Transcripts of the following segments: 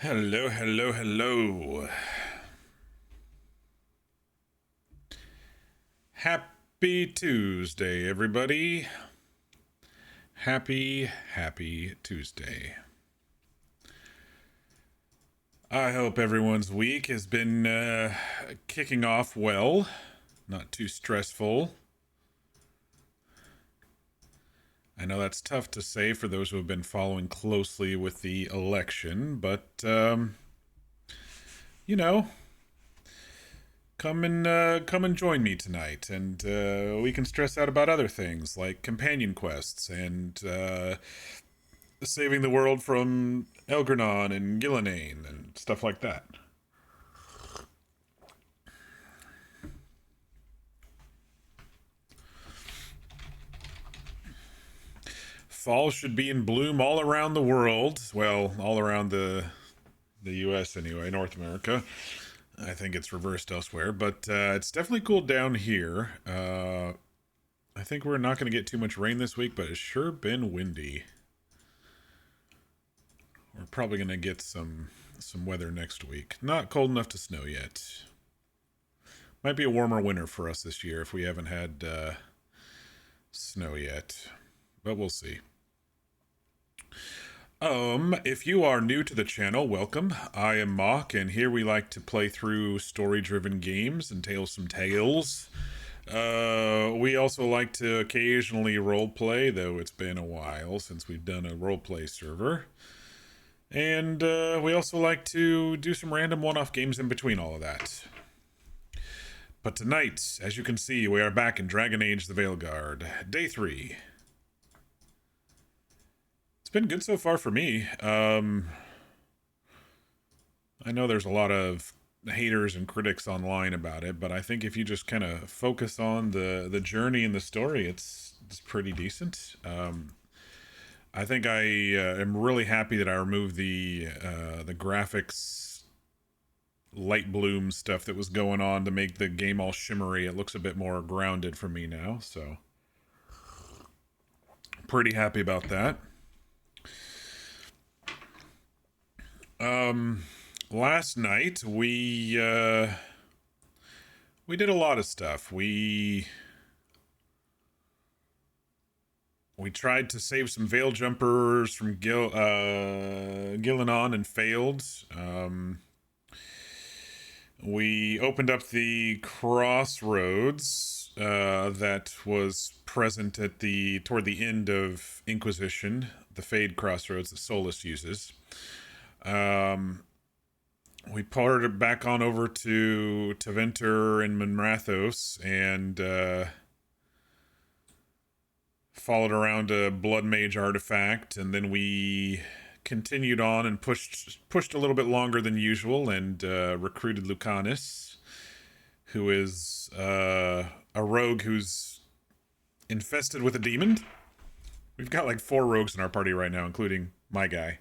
Hello, hello, hello. Happy Tuesday, everybody. Happy Tuesday. I hope everyone's week has been kicking off well, not too stressful. I know that's tough to say for those who have been following closely with the election, but, you know, come and join me tonight, and we can stress out about other things like companion quests and saving the world from Elgernon and Gillinane and stuff like that. Fall should be in bloom all around the world. Well, all around the U.S. anyway, North America. I think it's reversed elsewhere, but it's definitely cooled down here. I think we're not going to get too much rain this week, but it's sure been windy. We're probably going to get some weather next week. Not cold enough to snow yet. Might be a warmer winter for us this year if we haven't had snow yet, but we'll see. If you are new to the channel, welcome. I am Mock, and here we like to play through story-driven games and tell some tales. We also like to occasionally roleplay, though it's been a while since we've done a roleplay server. And we also like to do some random one-off games in between all of that. But tonight, as you can see, we are back in Dragon Age the Veilguard, Day 3. It's been good so far for me. I know there's a lot of haters and critics online about it, but I think if you just kind of focus on the journey and the story, it's pretty decent. I think I am really happy that I removed the graphics light bloom stuff that was going on to make the game all shimmery. It looks a bit more grounded for me now, so pretty happy about that. Last night we did a lot of stuff. We tried to save some veil jumpers from Gillenon and failed. We opened up the crossroads that was present at the toward the end of Inquisition, the Fade crossroads that Solus uses. We ported back on over to Taventer and Monrathos and followed around a Blood Mage artifact, and then we continued on and pushed a little bit longer than usual and recruited Lucanus, who is a rogue who's infested with a demon. We've got like 4 rogues in our party right now, including my guy.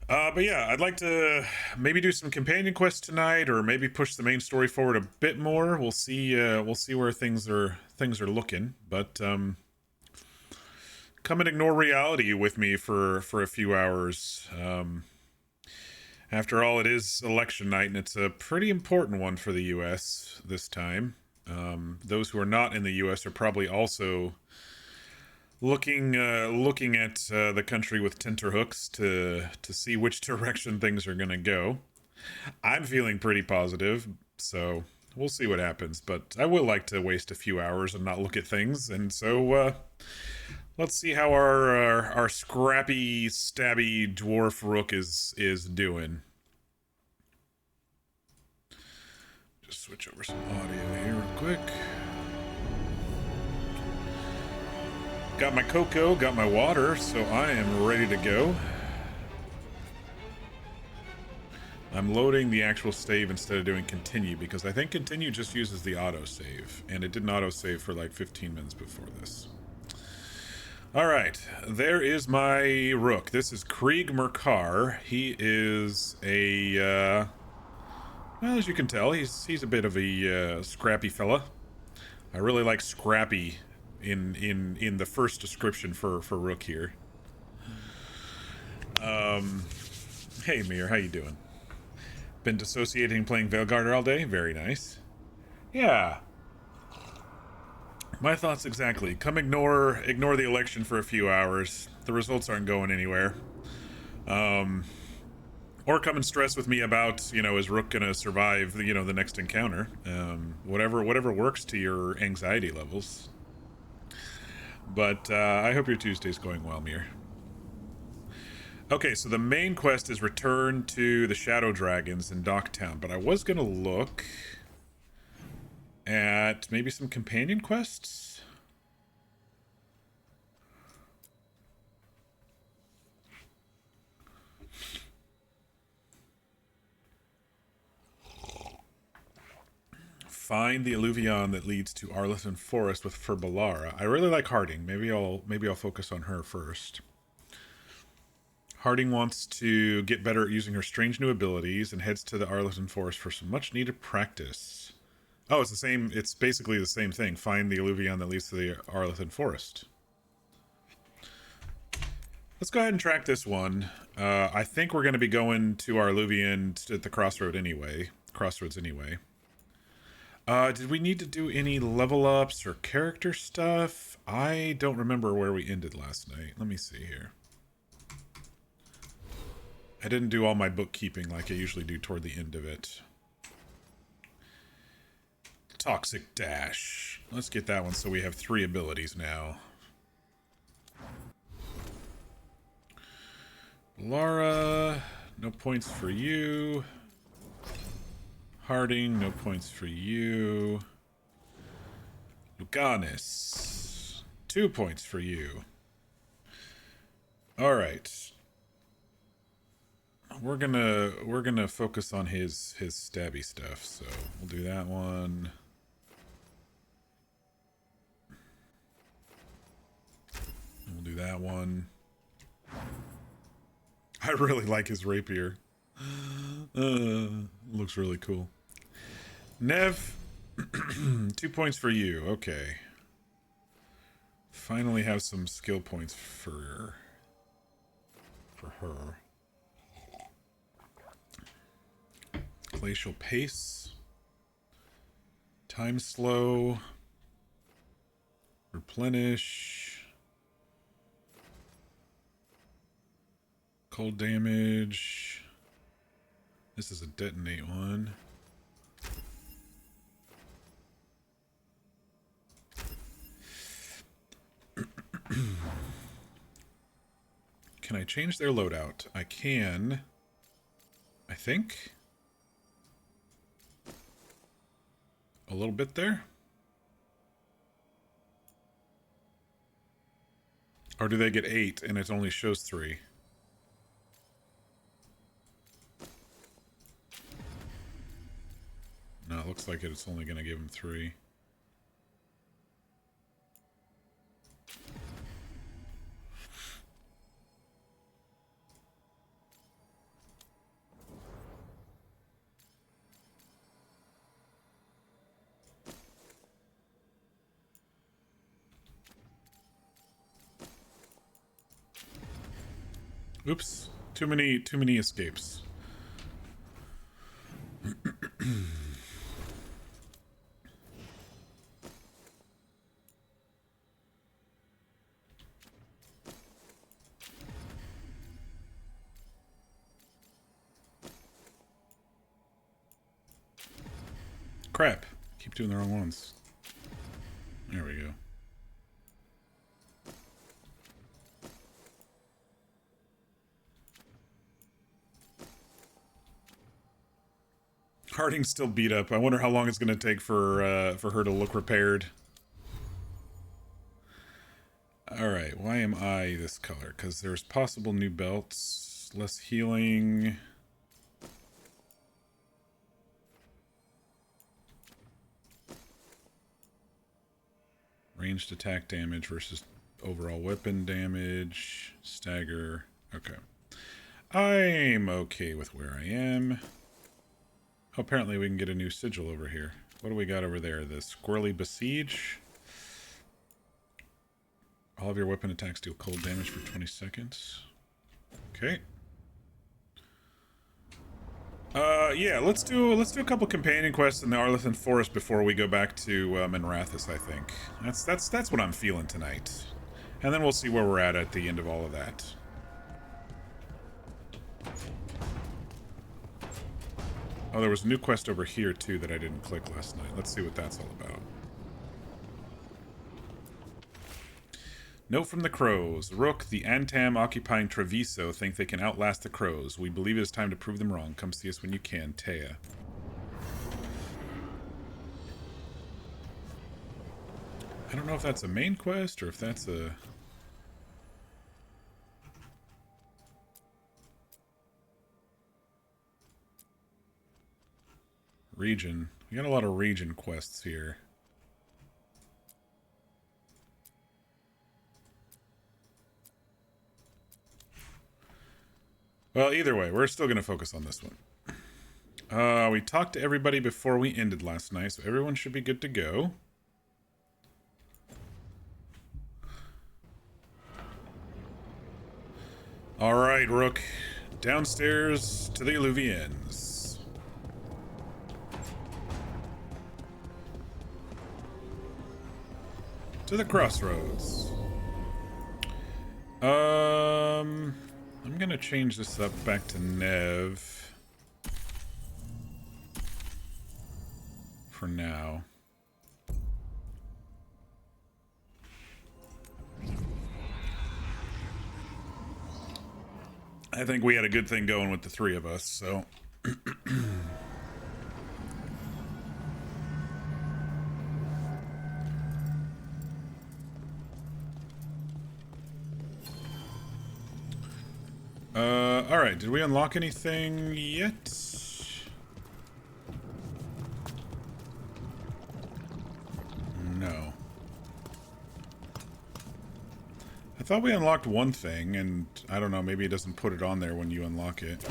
But yeah, I'd like to maybe do some companion quests tonight, or maybe push the main story forward a bit more. We'll see. We'll see where things are looking. But come and ignore reality with me for a few hours. After all, it is election night, and it's a pretty important one for the U.S. this time. Those who are not in the U.S. are probably also looking at the country with tenterhooks to see which direction things are going to go. I'm feeling pretty positive, so we'll see what happens. But I will like to waste a few hours and not look at things, and so let's see how our scrappy, stabby dwarf rook is doing. Just switch over some audio here real quick. Got my cocoa, got my water, so I am ready to go. I'm loading the actual save instead of doing continue, because I think continue just uses the autosave, and it didn't autosave for like 15 minutes before this. Alright, there is my rook. This is Krieg Merkar. He is a, well, as you can tell, he's a bit of a scrappy fella. I really like scrappy in the first description for Rook here. Hey Mir, how you doing? Been dissociating playing Veilguard all day? Very nice. Yeah. My thoughts exactly. Come ignore the election for a few hours. The results aren't going anywhere. Or come and stress with me about, is Rook gonna survive the next encounter? Whatever works to your anxiety levels. But I hope your Tuesday's going well, Mir. Okay, so the main quest is return to the Shadow Dragons in Docktown, but I was gonna look at maybe some companion quests. Find the alluvion that leads to Arlington Forest with Furbalara. I really like Harding. Maybe I'll focus on her first. Harding wants to get better at using her strange new abilities and heads to the Arlington Forest for some much needed practice. Oh, it's the same. It's basically the same thing. Find the alluvion that leads to the Arlington Forest. Let's go ahead and track this one. I think we're going to be going to our alluvion at the crossroads anyway. Did we need to do any level ups or character stuff? I don't remember where we ended last night. Let me see here. I didn't do all my bookkeeping like I usually do toward the end of it. Toxic Dash. Let's get that one so we have 3 abilities now. Lara, no points for you. Harding, no points for you. Luganis, 2 points for you. All right. We're gonna focus on his stabby stuff, so we'll do that one. We'll do that one. I really like his rapier. Looks really cool. Nev, 2 points for you. Okay. Finally have some skill points for her. Glacial Pace. Time Slow. Replenish. Cold Damage. This is a detonate one. Can I change their loadout? I can. I think. A little bit there. Or do they get 8 and it only shows 3? No, it looks like it's only going to give them 3. Oops, too many escapes. Crap. Keep doing the wrong ones. There we go. Harding's still beat up. I wonder how long it's going to take for her to look repaired. Alright, why am I this color? Because there's possible new belts. Less healing. Ranged attack damage versus overall weapon damage. Stagger. Okay. I'm okay with where I am. Oh, apparently we can get a new sigil over here. What do we got over there? The Squirrely Besiege? All of your weapon attacks deal cold damage for 20 seconds. Okay. Yeah, let's do a couple companion quests in the Arlethan Forest before we go back to Minrathous, I think. That's what I'm feeling tonight. And then we'll see where we're at the end of all of that. Oh, there was a new quest over here too that I didn't click last night. Let's see what that's all about. Note from the Crows. Rook, the Antam occupying Treviso think they can outlast the Crows. We believe it is time to prove them wrong. Come see us when you can. Taya. I don't know if that's a main quest or if that's a... region. We got a lot of region quests here. Well, either way, we're still going to focus on this one. We talked to everybody before we ended last night, so everyone should be good to go. Alright, Rook. Downstairs to the Illuvians. To the crossroads. I'm gonna change this up back to Nev for now. I think we had a good thing going with the three of us, so alright, did we unlock anything yet? No. I thought we unlocked one thing, and I don't know, maybe it doesn't put it on there when you unlock it.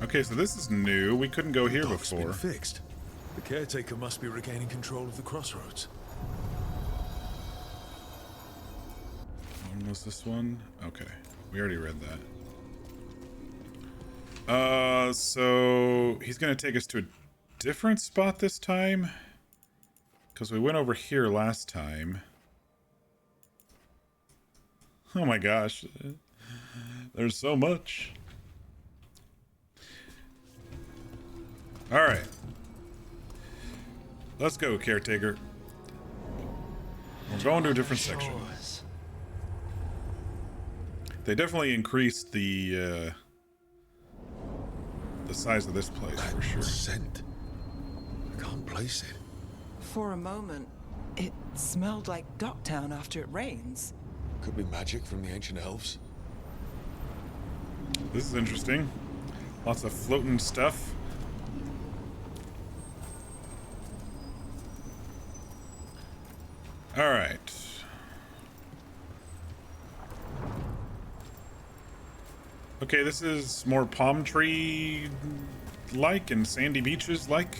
Okay, so this is new. We couldn't go here before. Been fixed. The caretaker must be regaining control of the crossroads. When was this one? Okay, we already read that. So he's gonna take us to a different spot this time, because we went over here last time. Oh my gosh, there's so much. All right, let's go, caretaker. We're going to a different section. They definitely increased the size of this place for sure. Scent. I can't place it. For a moment, it smelled like Docktown after it rains. Could be magic from the ancient elves. This is interesting. Lots of floating stuff. All right. Okay, this is more palm tree like and sandy beaches like.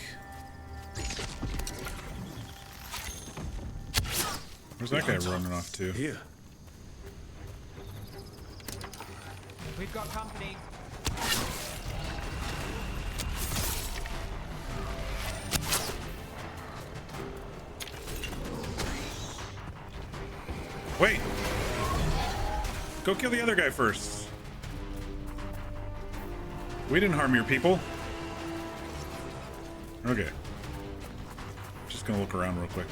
Where's that guy running off to? Here. We've got company. Wait! Go kill the other guy first. We didn't harm your people. Okay. Just gonna look around real quick.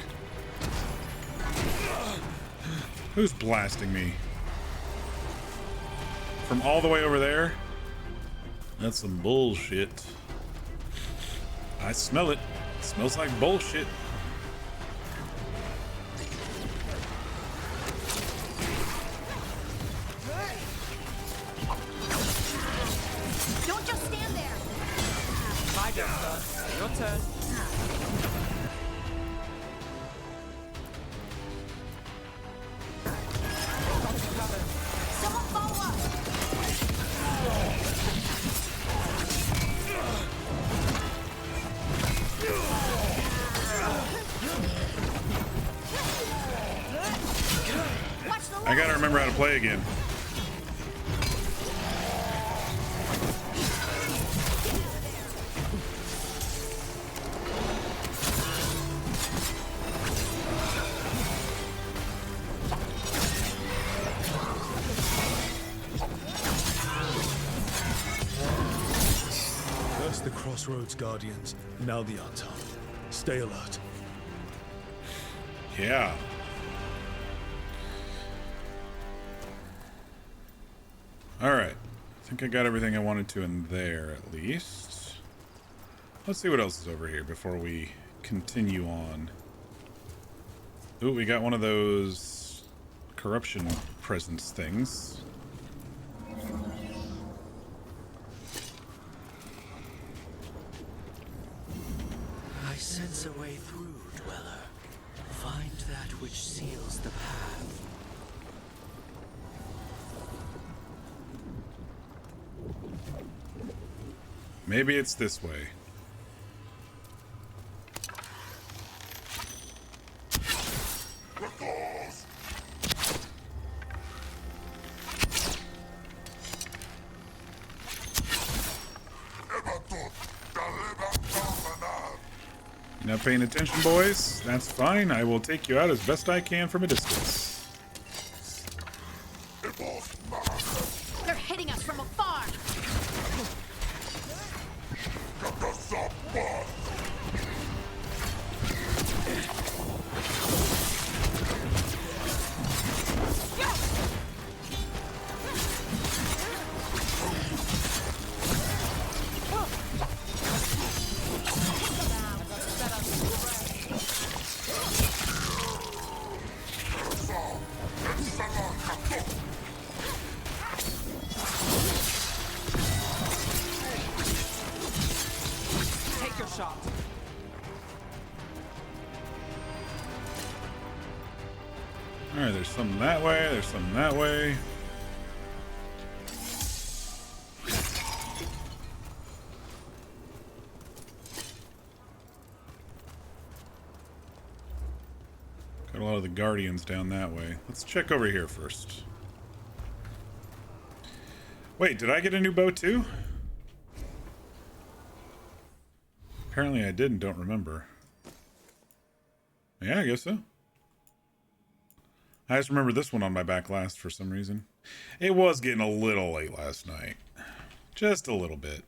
Who's blasting me? From all the way over there? That's some bullshit. I smell it. It smells like bullshit. Don't just stand there. My go, sir. Your turn. Someone follow us. I gotta remember how to play again. First the Crossroads Guardians, now the Untold. Stay alert. Yeah. All right. I think I got everything I wanted to in there, at least. Let's see what else is over here before we continue on. Ooh, we got one of those corruption presence things. I sense a way through, Dweller. Find that which seals the path. Maybe it's this way. You're not paying attention, boys? That's fine. I will take you out as best I can from a distance. They're hitting us from afar. Take your shot. Alright, there's something that way, there's something that way. Got a lot of the Guardians down that way. Let's check over here first. Wait, did I get a new bow too? Apparently I did and don't remember. Yeah, I guess so. I just remember this one on my back last for some reason. It was getting a little late last night. Just a little bit.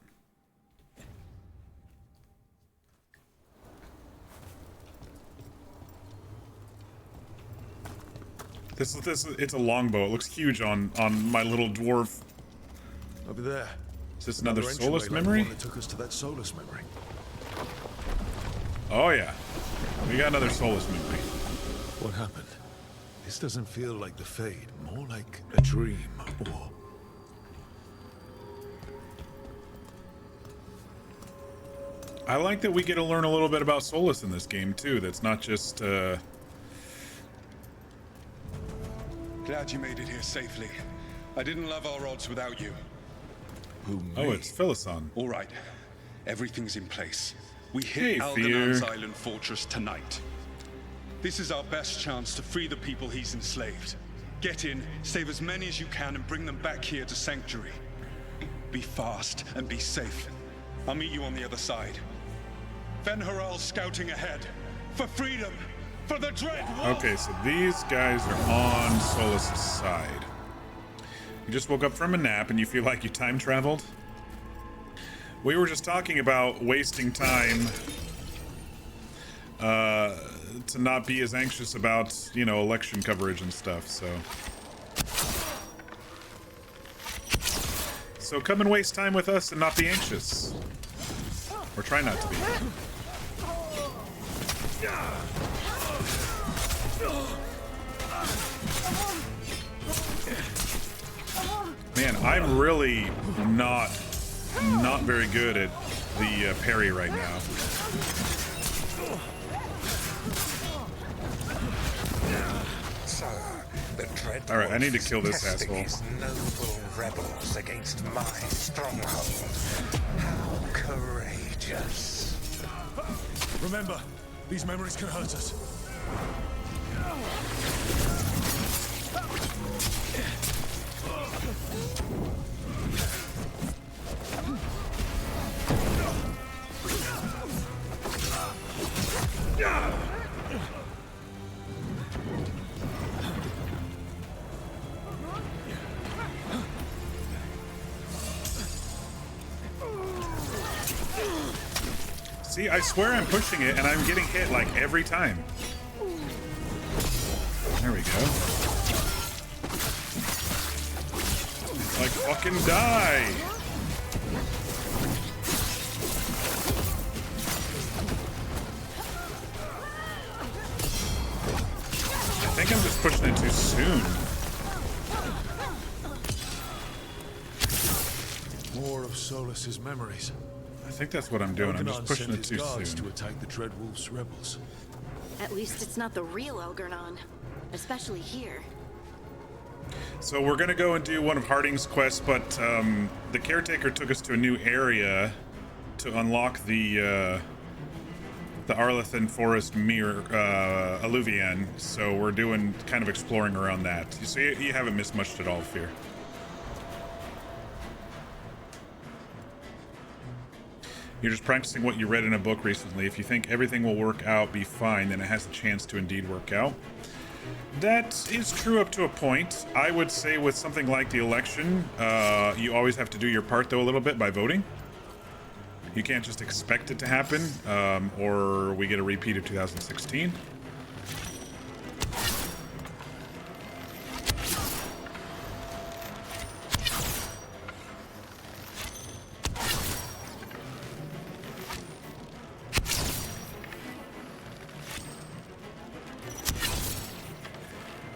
It's a longbow. It looks huge on my little dwarf. Over there. Is this another Solus entryway like memory? the one that took us to that Solus memory. Oh yeah. We got another Solus memory. What happened? This doesn't feel like the Fade, more like a dream, or... I like that we get to learn a little bit about Solus in this game too. That's not just Glad you made it here safely. I didn't love our odds without you. Who, Oh, me? it's Philoson. All right, everything's in place. We Hey, hit Fear. Aldenan's island fortress tonight. This is our best chance to free the people he's enslaved. Get in, save as many as you can, and bring them back here to Sanctuary. Be fast and be safe. I'll meet you on the other side. Ven-Haral's scouting ahead. For freedom! For the Dread Wolf! Okay, so these guys are on Solus's side. You just woke up from a nap and you feel like you time traveled? We were just talking about wasting time to not be as anxious about, you know, election coverage and stuff, so. So come and waste time with us and not be anxious. Or try not to be. Man, I'm really not very good at the parry right now. So, the Dread All right, I need to Wolf kill this is testing asshole. his noble rebels against my stronghold. How courageous. Remember, these memories can hurt us. See, I swear I'm pushing it and I'm getting hit like every time. There we go. Like, fucking die! I think I'm just pushing it too soon. More of Solus's memories. I think that's what I'm doing. I'm just Elganon pushing sent it his too guards soon. to attack the Dreadwolf's rebels. At least it's not the real Elganon. Especially here. So we're gonna go and do one of Harding's quests, but the caretaker took us to a new area to unlock the Arlethan Forest Mirror Alluvian. So we're doing kind of exploring around that. So you haven't missed much at all, Fear. You're just practicing what you read in a book recently. If you think everything will work out, be fine, then it has a chance to indeed work out. That is true up to a point. I would say with something like the election, you always have to do your part, though, a little bit by voting. You can't just expect it to happen, or we get a repeat of 2016.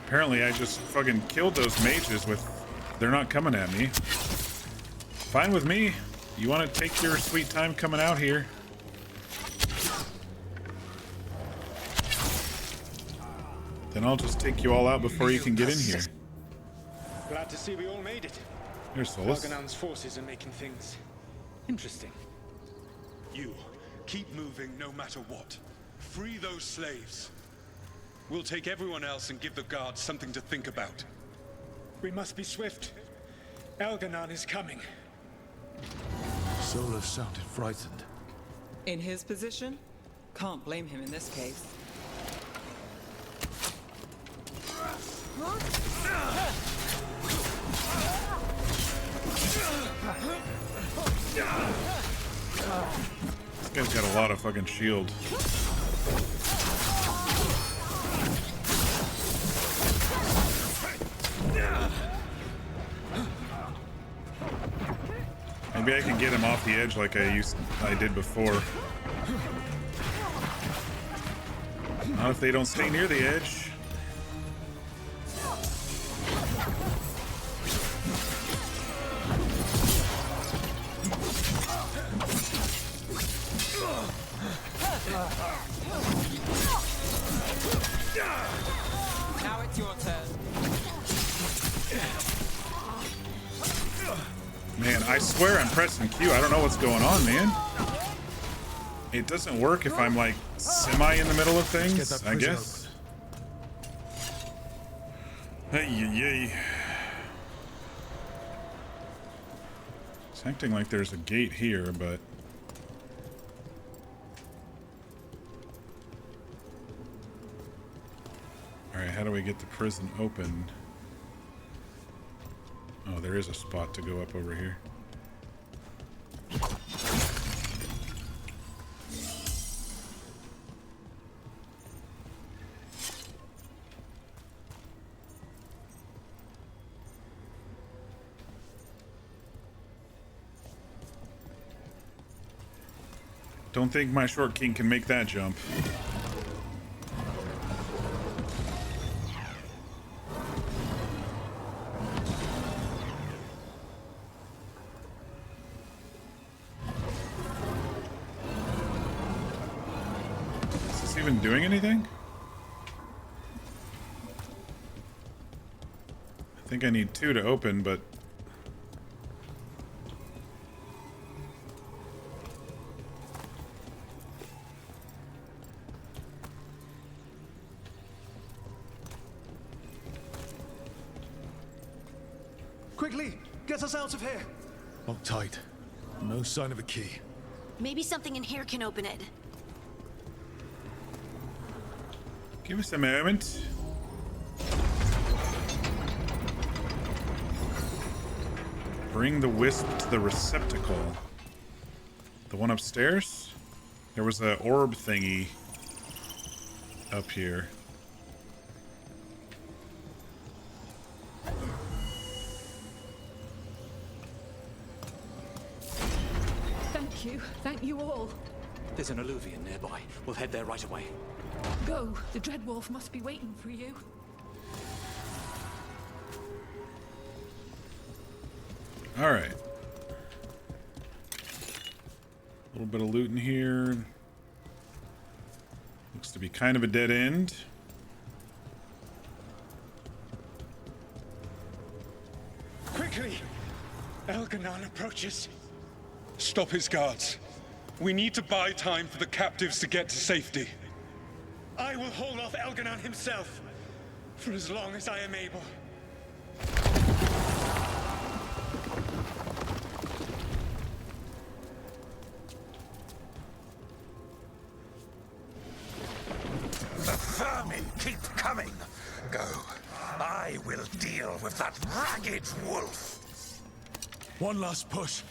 Apparently, I just fucking killed those mages with... They're not coming at me. Fine with me. You want to take your sweet time coming out here. Then I'll just take you all out before you can get in here. Glad to see we all made it. Here's Solus. Elganon's forces are making things interesting. You keep moving no matter what. Free those slaves. We'll take everyone else and give the guards something to think about. We must be swift. Elganon is coming. Solus sounded frightened. In his position, can't blame him in this case. This guy's got a lot of fucking shield. Maybe I can get him off the edge like I did before. Not if they don't stay near the edge. Now it's your turn. Man, I swear I'm pressing Q. I don't know what's going on, man. It doesn't work if I'm like semi in the middle of things, I guess. Hey, yay. It's acting like there's a gate here, but... Alright, how do we get the prison open? Oh, there is a spot to go up over here. Don't think my short king can make that jump. Is this even doing anything? I think I need 2 to open, but... Quickly, get us out of here! Locked tight. No sign of a key. Maybe something in here can open it. Give us a moment. Bring the wisp to the receptacle. The one upstairs? There was an orb thingy up here. Thank you all. There's an alluvion nearby. We'll head there right away. Go. The Dreadwolf must be waiting for you. All right. A little bit of loot in here. Looks to be kind of a dead end. Quickly! Elganon approaches. Stop his guards. We need to buy time for the captives to get to safety. I will hold off Elganon himself for as long as I am able. The vermin keep coming. Go. I will deal with that ragged wolf. One last push.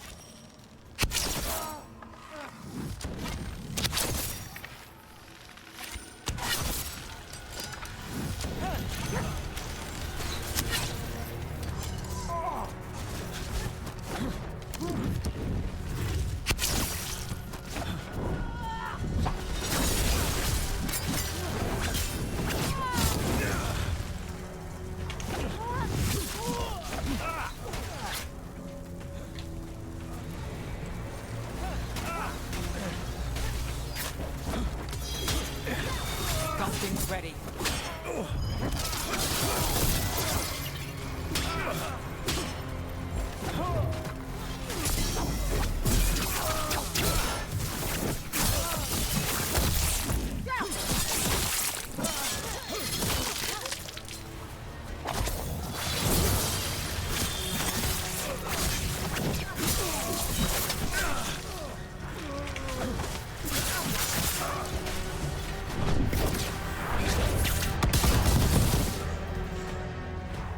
Something's ready.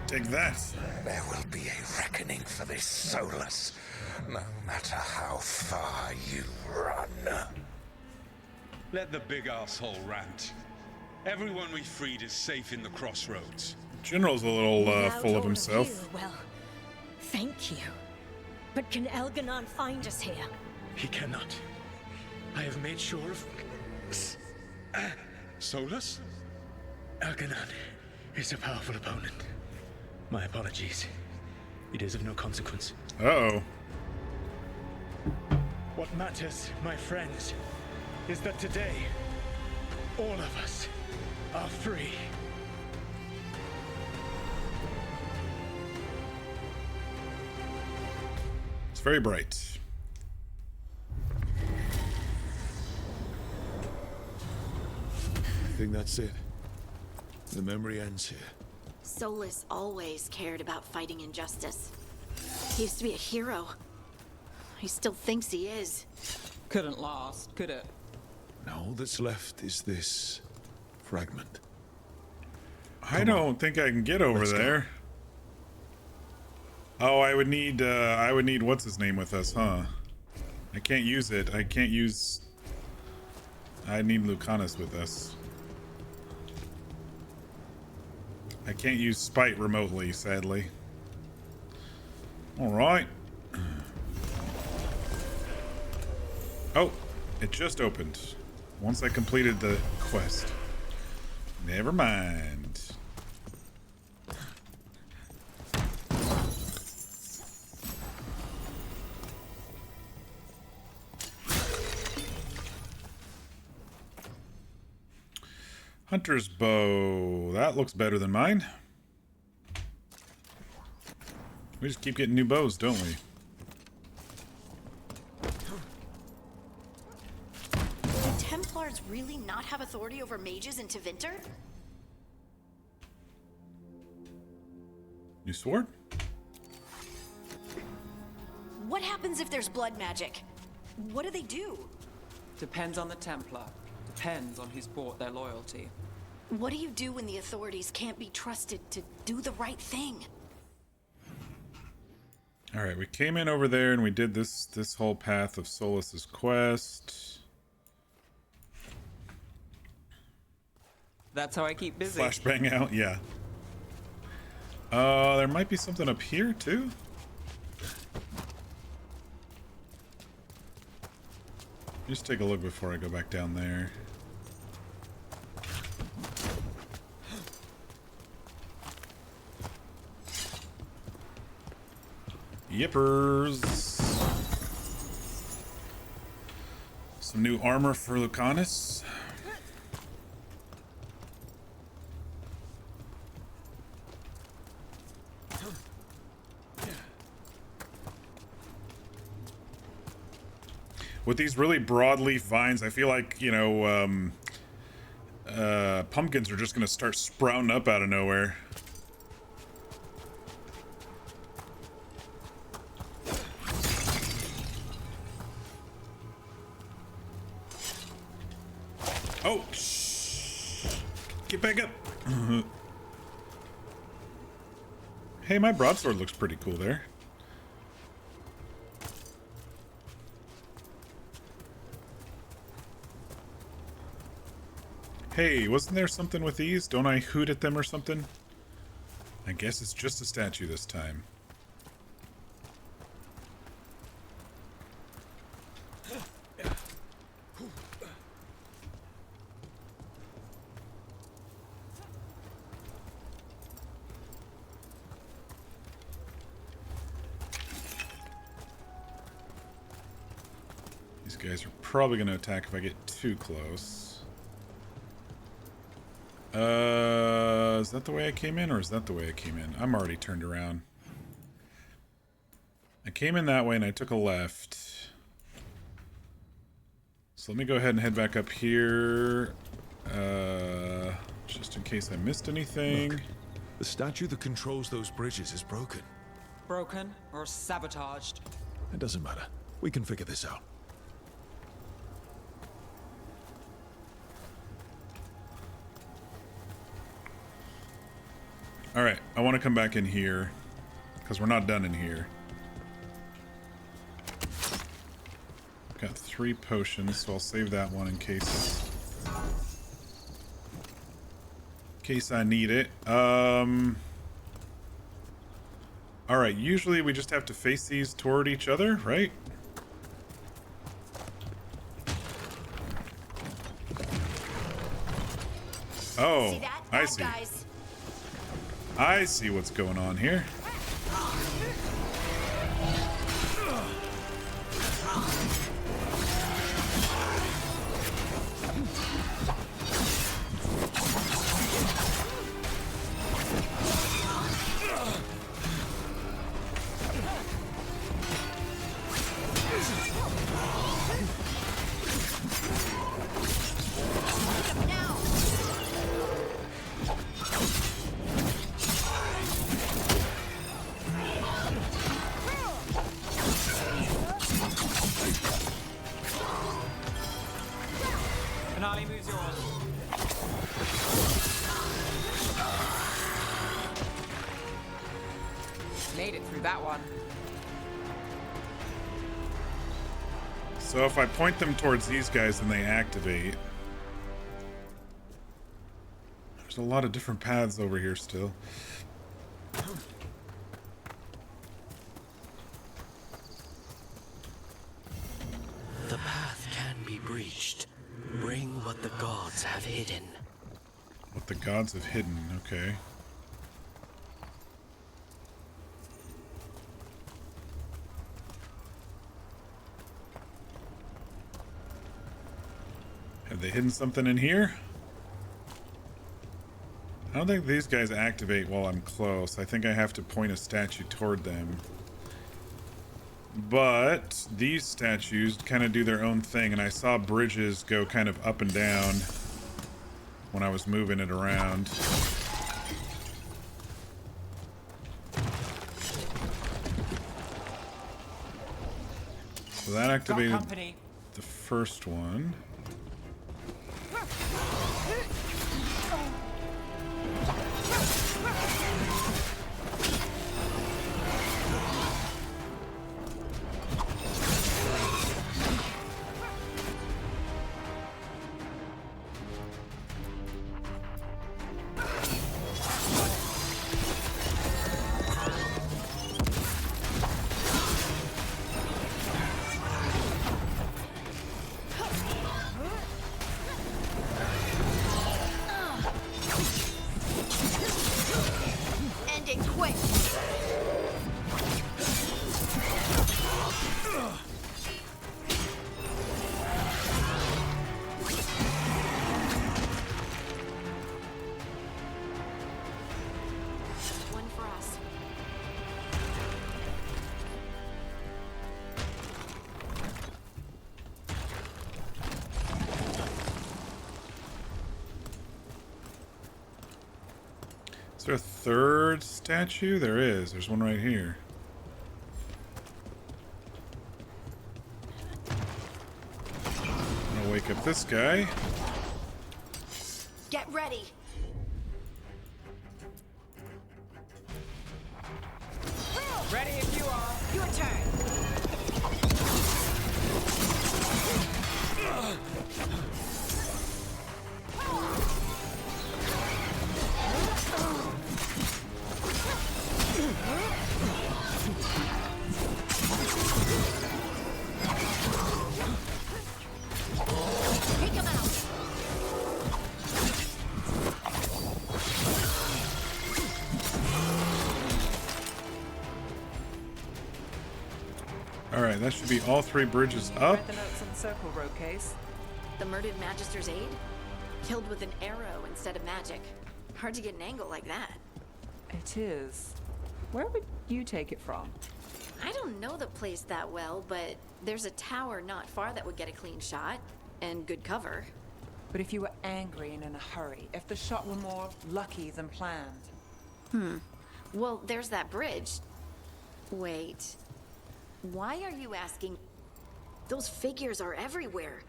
Take that. There will be a reckoning for this Solus, no matter how far you run. Let the big asshole rant. Everyone we freed is safe in the crossroads. General's a little Without full all of himself. you, well, thank you. But can Elganon find us here? He cannot. I have made sure of... Solus? Elganon is a powerful opponent. My apologies. It is of no consequence. Uh-oh. What matters, my friends, is that today, all of us are free. It's very bright. I think that's it. The memory ends here. Solus always cared about fighting injustice. He used to be a hero. He still thinks he is. Couldn't last, could it? Now all that's left is this fragment. I don't think I can get over Let's go. there. Oh, I would need what's his name with us, huh? I can't use it. I need Lucanus with us. I can't use Spite remotely, sadly. Alright. Oh, it just opened. Once I completed the quest. Never mind. Hunter's bow. That looks better than mine. We just keep getting new bows, don't we? Do Templars really not have authority over mages in Tevinter? New sword? What happens if there's blood magic? What do they do? Depends on the Templar. Depends on who's bought their loyalty. What do you do when the authorities can't be trusted to do the right thing? All right, we came in over there and we did this whole path of Solus's quest. That's how I keep busy. Flashbang out, yeah. There might be something up here too. Just take a look before I go back down there. Yippers. Some new armor for Lucanus. With these really broadleaf vines, I feel like, you know, pumpkins are just going to start sprouting up out of nowhere. Oh, shh. Get back up. Hey, my broadsword looks pretty cool there. Hey, wasn't there something with these? Don't I hoot at them or something? I guess it's just a statue this time. These guys are probably going to attack if I get too close. Is that the way I came in, or is that the way I came in? I'm already turned around. I came in that way and I took a left. So let me go ahead and head back up here. Just in case I missed anything. Look, the statue that controls those bridges is broken. Broken or sabotaged? It doesn't matter. We can figure this out. Alright, I want to come back in here, because we're not done in here. Got 3 potions, so I'll save that one in case I need it. Alright, usually we just have to face these toward each other, right? Oh, See that? I Bad see. guys. I see what's going on here. Finale moves yours. Made it through that one. So if I point them towards these guys, then they activate. There's a lot of different paths over here still. The path can be breached. Bring what the gods have hidden. What the gods have hidden, okay. Have they hidden something in here? I don't think these guys activate while I'm close. I think I have to point a statue toward them. But these statues kind of do their own thing, and I saw bridges go kind of up and down when I was moving it around. So that activated company. the first one. End it quick. One for us. Is there a third statue? There is. There's one right here. I'm gonna wake up this guy. Get ready. Ready if you are. Your turn. Take him out. Alright, that should be all three bridges up. Read the notes on the circle road case. The murdered Magister's aide? Killed with an arrow instead of magic. Hard to get an angle like that. It is. Where would you take it from? I don't know the place that well, but there's a tower not far that would get a clean shot. And good cover. But if you were angry and in a hurry, if the shot were more lucky than planned. Well, there's that bridge. Wait. Why are you asking? Those figures are everywhere.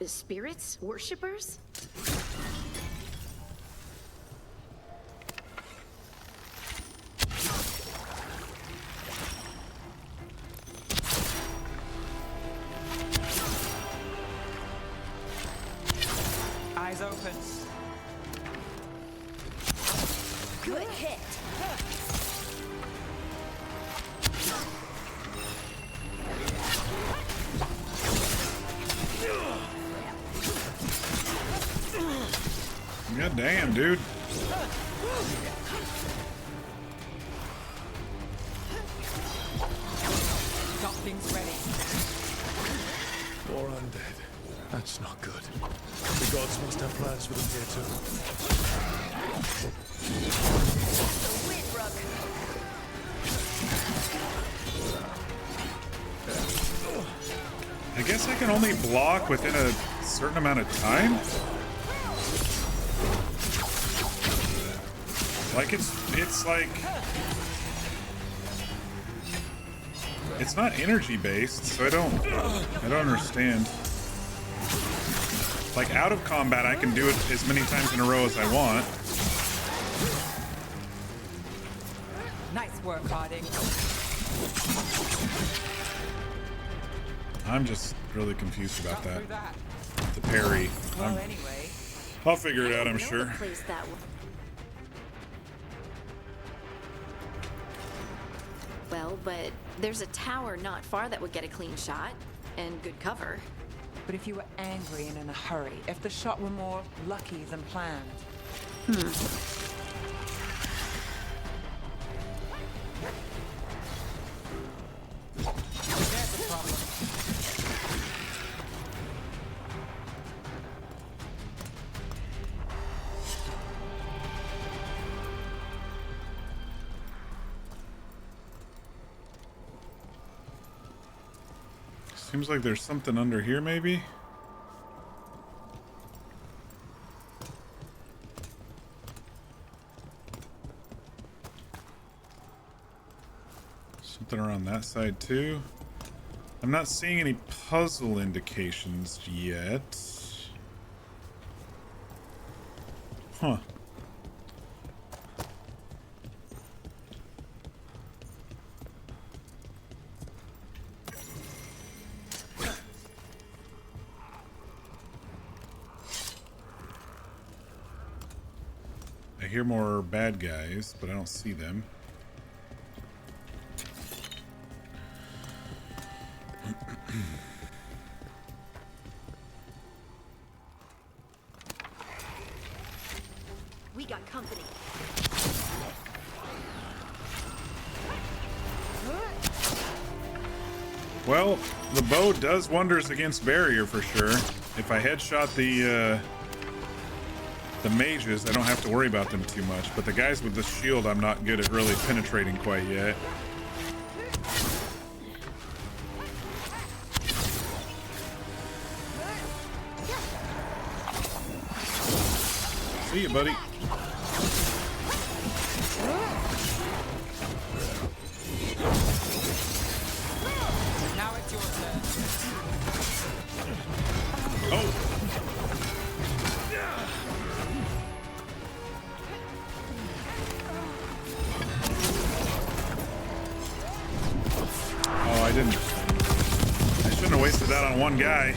Spirits? Worshippers? Eyes open. Good hit. God damn, dude. Got things ready. More undead. That's not good. The gods must have plans for them here too. Wind rug. I guess I can only block within a certain amount of time? Like it's like it's not energy based, so I don't understand. Like out of combat I can do it as many times in a row as I want. Nice work, Harding. I'm just really confused about Got that. through that. The parry. Well, anyway. I'll figure it out, I'm I don't know sure. the place that well, but there's a tower not far that would get a clean shot and good cover. But if you were angry and in a hurry, if the shot were more lucky than planned. There's a problem. Seems like there's something under here, maybe? Something around that side, too. I'm not seeing any puzzle indications yet. Huh. I hear more bad guys, but I don't see them. We got company. Well, the bow does wonders against barrier for sure. If I headshot the mages, I don't have to worry about them too much. But the guys with the shield, I'm not good at really penetrating quite yet. See you, buddy. Now it's your turn. Oh. Oh, I didn't. I shouldn't have wasted that on one guy.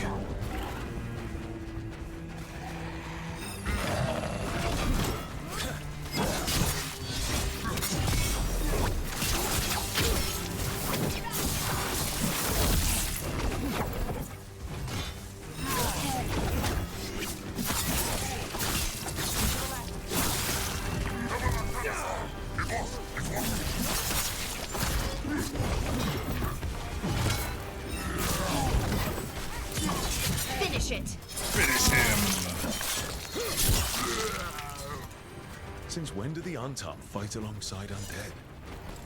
Finish it. Finish him. Since when do the Untom fight alongside undead?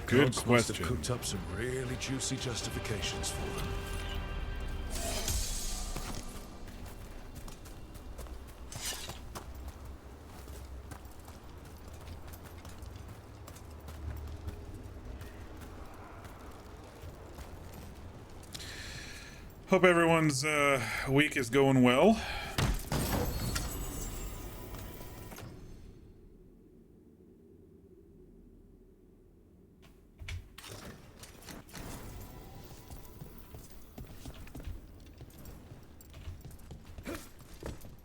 Good Gods must have question. cooked up some really juicy justifications for them. Hope everyone's week is going well.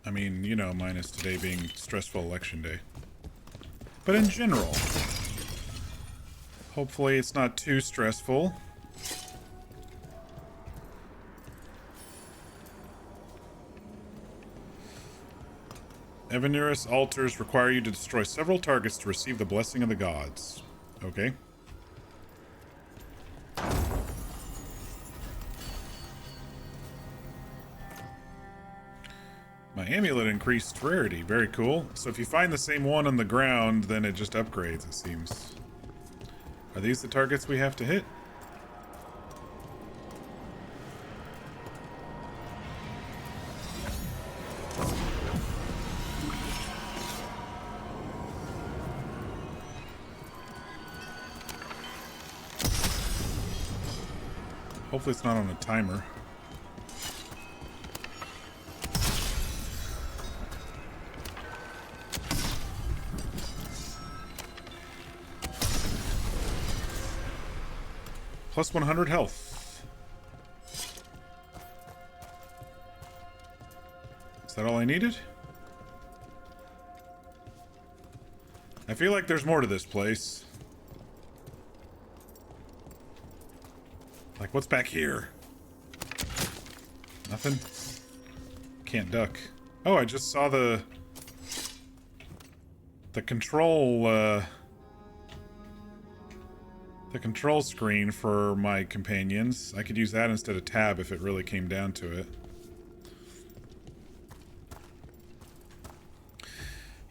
I mean, you know, minus today being stressful election day. But in general, hopefully it's not too stressful. Evanurus altars require you to destroy several targets to receive the blessing of the gods. Okay. My amulet increased rarity. Very cool. So if you find the same one on the ground, then it just upgrades, it seems. Are these the targets we have to hit? Hopefully it's not on a timer. Plus 100 health. Is that all I needed? I feel like there's more to this place. Like, what's back here? Nothing? Can't duck. Oh, I just saw the control, the control screen for my companions. I could use that instead of tab if it really came down to it.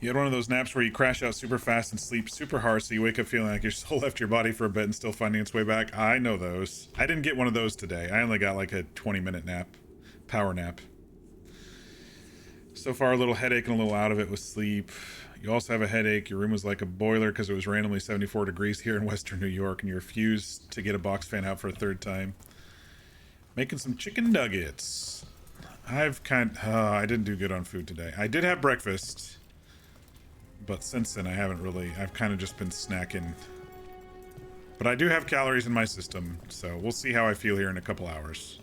You had one of those naps where you crash out super fast and sleep super hard, so you wake up feeling like your soul left your body for a bit and still finding its way back. I know those. I didn't get one of those today. I only got like a 20-minute nap. Power nap. So far, a little headache and a little out of it with sleep. You also have a headache. Your room was like a boiler because it was randomly 74 degrees here in Western New York, and you refused to get a box fan out for a third time. Making some chicken nuggets. I didn't do good on food today. I did have breakfast, but since then I haven't really. I've kind of just been snacking. But I do have calories in my system, so we'll see how I feel here in a couple hours.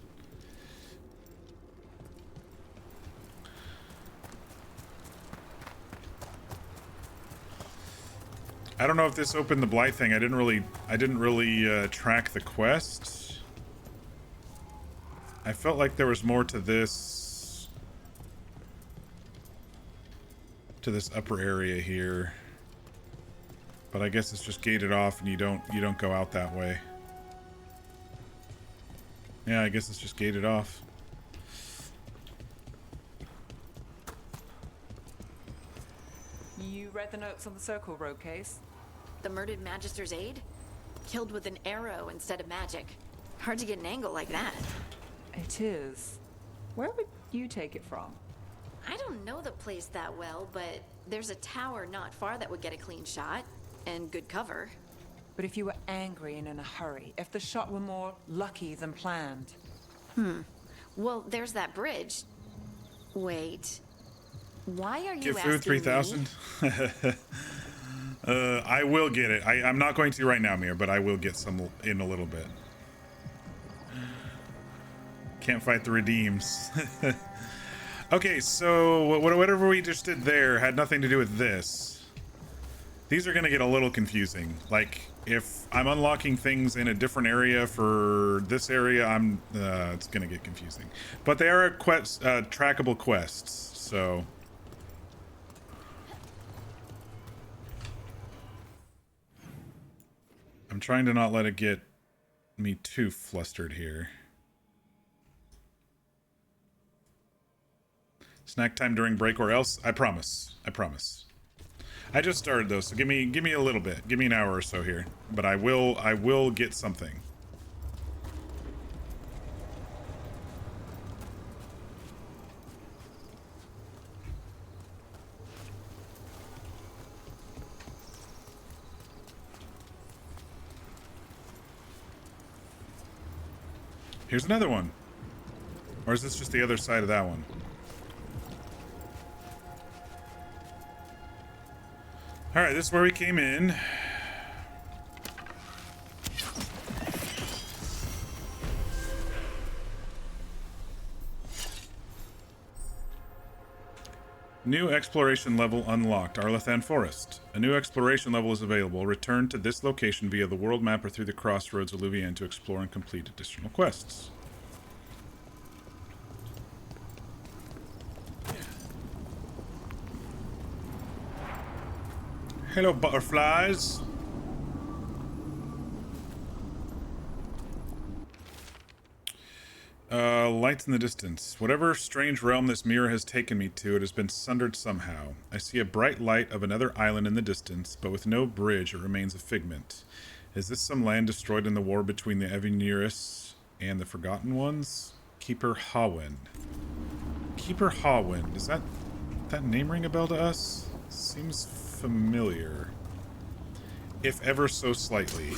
I don't know if this opened the blight thing. I didn't really track the quest. I felt like there was more to this upper area here. But I guess it's just gated off and you don't go out that way. Yeah, I guess it's just gated off. You read the notes on the Circle Road case? The murdered Magister's aide? Killed with an arrow instead of magic. Hard to get an angle like that. It is. Where would you take it from? I don't know the place that well, but there's a tower not far that would get a clean shot. And good cover. But if you were angry and in a hurry, if the shot were more lucky than planned. Well, there's that bridge. Wait. Why are you Get asking food 3,000? I will get it. I'm not going to right now, Mir, but I will get some in a little bit. Can't fight the redeems. Okay, so whatever we just did there had nothing to do with this. These are going to get a little confusing. Like, if I'm unlocking things in a different area for this area, it's going to get confusing. But they are trackable quests, so... I'm trying to not let it get me too flustered here. Snack time during break or else? I promise. I promise. I just started though, so give me a little bit. Give me an hour or so here. But I will get something. Here's another one. Or is this just the other side of that one? Alright, this is where we came in. New exploration level unlocked. Arlathan Forest. A new exploration level is available. Return to this location via the world map or through the crossroads of Luvian to explore and complete additional quests. Hello, butterflies. Lights in the distance. Whatever strange realm this mirror has taken me to, it has been sundered somehow. I see a bright light of another island in the distance, but with no bridge, it remains a figment. Is this some land destroyed in the war between the Evinuris and the Forgotten Ones? Keeper Hawin. Keeper Hawin. Does that name ring a bell to us? Seems familiar. If ever so slightly.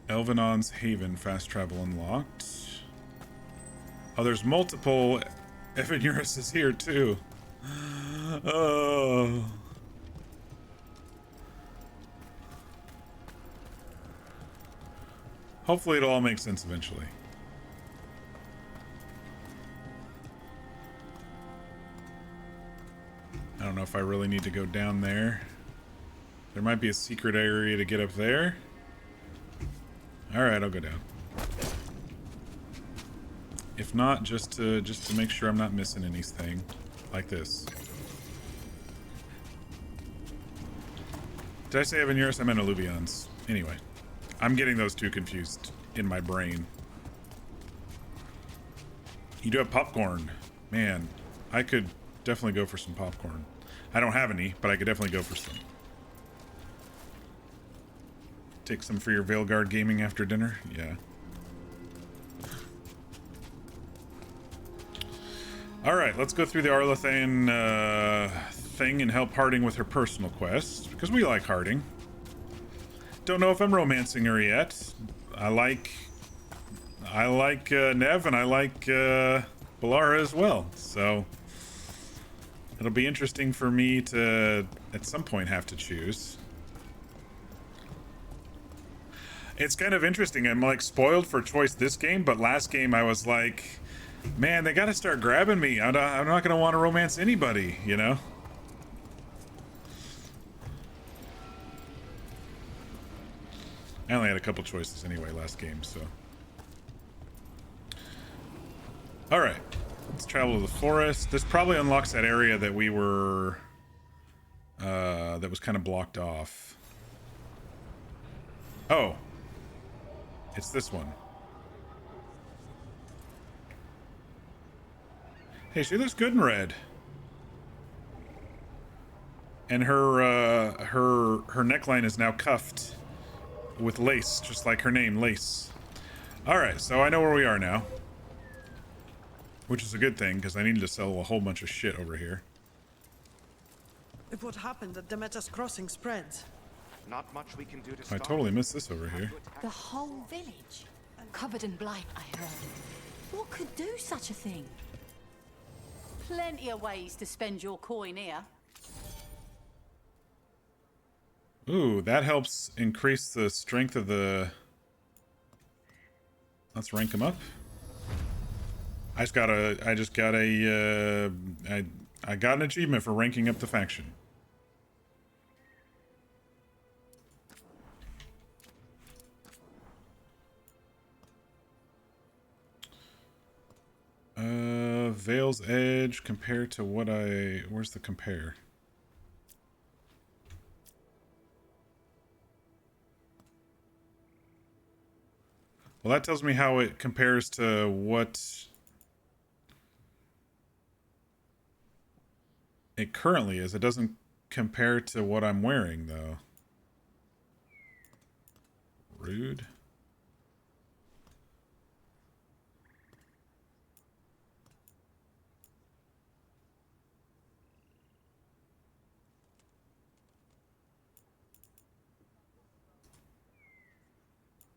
Elvenon's Haven fast travel unlocked. Oh, there's multiple Evinuris here too. Oh. Hopefully it'll all make sense eventually. I don't know if I really need to go down there. There might be a secret area to get up there. Alright, I'll go down. If not, just to make sure I'm not missing anything. Like this. Did I say Evinuris? I meant Alluvions. Anyway. I'm getting those two confused in my brain. You do have popcorn. Man, I could definitely go for some popcorn. I don't have any, but I could definitely go for some. Take some for your Veilguard gaming after dinner? Yeah. Alright, let's go through the Arlathan thing and help Harding with her personal quest, because we like Harding. Don't know if I'm romancing her yet. I like Nev, and I like Balara as well, so it'll be interesting for me to at some point have to choose. It's kind of interesting. I'm like spoiled for choice this game, but last game I was like, man, they gotta start grabbing me. I'm not gonna want to romance anybody, you know? I only had a couple choices anyway last game, so. Alright. Let's travel to the forest. This probably unlocks that area that we were... that was kind of blocked off. Oh. It's this one. Hey, she looks good in red. And her neckline is now cuffed with lace, just like her name, Lace. Alright, so I know where we are now. Which is a good thing, because I needed to sell a whole bunch of shit over here. If what happened at Demeter's Crossing spreads, not much we can do to I stop totally missed this over here. The whole village, covered in blight, I heard. What could do such a thing? Plenty of ways to spend your coin here. Ooh, that helps increase the strength of the... Let's rank them up. I got an achievement for ranking up the faction. Veil's Edge compared to what where's the compare? Well, that tells me how it compares to what it currently is. It doesn't compare to what I'm wearing, though. Rude.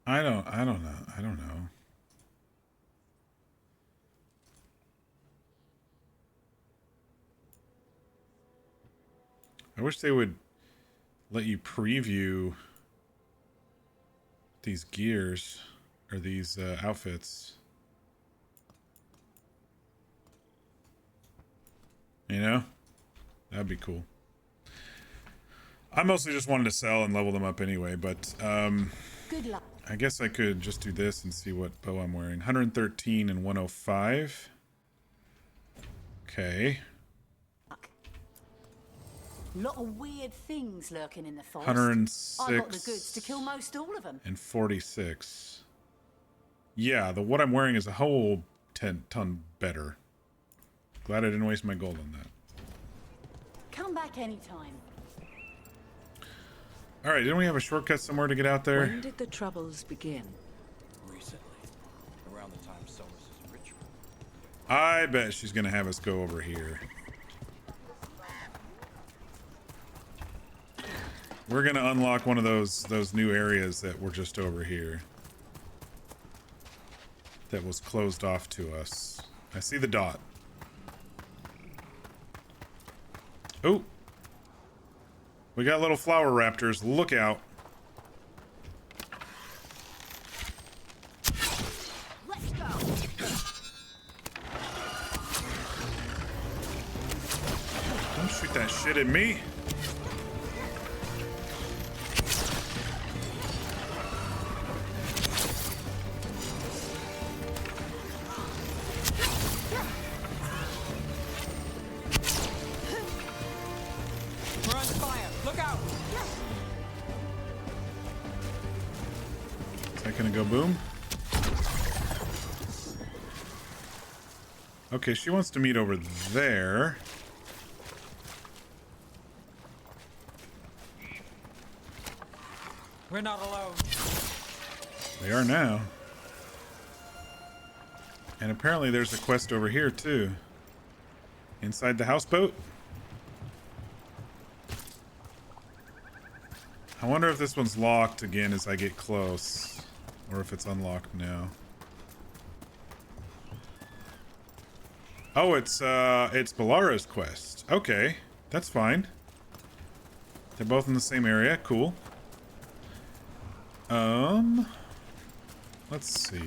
I don't know. I wish they would let you preview these gears or these outfits. You know? That'd be cool. I mostly just wanted to sell and level them up anyway, but Good luck. I guess I could just do this and see what bow I'm wearing. 113 and 105. Okay. Lot of weird things lurking in the forest. 106. I got the goods to kill most all of them. And 46. Yeah, what I'm wearing is a whole ton better. Glad I didn't waste my gold on that. Come back anytime. Alright, didn't we have a shortcut somewhere to get out there? When did the troubles begin? Recently, around the time Solus' ritual. I bet she's gonna have us go over here. We're gonna unlock one of those new areas that were just over here. That was closed off to us. I see the dot. Oh! We got little flower raptors. Look out. Let's go. Don't shoot that shit at me. Gonna go boom. Okay, she wants to meet over there. We're not alone. They are now. And apparently there's a quest over here too. Inside the houseboat. I wonder if this one's locked again as I get close. Or if it's unlocked now. Oh, it's Balara's quest. Okay, that's fine. They're both in the same area. Cool. Let's see.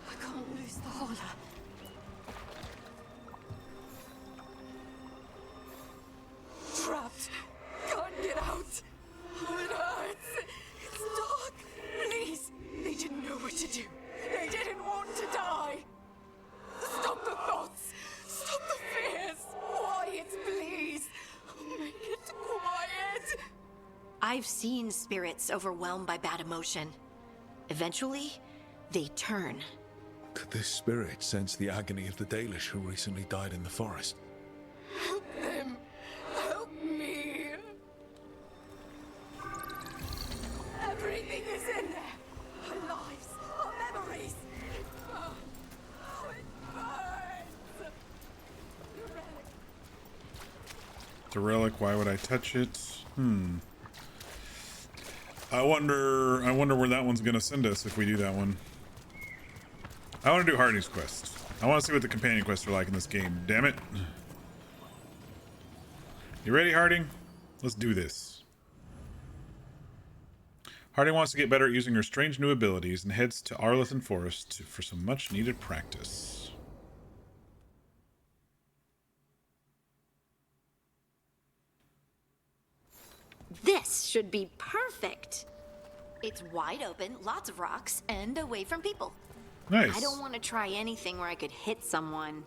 I can't lose the hauler. Trapped. Can't get out. Oh, it hurts. It's dark. Please. They didn't know what to do. They didn't want to die. Stop the thoughts. Stop the fears. Quiet, please. Make it quiet. I've seen spirits overwhelmed by bad emotion. Eventually, they turn. Could this spirit sense the agony of the Dalish who recently died in the forest? Help them. Help me. Everything is in there. Our lives, our memories. Oh, it burns. It's a relic. Why would I touch it? I wonder where that one's gonna send us if we do that one. I want to do Hardy's quest. I want to see what the companion quests are like in this game. Damn it. You ready, Harding? Let's do this. Harding wants to get better at using her strange new abilities and heads to Arlithan Forest for some much needed practice. This should be perfect. It's wide open, lots of rocks, and away from people. Nice. I don't want to try anything where I could hit someone.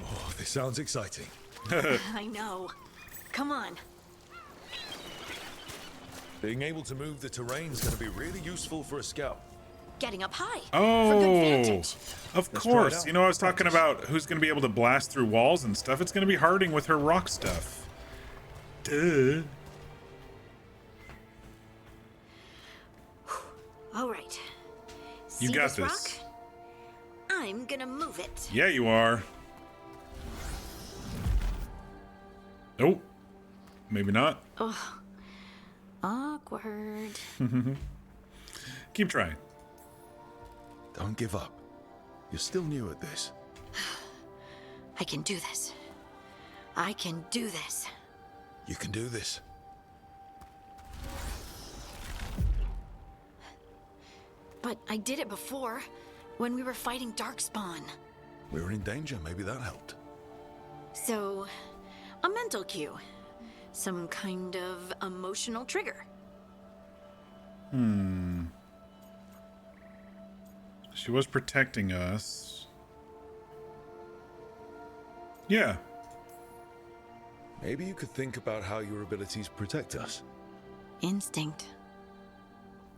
Oh, this sounds exciting. I know. Come on. Being able to move the terrain's going to be really useful for a scout. Getting up high. Oh, for good vantage. of Let's course. try it out. You know, I was talking about who's going to be able to blast through walls and stuff. It's going to be Harding with her rock stuff. Duh. All right. You See got this this. rock? I'm gonna move it. Yeah, you are. Nope. Maybe not. Ugh. Awkward. Keep trying. Don't give up. You're still new at this. I can do this. I can do this. You can do this. But I did it before, when we were fighting Darkspawn. We were in danger. Maybe that helped. So, a mental cue. Some kind of emotional trigger. She was protecting us. Yeah. Maybe you could think about how your abilities protect us. Instinct.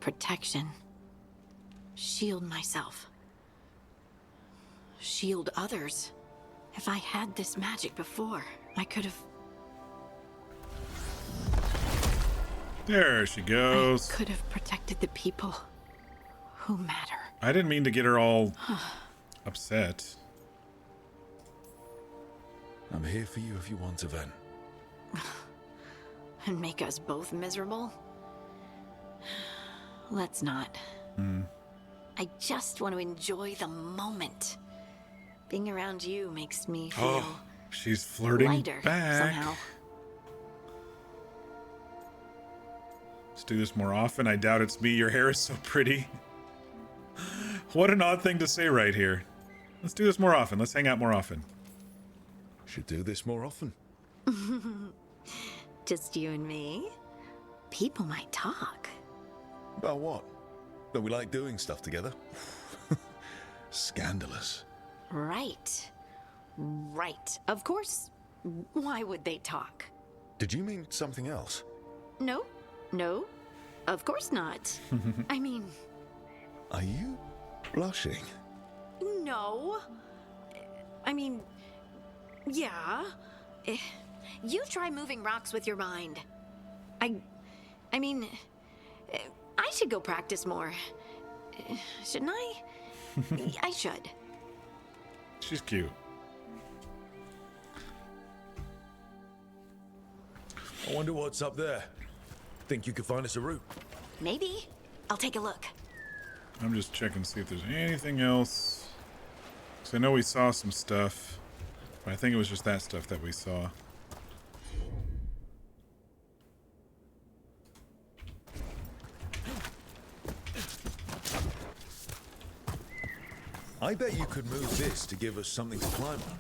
Protection. Shield myself. Shield others. If I had this magic before, I could have... There she goes. I could have protected the people who matter. I didn't mean to get her all upset. I'm here for you if you want to vent. And make us both miserable? Let's not. I just want to enjoy the moment. Being around you makes me feel she's flirting lighter back. somehow. Let's do this more often. I doubt it's me. Your hair is so pretty. What an odd thing to say right here. Let's do this more often. Let's hang out more often. Should do this more often. Just you and me? People might talk. About what? That we like doing stuff together? Scandalous. Right. Right. Of course. Why would they talk? Did you mean something else? No. No. Of course not. I mean... Are you blushing? No. I mean, Yeah. You try moving rocks with your mind. I mean, I should go practice more. Shouldn't I? I should. She's cute. I wonder what's up there. Think you could find us a route? Maybe. I'll take a look. I'm just checking to see if there's anything else. Because I know we saw some stuff. But I think it was just that stuff that we saw. I bet you could move this to give us something to climb on.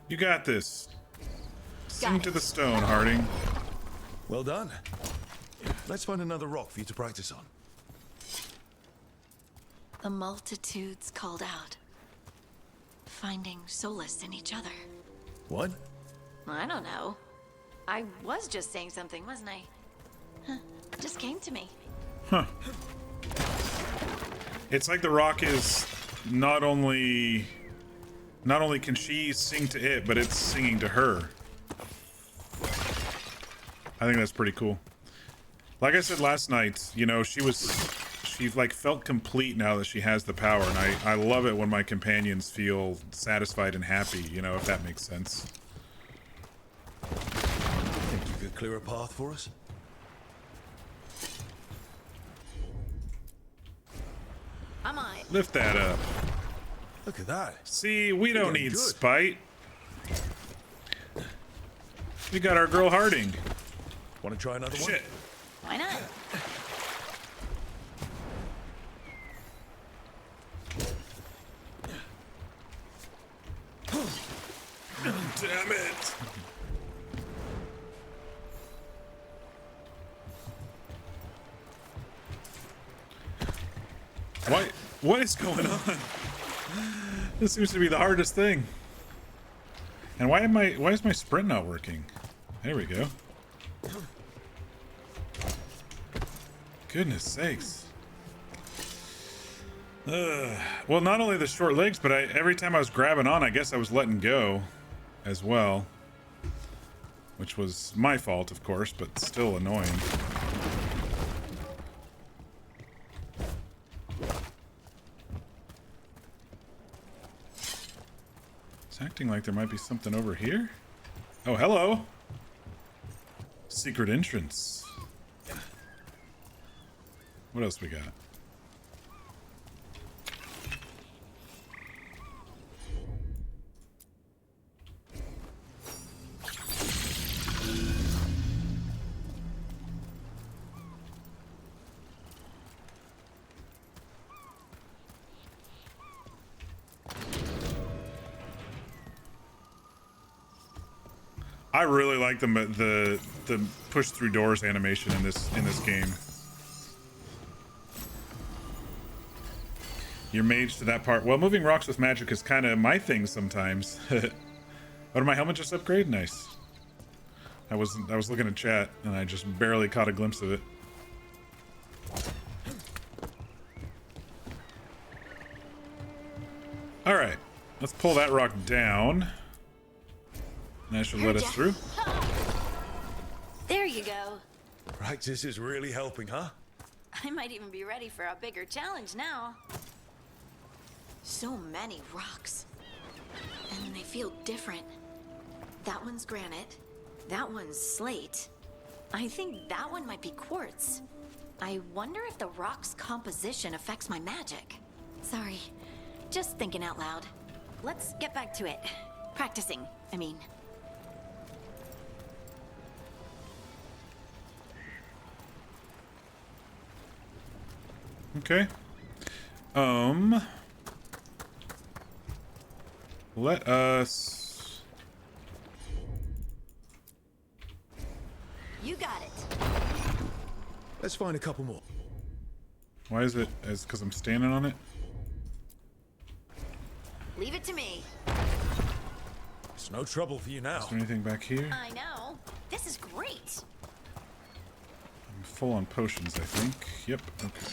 You got this. Sing to the stone, Harding. Well done. Let's find another rock for you to practice on. The multitudes called out, finding solace in each other. What? I don't know. I was just saying something, wasn't I? Huh. Just came to me. Huh. It's like the rock is not only can she sing to it, but it's singing to her. I think that's pretty cool. Like I said last night, you know, she like felt complete now that she has the power, and I love it when my companions feel satisfied and happy, you know, if that makes sense. Think you could clear a path for us? I'm on it. Lift that up. Look at that. See, we don't need good. spite. We got our girl Harding. Want to try another one? Shit. Why not? Damn it. What is going on? This seems to be the hardest thing. And why is my sprint not working? There we go. Goodness sakes. Well, not only the short legs, but every time I was grabbing on, I guess I was letting go as well. Which was my fault, of course, but still annoying. It's acting like there might be something over here. Oh, hello. Secret entrance. What else we got? I really like the push through doors animation in this game. You're mage to that part. Well, moving rocks with magic is kind of my thing sometimes. Oh, did my helmet just upgrade? Nice. I was looking at chat and I just barely caught a glimpse of it. All right, let's pull that rock down. And that should let us through. There you go. Practice is really helping, huh? I might even be ready for a bigger challenge now. So many rocks. And they feel different. That one's granite. That one's slate. I think that one might be quartz. I wonder if the rock's composition affects my magic. Sorry, just thinking out loud. Let's get back to it. Practicing, I mean. Okay. Let us... You got it. Let's find a couple more. Why is it? Is because I'm standing on it? Leave it to me. It's no trouble for you now. Is there anything back here? I know. This is great. I'm full on potions, I think. Yep, okay.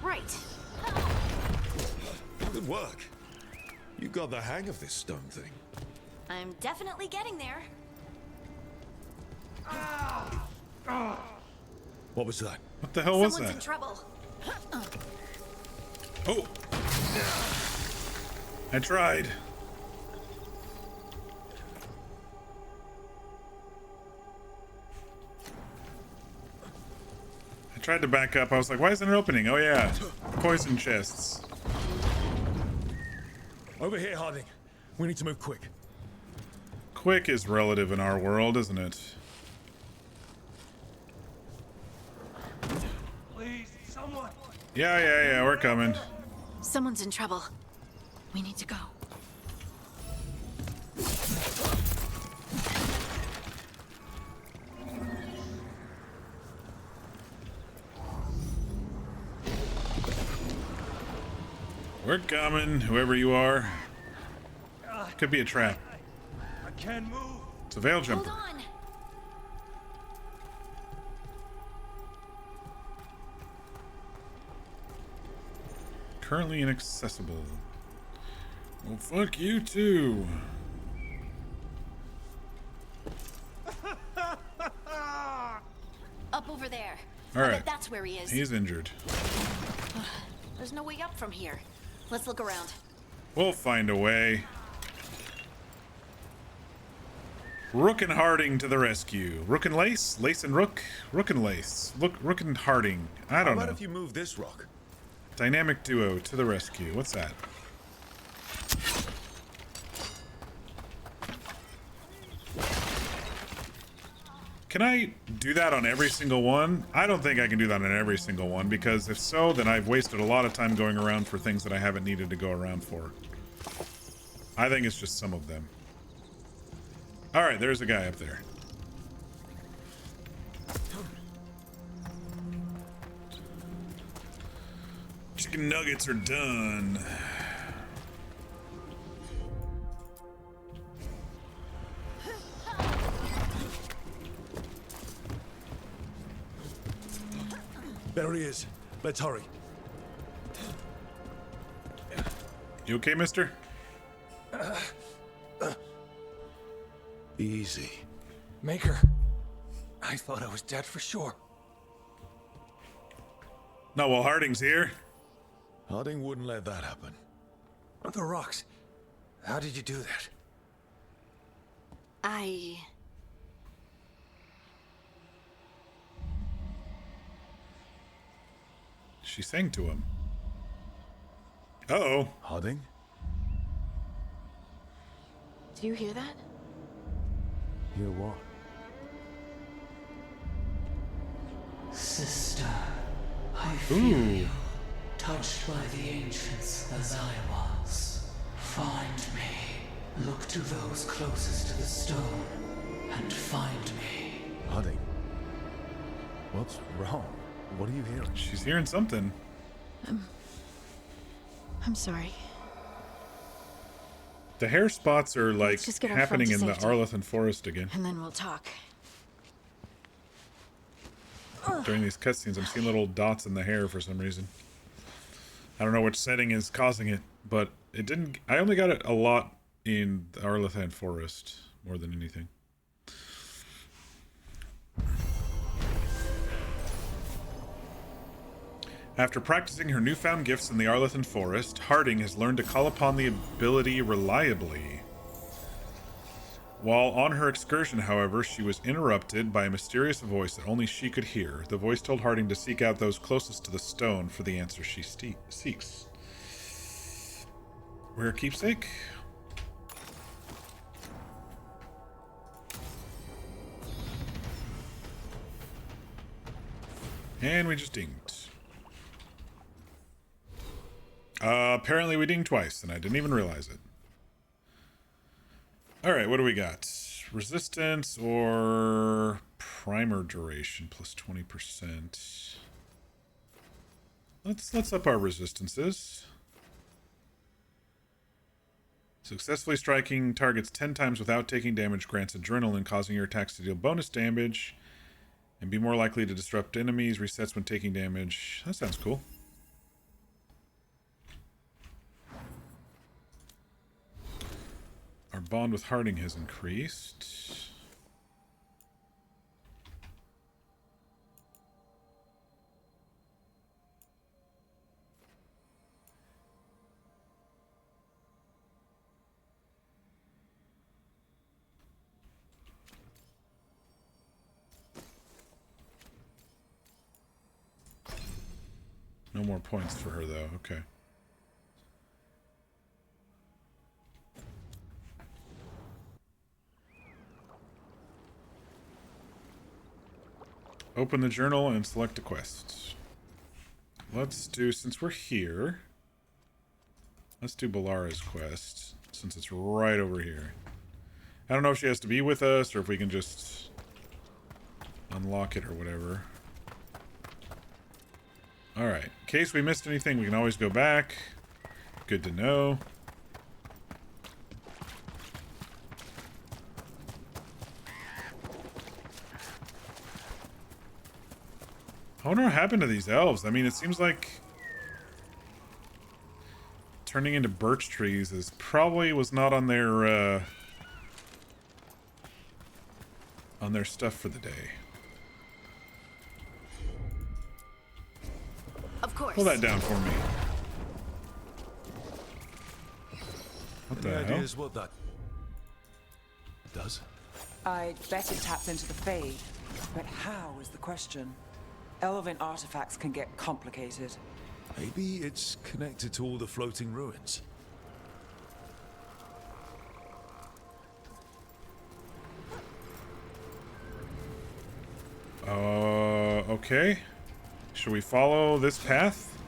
Right. Good work. You got the hang of this stone thing. I'm definitely getting there. What was that? What the hell was Someone's in that? trouble. Oh! I tried. I tried to back up. I was like, why isn't it opening? Oh yeah, poison chests. Over here, Harding. We need to move quick. Quick is relative in our world, isn't it? Please, someone. Yeah, we're coming. Someone's in trouble. We need to go. We're coming, whoever you are. Could be a trap. I can't move. It's a veil jumper. Hold on. Currently inaccessible. Well, fuck you too. Up over there. All I right. bet that's where he is. He's injured. There's no way up from here. Let's look around. We'll find a way. Rook and Harding to the rescue. Rook and Lace? Lace and Rook? Rook and Lace. Look, Rook and Harding. I How don't about know. if you move this rock? Dynamic duo to the rescue. What's that? Can I do that on every single one? I don't think I can do that on every single one, because if so, then I've wasted a lot of time going around for things that I haven't needed to go around for. I think it's just some of them. Alright, there's a guy up there. Chicken nuggets are done. There he is. Let's hurry. You okay, mister? Easy. Maker. I thought I was dead for sure. No, well, Harding's here. Harding wouldn't let that happen. The rocks. How did you do that? She sang to him. Uh-oh. Harding? Do you hear that? Hear what? Sister, I feel you, touched by the ancients as I was. Find me. Look to those closest to the stone, and find me. Harding? What's wrong? What are you hearing? She's hearing something. I'm sorry. The hair spots are like just get our happening in friend the to safety. Arlethan Forest again. And then we'll talk. During these cutscenes, I'm seeing little dots in the hair for some reason. I don't know which setting is causing it, but it didn't. I only got it a lot in the Arlethan Forest more than anything. After practicing her newfound gifts in the Arlethan Forest, Harding has learned to call upon the ability reliably. While on her excursion, however, she was interrupted by a mysterious voice that only she could hear. The voice told Harding to seek out those closest to the stone for the answer she seeks. Rare keepsake? And we just dinged. Apparently we dinged twice, and I didn't even realize it. Alright, what do we got? Resistance or primer duration plus 20%. Let's up our resistances. Successfully striking targets 10 times without taking damage grants adrenaline, causing your attacks to deal bonus damage and be more likely to disrupt enemies. Resets when taking damage. That sounds cool. Our bond with Harding has increased. No more points for her, though. Okay. Open the journal and select a quest. Let's do, since we're here, let's do Balara's quest, since it's right over here. I don't know if she has to be with us, or if we can just unlock it or whatever. Alright, in case we missed anything, we can always go back. Good to know. I wonder what happened to these elves. I mean, it seems like turning into birch trees is probably was not on their stuff for the day. Of course. Pull that down for me. What the Any hell? ideas what that does? I bet it taps into the Fade, but how is the question? Elven artifacts can get complicated. Maybe it's connected to all the floating ruins. Okay. Should we follow this path?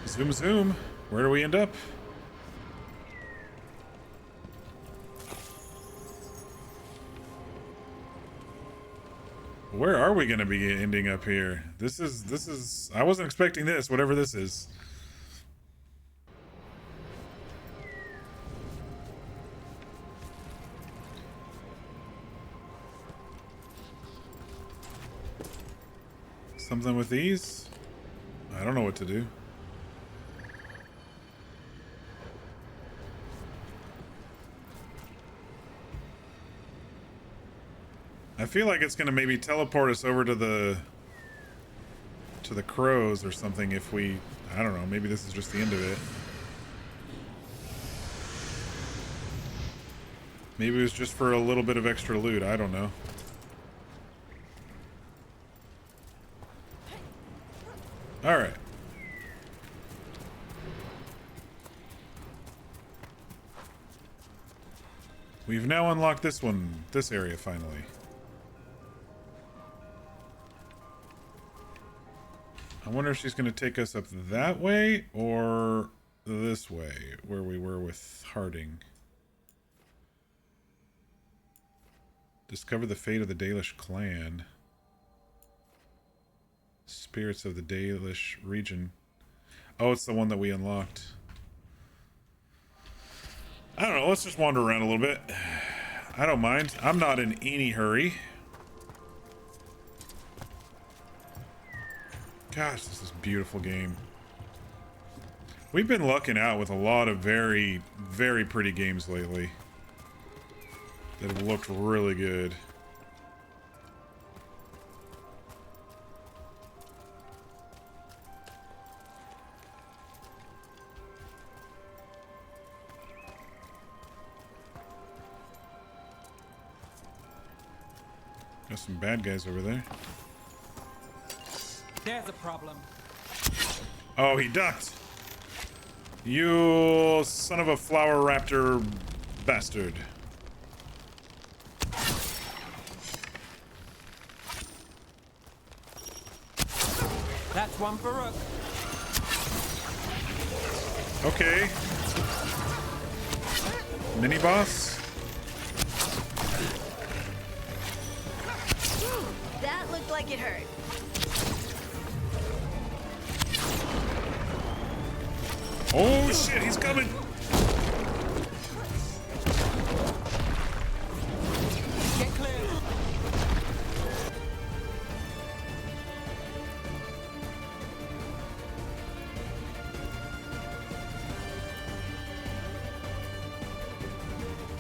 Zoom, zoom. Where do we end up? Where are we going to be ending up here? This is... I wasn't expecting this, whatever this is. Something with these? I don't know what to do. I feel like it's gonna maybe teleport us over to the crows or something if we... I don't know, maybe this is just the end of it. Maybe it was just for a little bit of extra loot, I don't know. Alright. We've now unlocked this one, this area finally. I wonder if she's going to take us up that way or this way, where we were with Harding. Discover the fate of the Dalish clan. Spirits of the Dalish region. Oh, it's the one that we unlocked. I don't know, let's just wander around a little bit. I don't mind. I'm not in any hurry. Gosh, this is a beautiful game. We've been lucking out with a lot of very, very pretty games lately that have looked really good. Got some bad guys over there. There's a problem. Oh, he ducked. You son of a flower raptor bastard. That's one for Rook. Okay. Mini boss. That looked like it hurt. Oh shit, he's coming. Get clear.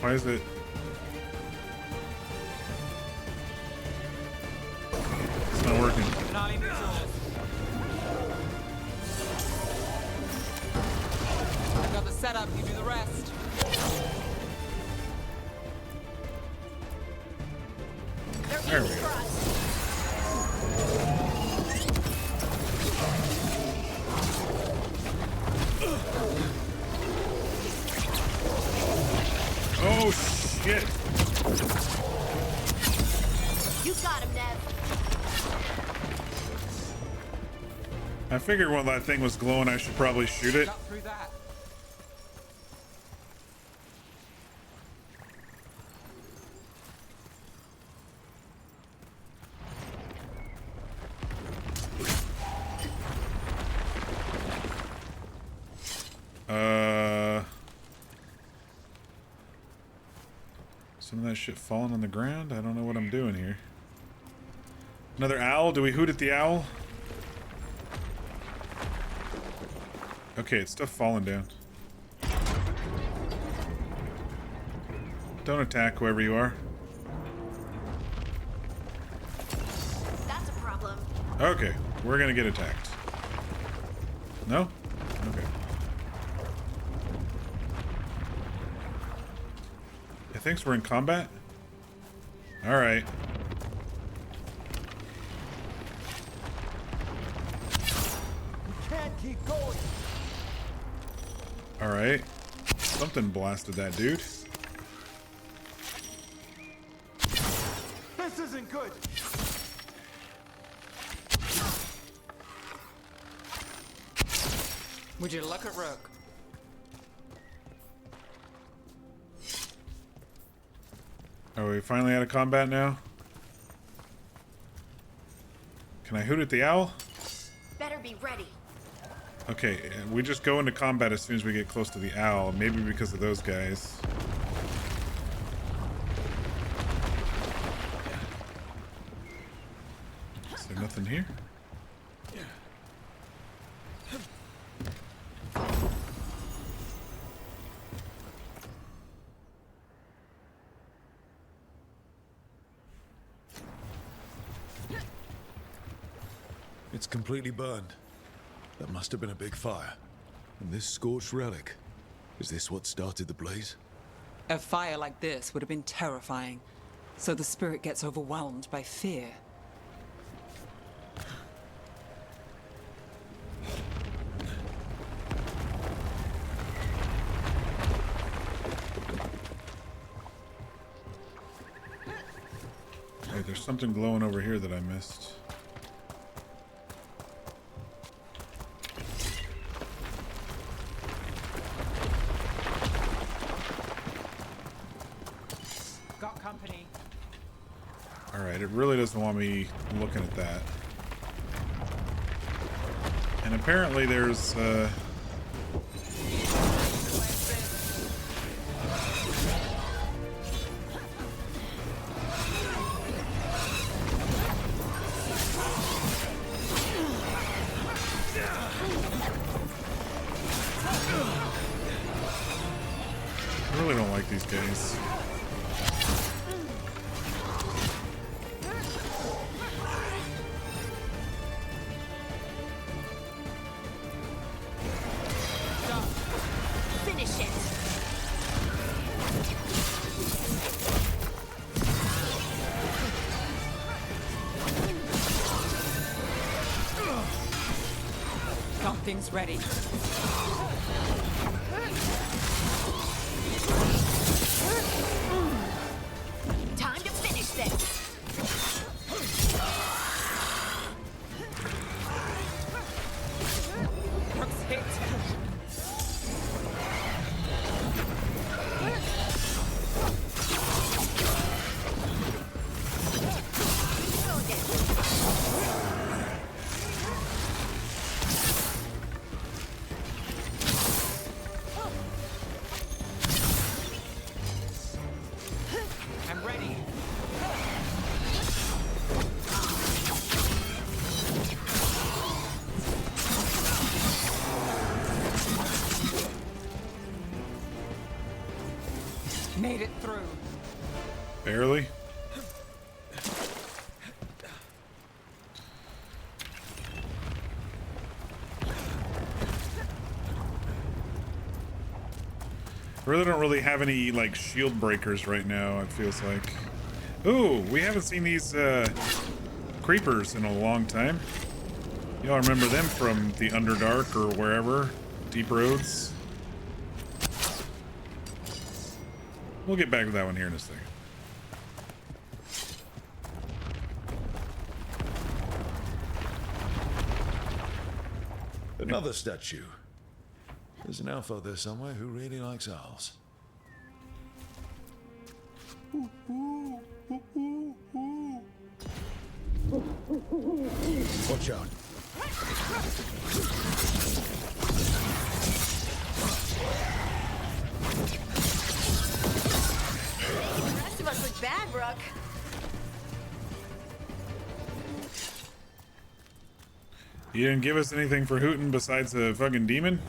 Why is it? It's not working. I got the setup, you do the rest. There we go. Oh shit! You got him, Nev. I figured when that thing was glowing, I should probably shoot it. Got through that. Some of that shit falling on the ground? I don't know what I'm doing here. Another owl? Do we hoot at the owl? Okay, it's stuff falling down. Don't attack whoever you are. That's a problem. Okay, we're gonna get attacked. No? Okay. It thinks we're in combat? Alright. Can't keep going. Alright. Something blasted that dude. This isn't good. Would you look at Rook? Are we finally out of combat now? Can I hoot at the owl? Better be ready. Okay, we just go into combat as soon as we get close to the owl. Maybe because of those guys. Is there nothing here? It's completely burned. That must have been a big fire. And this scorched relic, is this what started the blaze? A fire like this would have been terrifying. So the spirit gets overwhelmed by fear. Wait, there's something glowing over here that I missed. Got company. Alright, it really doesn't want me looking at that. And apparently there's, I really don't like these guys. Finish it. Something's ready. Time to finish this. Hit. I'm ready. Made it through. Barely. Really don't really have any like shield breakers right now, it feels like. Ooh, we haven't seen these creepers in a long time. Y'all remember them from the Underdark or wherever? Deep Roads? We'll get back to that one here in a second. Another statue. There's an elf out there somewhere who really likes owls. Watch out. The rest of us look bad, Rook. You didn't give us anything for hooting besides a fucking demon?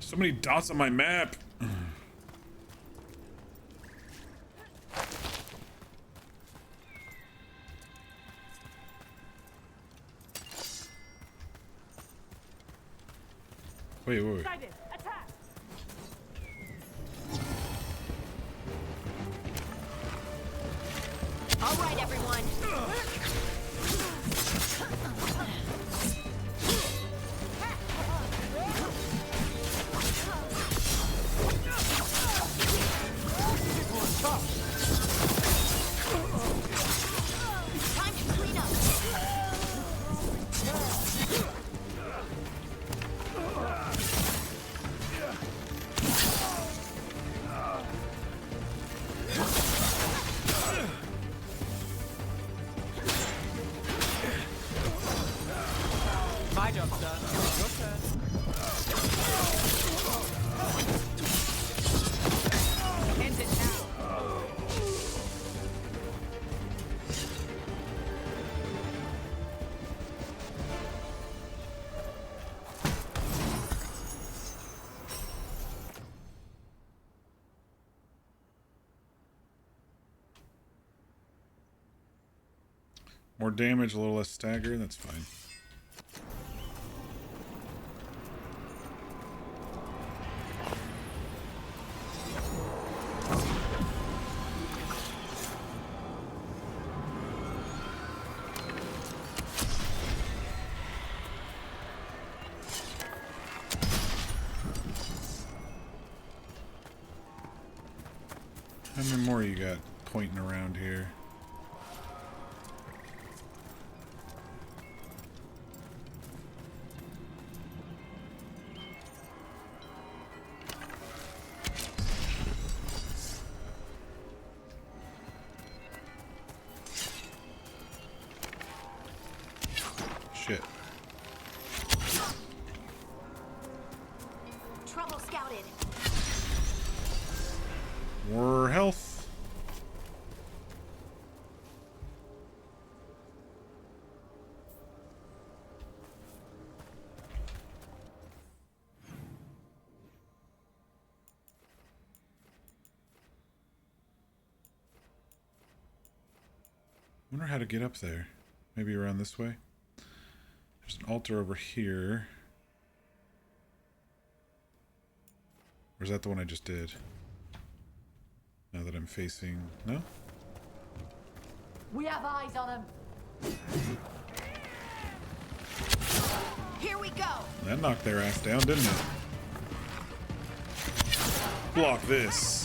So many dots on my map. Wait. Attack! All right, everyone. Time to clean up. My job's done. Your turn. End it now. More damage, a little less stagger, that's fine. How many more you got pointing around here? Shit. Trouble scouted. More health. Wonder how to get up there. Maybe around this way. There's an altar over here. Or is that the one I just did? Now that I'm facing... No? We have eyes on him. Here we go. That knocked their ass down, didn't it? Block this.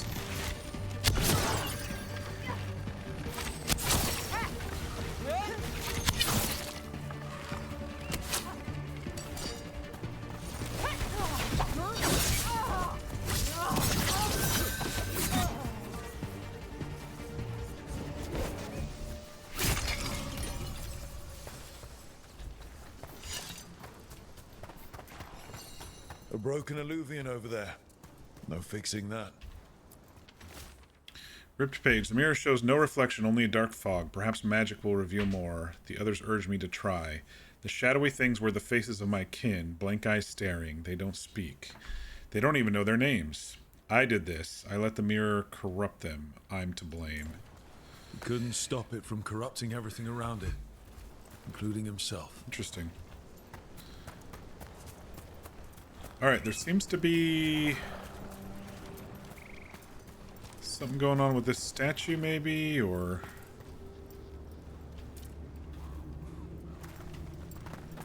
A broken alluvian over there. No fixing that. Ripped page. The mirror shows no reflection, only a dark fog. Perhaps magic will reveal more. The others urge me to try. The shadowy things were the faces of my kin, blank eyes staring. They don't speak. They don't even know their names. I did this. I let the mirror corrupt them. I'm to blame. He couldn't stop it from corrupting everything around it, including himself. Interesting. Alright, there seems to be something going on with this statue, maybe, or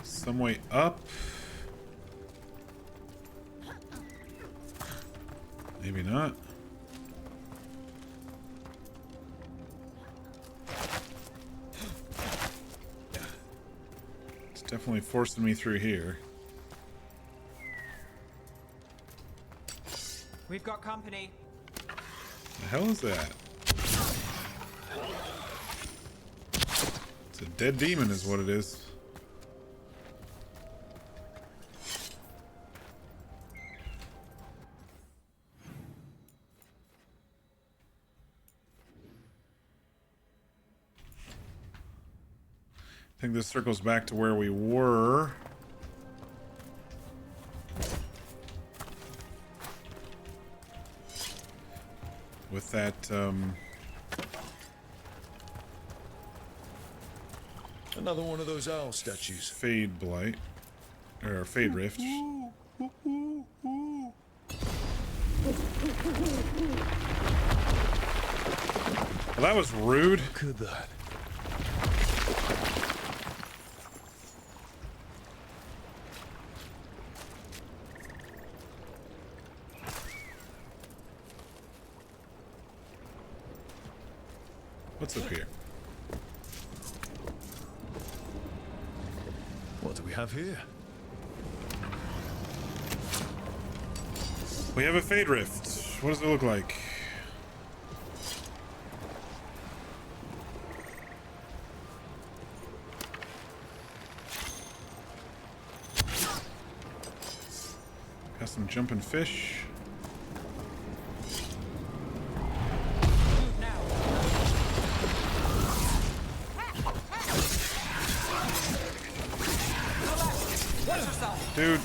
some way up. Maybe not. It's definitely forcing me through here. We've got company. The hell is that? It's a dead demon is what it is. I think this circles back to where we were. With that, another one of those owl statues. Fade blight. Or fade rift. Well, that was rude. How could that? What's up here? What do we have here? We have a fade rift. What does it look like? Got some jumping fish. Dude.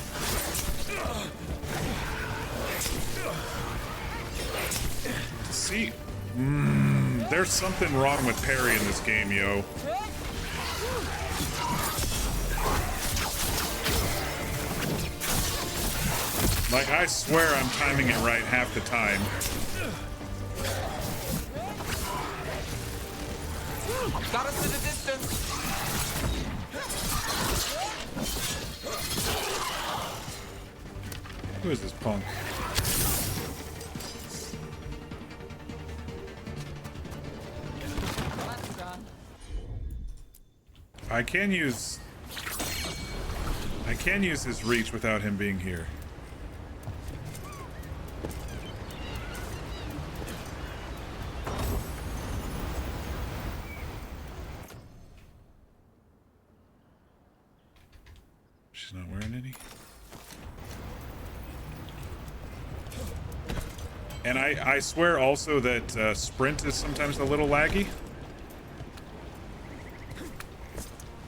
See, there's something wrong with parry in this game, yo. Like, I swear I'm timing it right half the time. Got us to the distance. Who is this punk? Well, that's done. I can use his reach without him being here. She's not wearing any. And I swear also that sprint is sometimes a little laggy.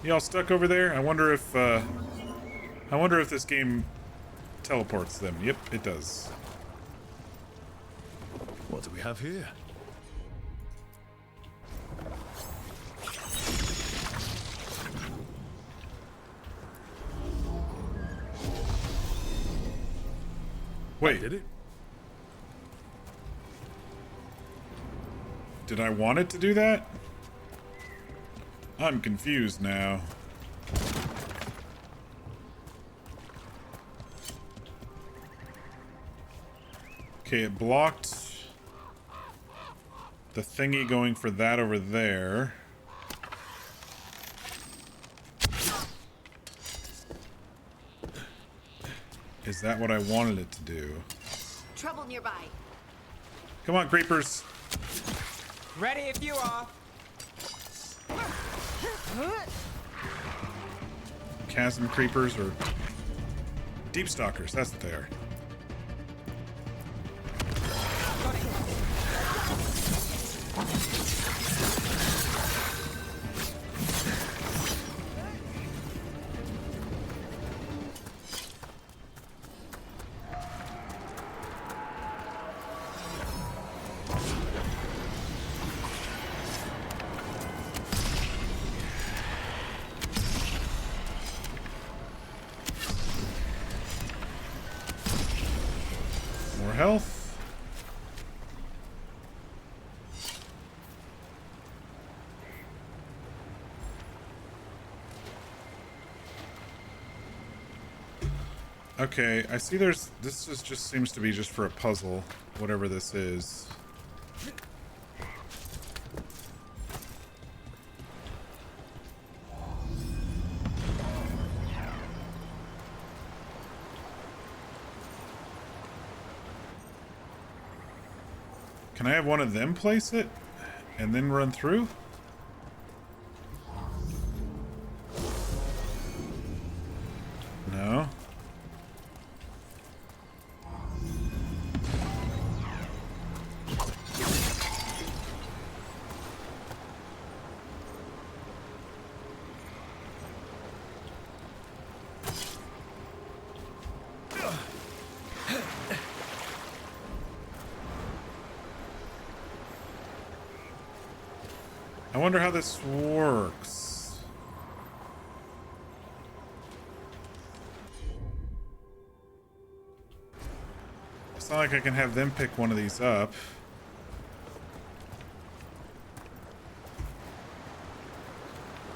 Y'all stuck over there? I wonder if this game teleports them. Yep, it does. What do we have here? Wait. Did it? Did I want it to do that? I'm confused now. Okay, it blocked the thingy going for that over there. Is that what I wanted it to do? Trouble nearby. Come on, creepers. Ready if you are. Chasm creepers or deep stalkers, that's what they are. More health. Okay, I see this just seems to be just for a puzzle, whatever this is. Can I have one of them place it and then run through? No. I wonder how this works. It's not like I can have them pick one of these up.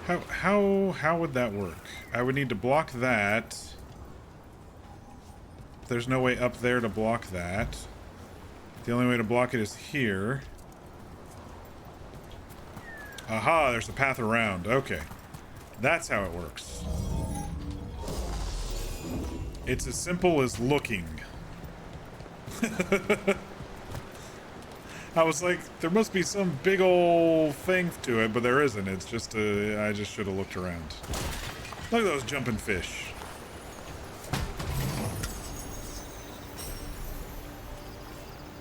How would that work? I would need to block that. There's no way up there to block that. The only way to block it is here. Aha, there's a path around. Okay. That's how it works. It's as simple as looking. I was like, there must be some big old thing to it, but there isn't. It's just I just should have looked around. Look at those jumping fish.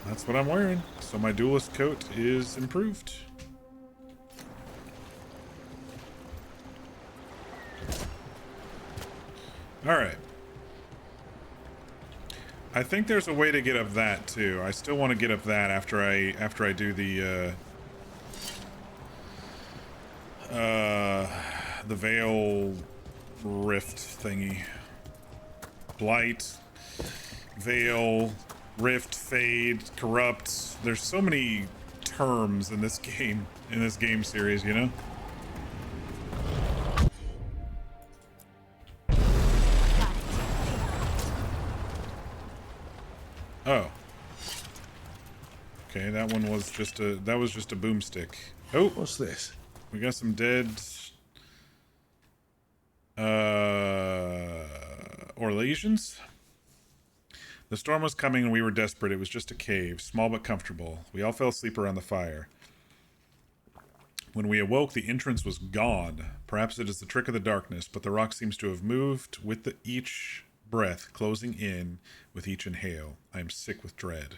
That's what I'm wearing. So my duelist coat is improved. Alright. I think there's a way to get up that too. I still want to get up that after I do the Veil Rift thingy. Blight, Veil, Rift, Fade, Corrupt. There's so many terms in this game series, you know? Oh. Okay, that one was just a boomstick. Oh, what's this? We got some dead Orlesians. The storm was coming and we were desperate. It was just a cave, small but comfortable. We all fell asleep around the fire. When we awoke, the entrance was gone. Perhaps it is the trick of the darkness, but the rock seems to have moved with each breath, closing in with each inhale. I am sick with dread.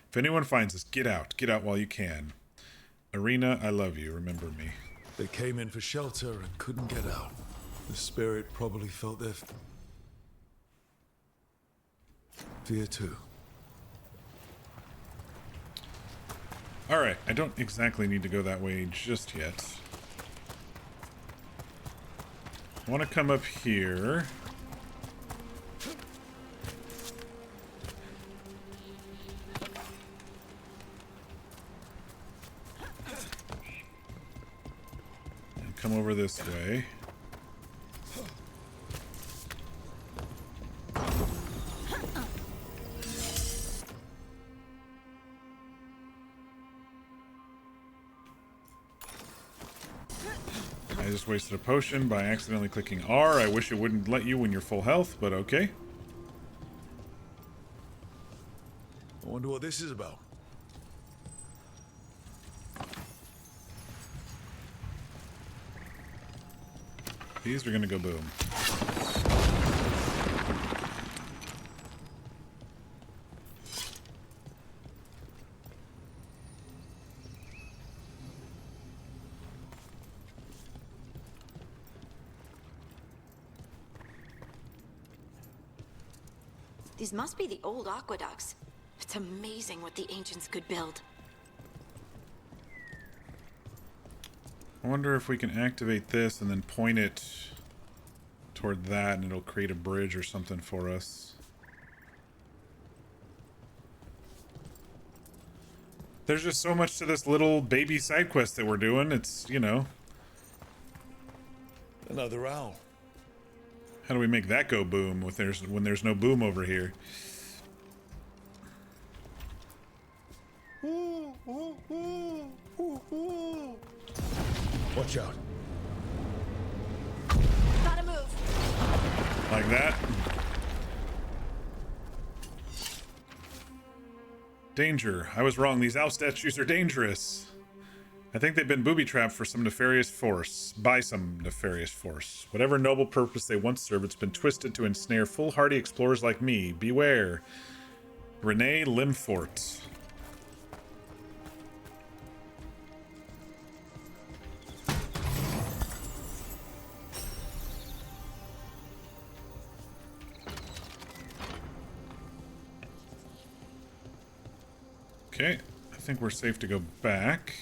If anyone finds us, get out while you can. Arena, I love you, remember me. They came in for shelter and couldn't get out. The spirit probably felt their fear too. Alright, I don't exactly need to go that way just yet. I want to come up here. And come over this way. wasted a potion by accidentally clicking R. I wish it wouldn't let you when you're full health, but okay. I wonder what this is about. These are gonna go boom. These must be the old aqueducts. It's amazing what the ancients could build. I wonder if we can activate this and then point it toward that and it'll create a bridge or something for us. There's just so much to this little baby side quest that we're doing. It's, you know. Another owl. How do we make that go boom when there's no boom over here? Watch out. Gotta move. Like that. Danger. I was wrong. These owl statues are dangerous. I think they've been booby-trapped for some nefarious force. By some nefarious force. Whatever noble purpose they once served, it's been twisted to ensnare foolhardy explorers like me. Beware. Renee Limfort. Okay, I think we're safe to go back.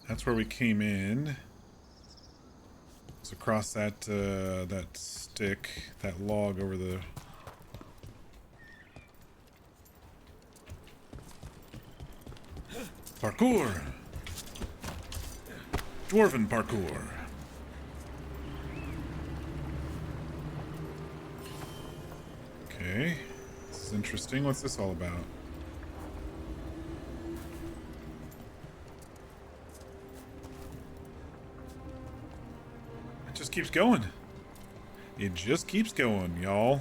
That's where we came in. It's across that that stick, that log over the. Parkour! Dwarven parkour. Okay. This is interesting. What's this all about? It just keeps going. It just keeps going, y'all.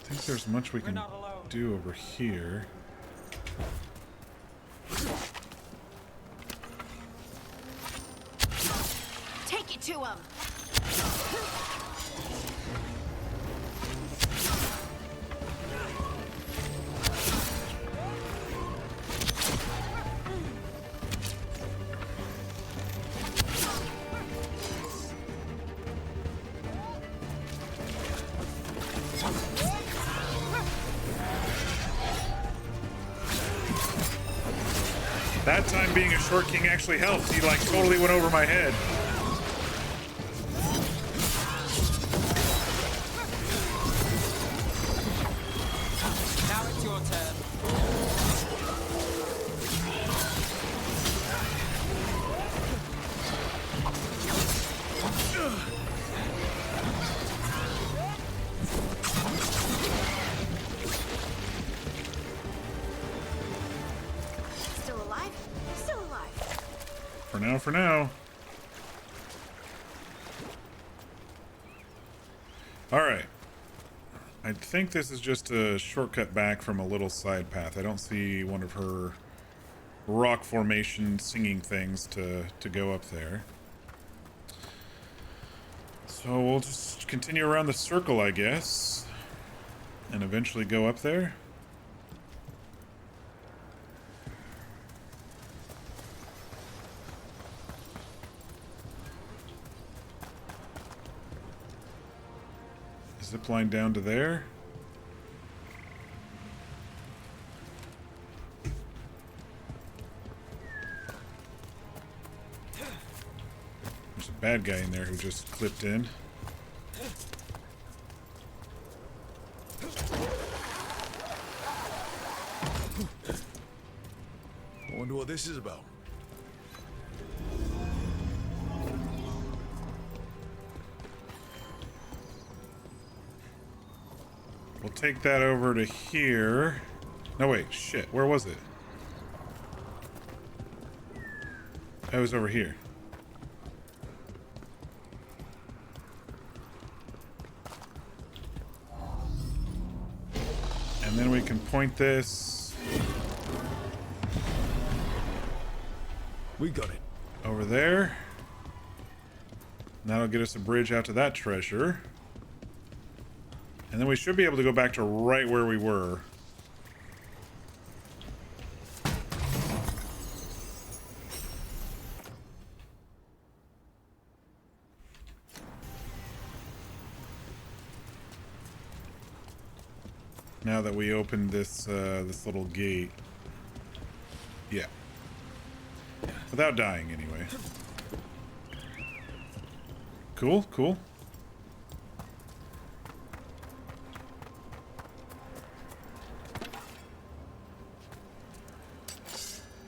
I think there's much we can do over here. Take it to him. That time being a short king actually helped. He like totally went over my head. Now it's your turn. Still alive? Still alive. For now. Alright. I think this is just a shortcut back from a little side path. I don't see one of her rock formation singing things to go up there. So we'll just continue around the circle, I guess. And eventually go up there. Zip line down to there. There's a bad guy in there who just clipped in. I wonder what this is about. We'll take that over to here. No, wait, shit. Where was it? It was over here. And then we can point this. We got it. Over there. And that'll get us a bridge out to that treasure. And then we should be able to go back to right where we were. Now that we opened this this little gate. Yeah. Without dying anyway. Cool, cool.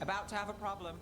About to have a problem.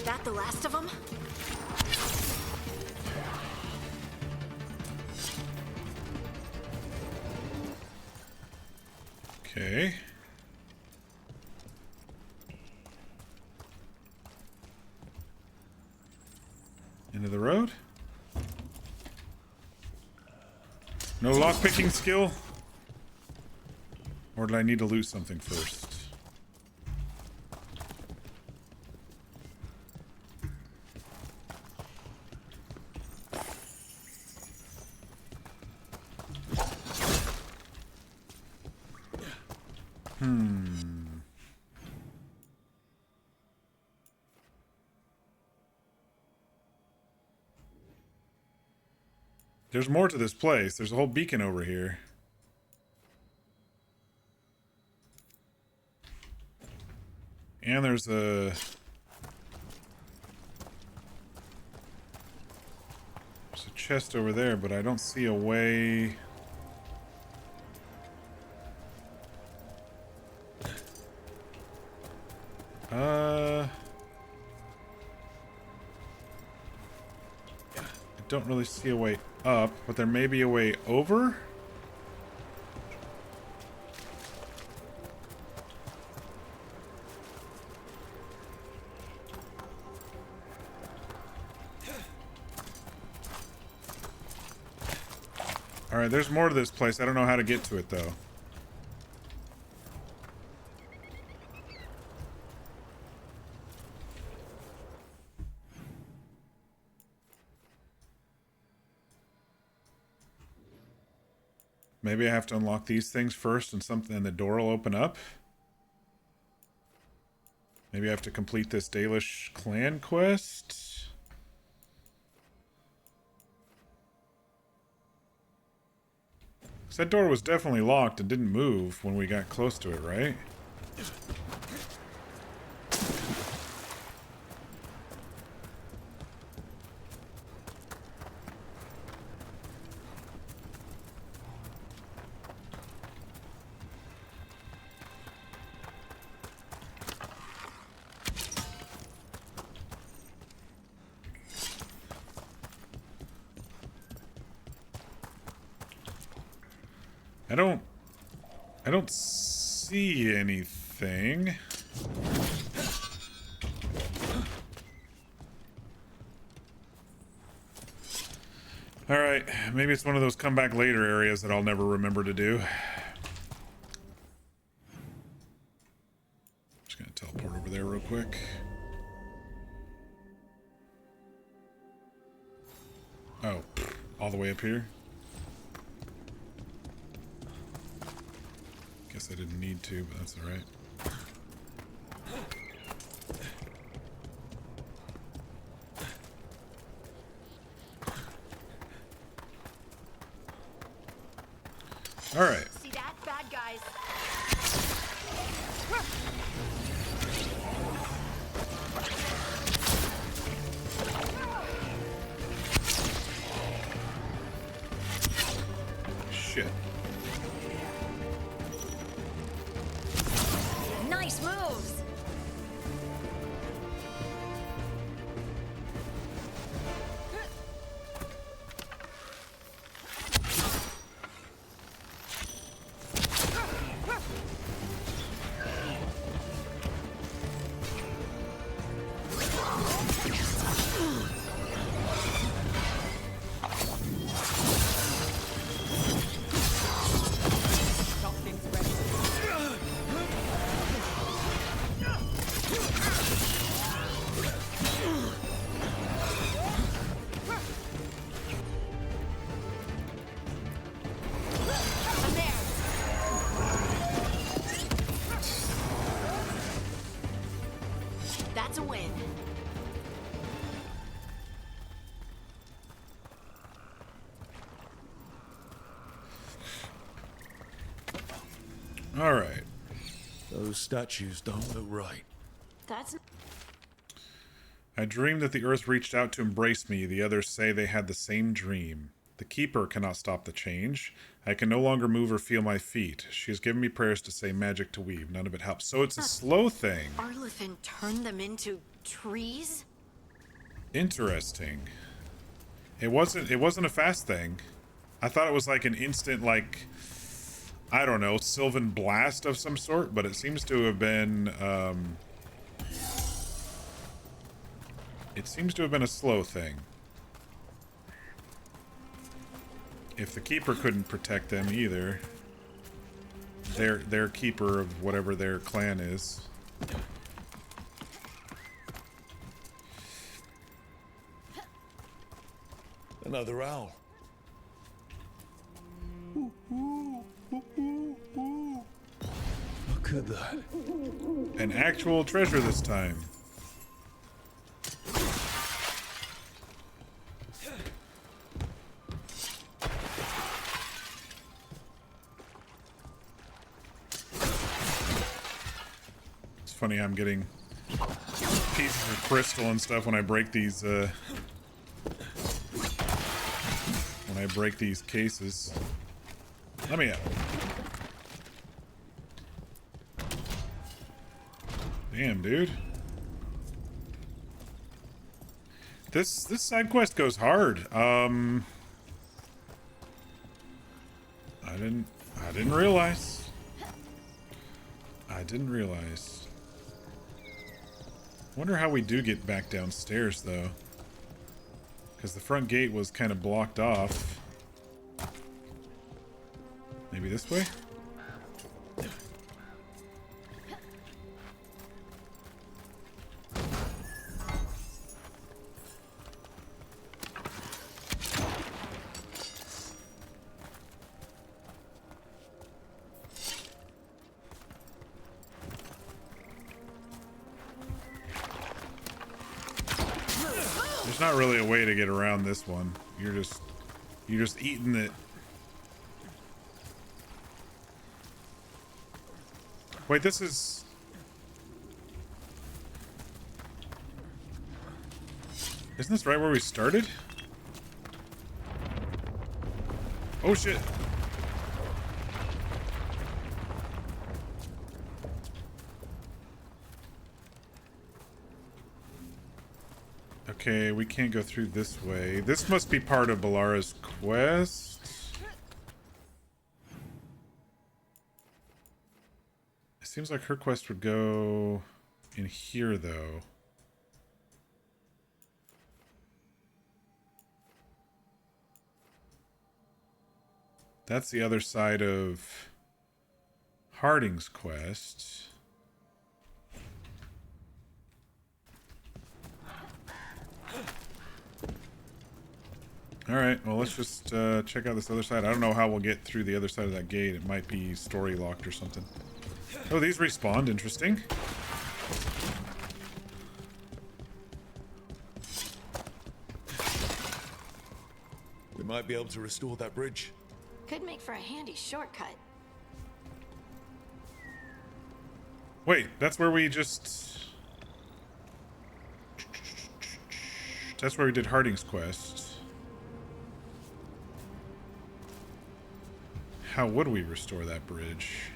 That the last of them? Okay. Into the road. No lockpicking skill? Or did I need to loot something first? There's more to this place. There's a whole beacon over here. And there's a... There's a chest over there, but I don't see a way... I don't really see a way up, but there may be a way over? Alright, there's more to this place. I don't know how to get to it, though. Maybe I have to unlock these things first and the door will open up. Maybe I have to complete this Dalish clan quest. Because that door was definitely locked and didn't move when we got close to it, right? I don't see anything. Alright, maybe it's one of those come back later areas that I'll never remember to do. Just gonna teleport over there real quick. Oh, all the way up here? Guess I didn't need to, but that's alright. Alright. See that? Bad guys. Shit. Nice moves. That's a win. All right. Those statues don't look right. That's... I dreamed that the earth reached out to embrace me. The others say they had the same dream. The keeper cannot stop the change. I can no longer move or feel my feet. She has given me prayers to say magic to weave. None of it helps. So it's a slow thing. Arlefin turned them into trees? Interesting. It wasn't a fast thing. I thought it was like an instant, like, I don't know, Sylvan blast of some sort, but it seems to have been it seems to have been a slow thing. If the keeper couldn't protect them either, their keeper of whatever their clan is. Another owl. Look at that. An actual treasure this time. It's funny I'm getting pieces of crystal and stuff when I break these cases. Let me out. Damn, dude. This side quest goes hard. I didn't realize. I didn't realize. Wonder how we do get back downstairs though. Because the front gate was kind of blocked off. Maybe this way? There's not really a way to get around this one. You're just eating it. Wait, this is... Isn't this right where we started? Oh shit. Okay, we can't go through this way. This must be part of Balara's quest. It seems like her quest would go in here, though. That's the other side of Harding's quest. All right, well, let's just check out this other side. I don't know how we'll get through the other side of that gate. It might be story locked or something. Oh, these respawned. Interesting. We might be able to restore that bridge. Could make for a handy shortcut. Wait, that's where we just... That's where we did Harding's quest. How would we restore that bridge?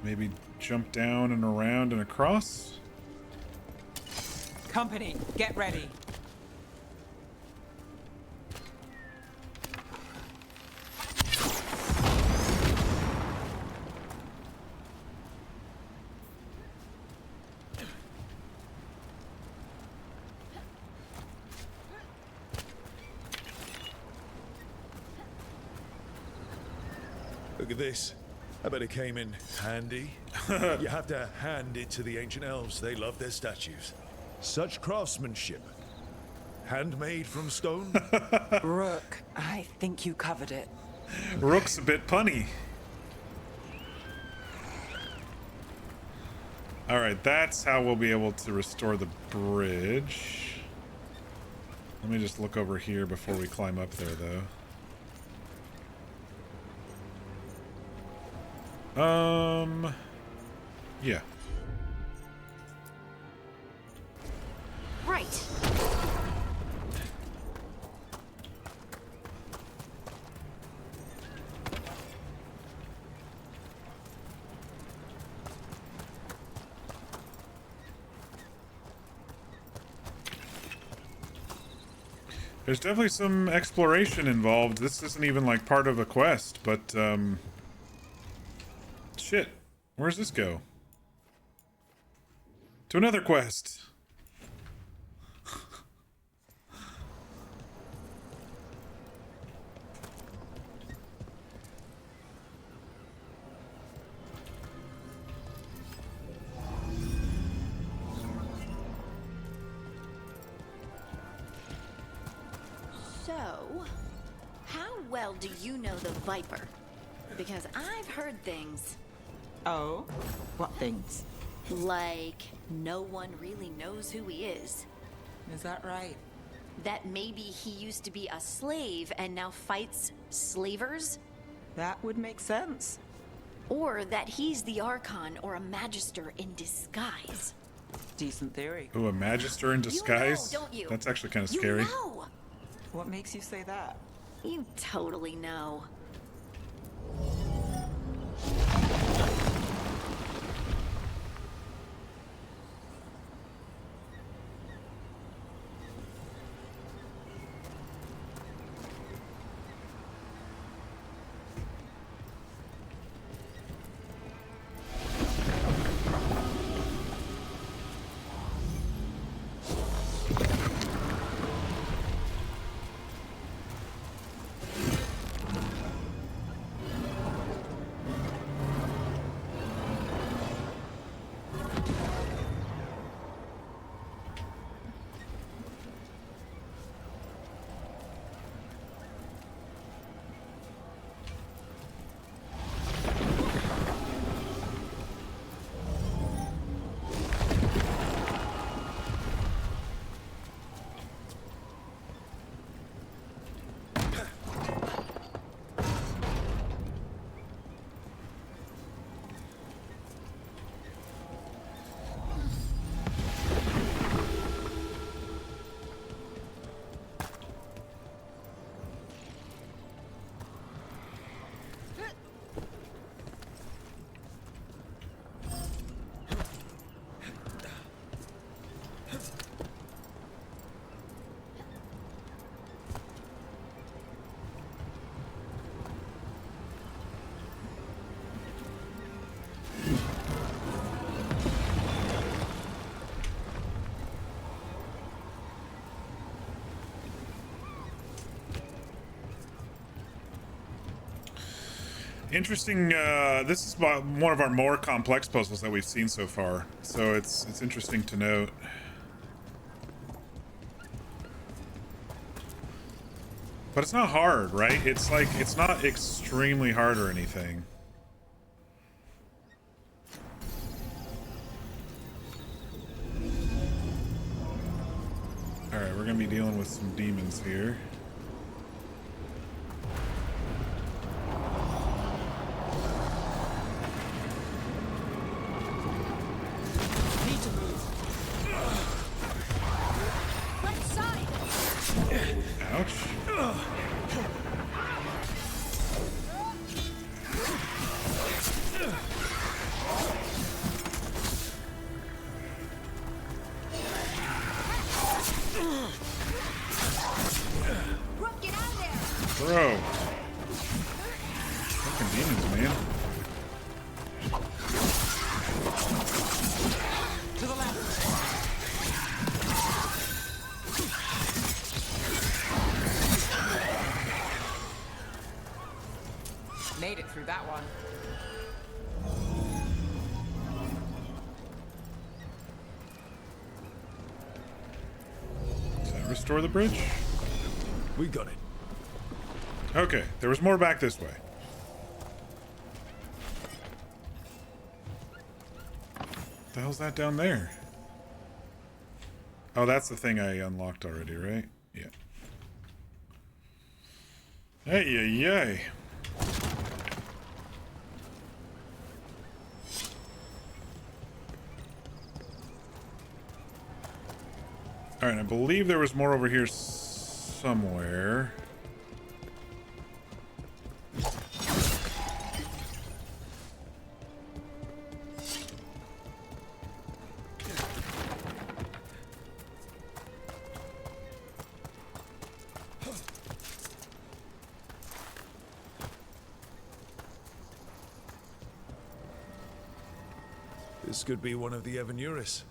Maybe jump down and around and across? Company, get ready. Look at this. I bet it came in handy. You have to hand it to the ancient elves. They love their statues. Such craftsmanship. Handmade from stone. Rook, I think you covered it. Rook's a bit punny. Alright, that's how we'll be able to restore the bridge. Let me just look over here before we climb up there, though. Yeah. Right. There's definitely some exploration involved. This isn't even like part of a quest, but shit. Where's this go? To another quest. So, how well do you know the Viper? Because I've heard things. Oh? What things? Like, no one really knows who he is. Is that right? That maybe he used to be a slave and now fights slavers? That would make sense. Or that he's the Archon or a Magister in disguise. Decent theory. Ooh, a Magister in disguise? You know, don't you? That's actually kind of scary. You know. What makes you say that? You totally know. Interesting. This is one of our more complex puzzles that we've seen so far, so it's interesting to note. But it's not hard, right? It's like, it's not extremely hard or anything. Alright, we're gonna be dealing with some demons here. Need to move. Left side. Ouch. Bro. Fucking demons, man. To the left. Made it through that one. Does that restore the bridge? We got it. Okay, there was more back this way. What the hell's that down there? Oh, that's the thing I unlocked already, right? Yeah. Hey, yay. Alright, I believe there was more over here somewhere. This could be one of the Evanuris.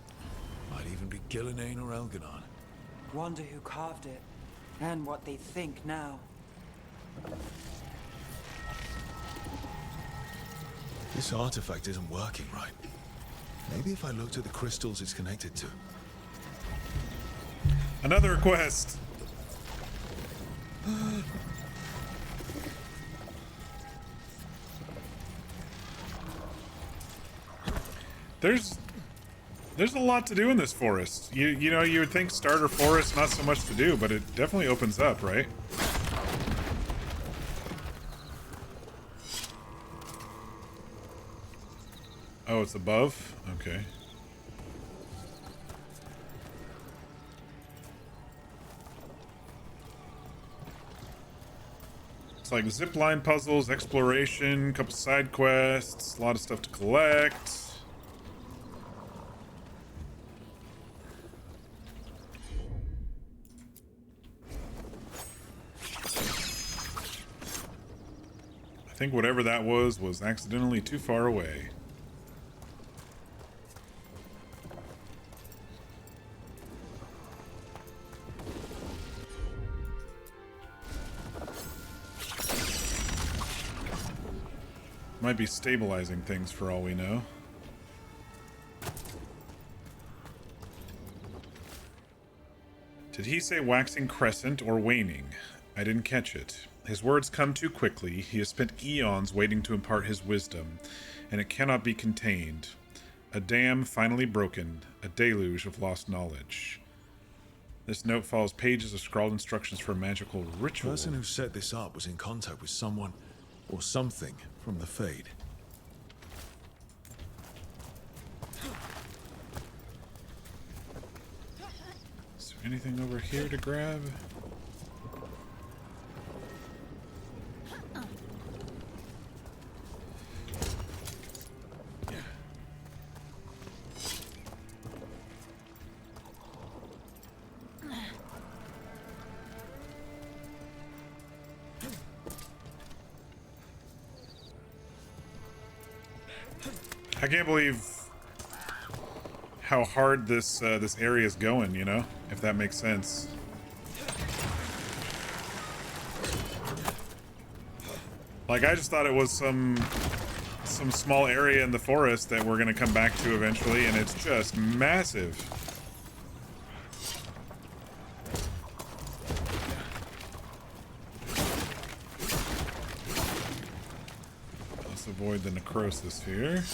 Might even be Gillenane or Elganon. Wonder who carved it, and what they think now. This artifact isn't working right. Maybe if I looked at the crystals it's connected to. Another quest. There's a lot to do in this forest. You know, you would think starter forest, not so much to do, but it definitely opens up, right? Oh, it's above? Okay. It's like zipline puzzles, exploration, couple side quests, a lot of stuff to collect. I think whatever that was accidentally too far away. Might be stabilizing things for all we know. Did he say waxing crescent or waning? I didn't catch it. His words come too quickly. He has spent eons waiting to impart his wisdom, and it cannot be contained. A dam finally broken, a deluge of lost knowledge. This note follows pages of scrawled instructions for a magical ritual. The person who set this up was in contact with someone or something from the Fade. Is there anything over here to grab? I can't believe how hard this this area is going, you know, if that makes sense. Like, I just thought it was some small area in the forest that we're gonna come back to eventually, and it's just massive. Let's avoid the necrosis here.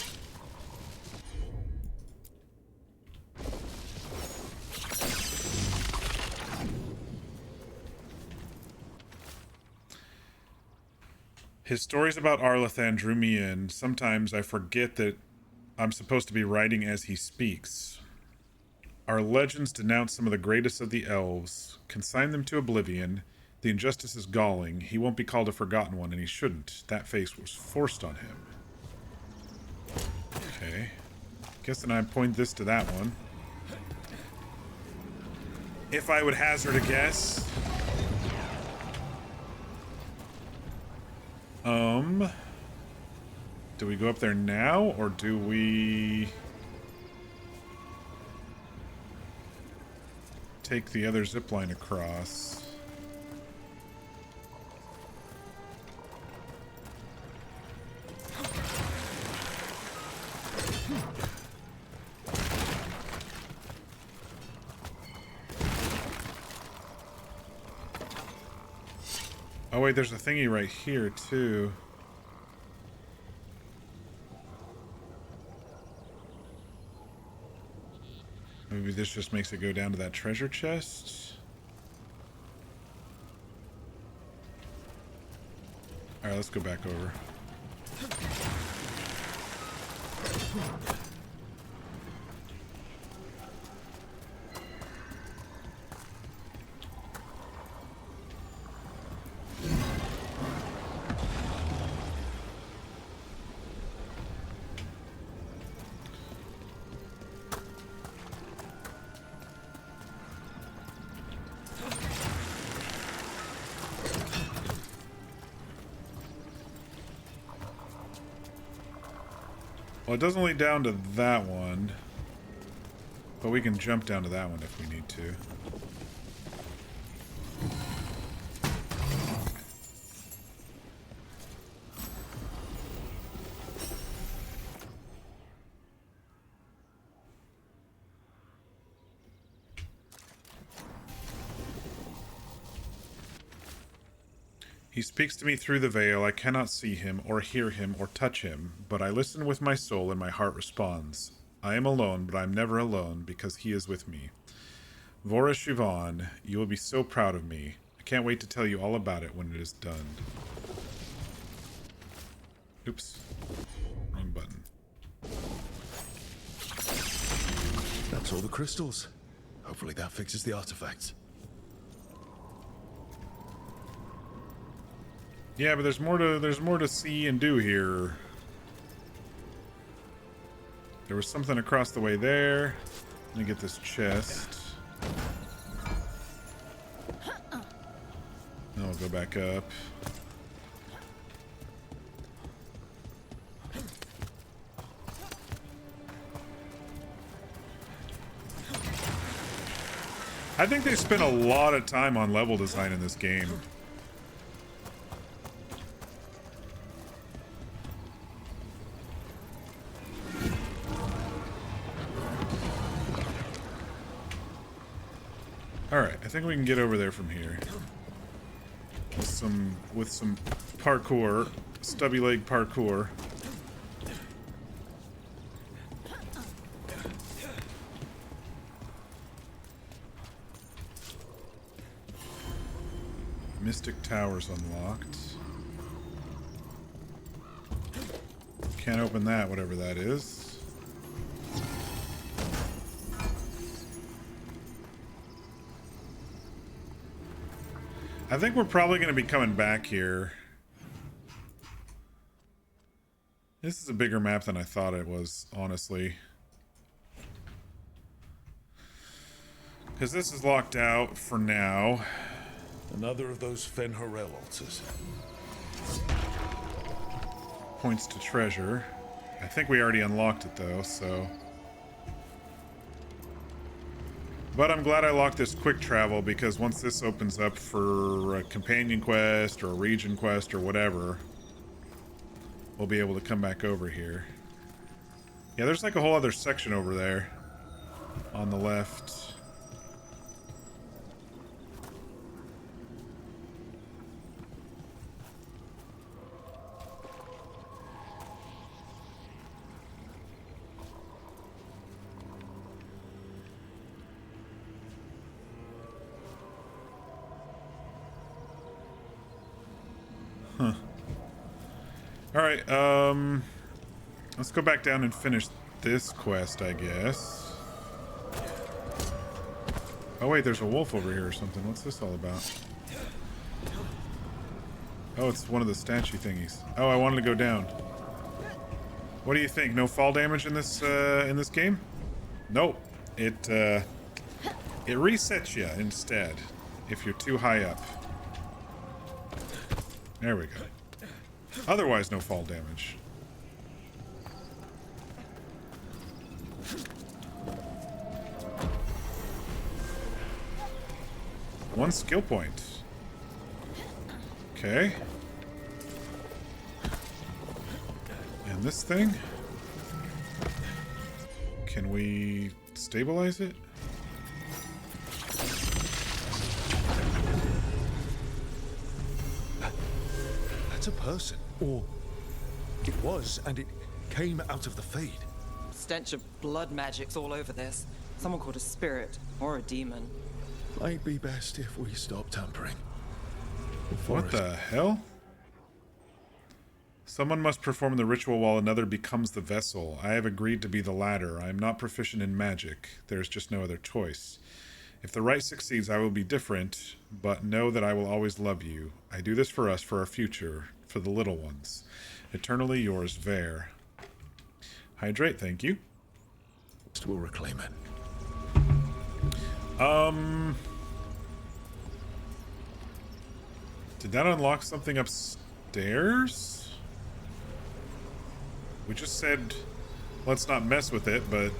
His stories about Arlathan drew me in. Sometimes I forget that I'm supposed to be writing as he speaks. Our legends denounce some of the greatest of the elves, consign them to oblivion. The injustice is galling. He won't be called a forgotten one, and he shouldn't. That face was forced on him. Okay. Guess then I point this to that one. If I would hazard a guess... do we go up there now, or do we take the other zip line across? Oh wait, there's a thingy right here too. Maybe this just makes it go down to that treasure chest. Alright, let's go back over. Well, it doesn't lead down to that one, but we can jump down to that one if we need to. He speaks to me through the veil. I cannot see him, or hear him, or touch him, but I listen with my soul, and my heart responds. I am alone, but I am never alone, because he is with me. Vora Shivan, you will be so proud of me. I can't wait to tell you all about it when it is done. Oops. Wrong button. That's all the crystals. Hopefully that fixes the artifacts. Yeah, but there's more to see and do here. There was something across the way there. Let me get this chest. Then we'll go back up. I think they spent a lot of time on level design in this game. Alright, I think we can get over there from here. With some parkour, stubby leg parkour. Mystic Tower's unlocked. Can't open that, whatever that is. I think we're probably going to be coming back here. This is a bigger map than I thought it was, honestly. Because this is locked out for now. Another of those Fen'Harel altars. Points to treasure. I think we already unlocked it though, so... But I'm glad I locked this quick travel, because once this opens up for a companion quest or a region quest or whatever, we'll be able to come back over here. Yeah, there's like a whole other section over there on the left. Huh. Alright, let's go back down and finish this quest, I guess. Oh wait, there's a wolf over here or something. What's this all about? Oh, it's one of the statue thingies. Oh, I wanted to go down. What do you think? No fall damage in this game? Nope. It resets you instead if you're too high up. There we go. Otherwise, no fall damage. One skill point. Okay. And this thing? Can we stabilize it? That's a person. Or it was, and it came out of the Fade. Stench of blood magic's all over this. Someone called a spirit or a demon. Might be best if we stop tampering. What the hell? Someone must perform the ritual while another becomes the vessel. I have agreed to be the latter. I am not proficient in magic. There is just no other choice. If the rite succeeds, I will be different, but know that I will always love you. I do this for us, for our future, for the little ones. Eternally yours, Vare. Hydrate, thank you. We'll reclaim it. Did that unlock something upstairs? We just said, let's not mess with it, but...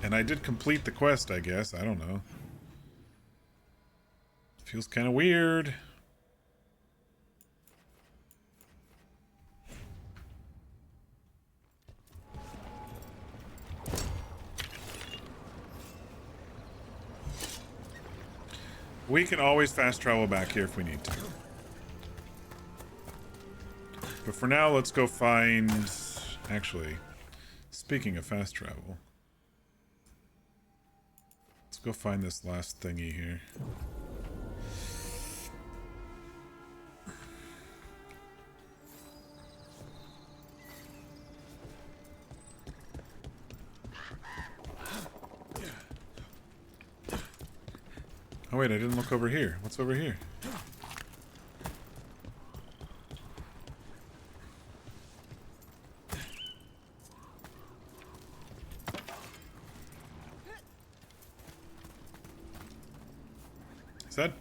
And I did complete the quest, I guess. I don't know. Feels kind of weird. We can always fast travel back here if we need to. But for now, let's go find... Actually, speaking of fast travel... Let's go find this last thingy here. Oh wait, I didn't look over here. What's over here?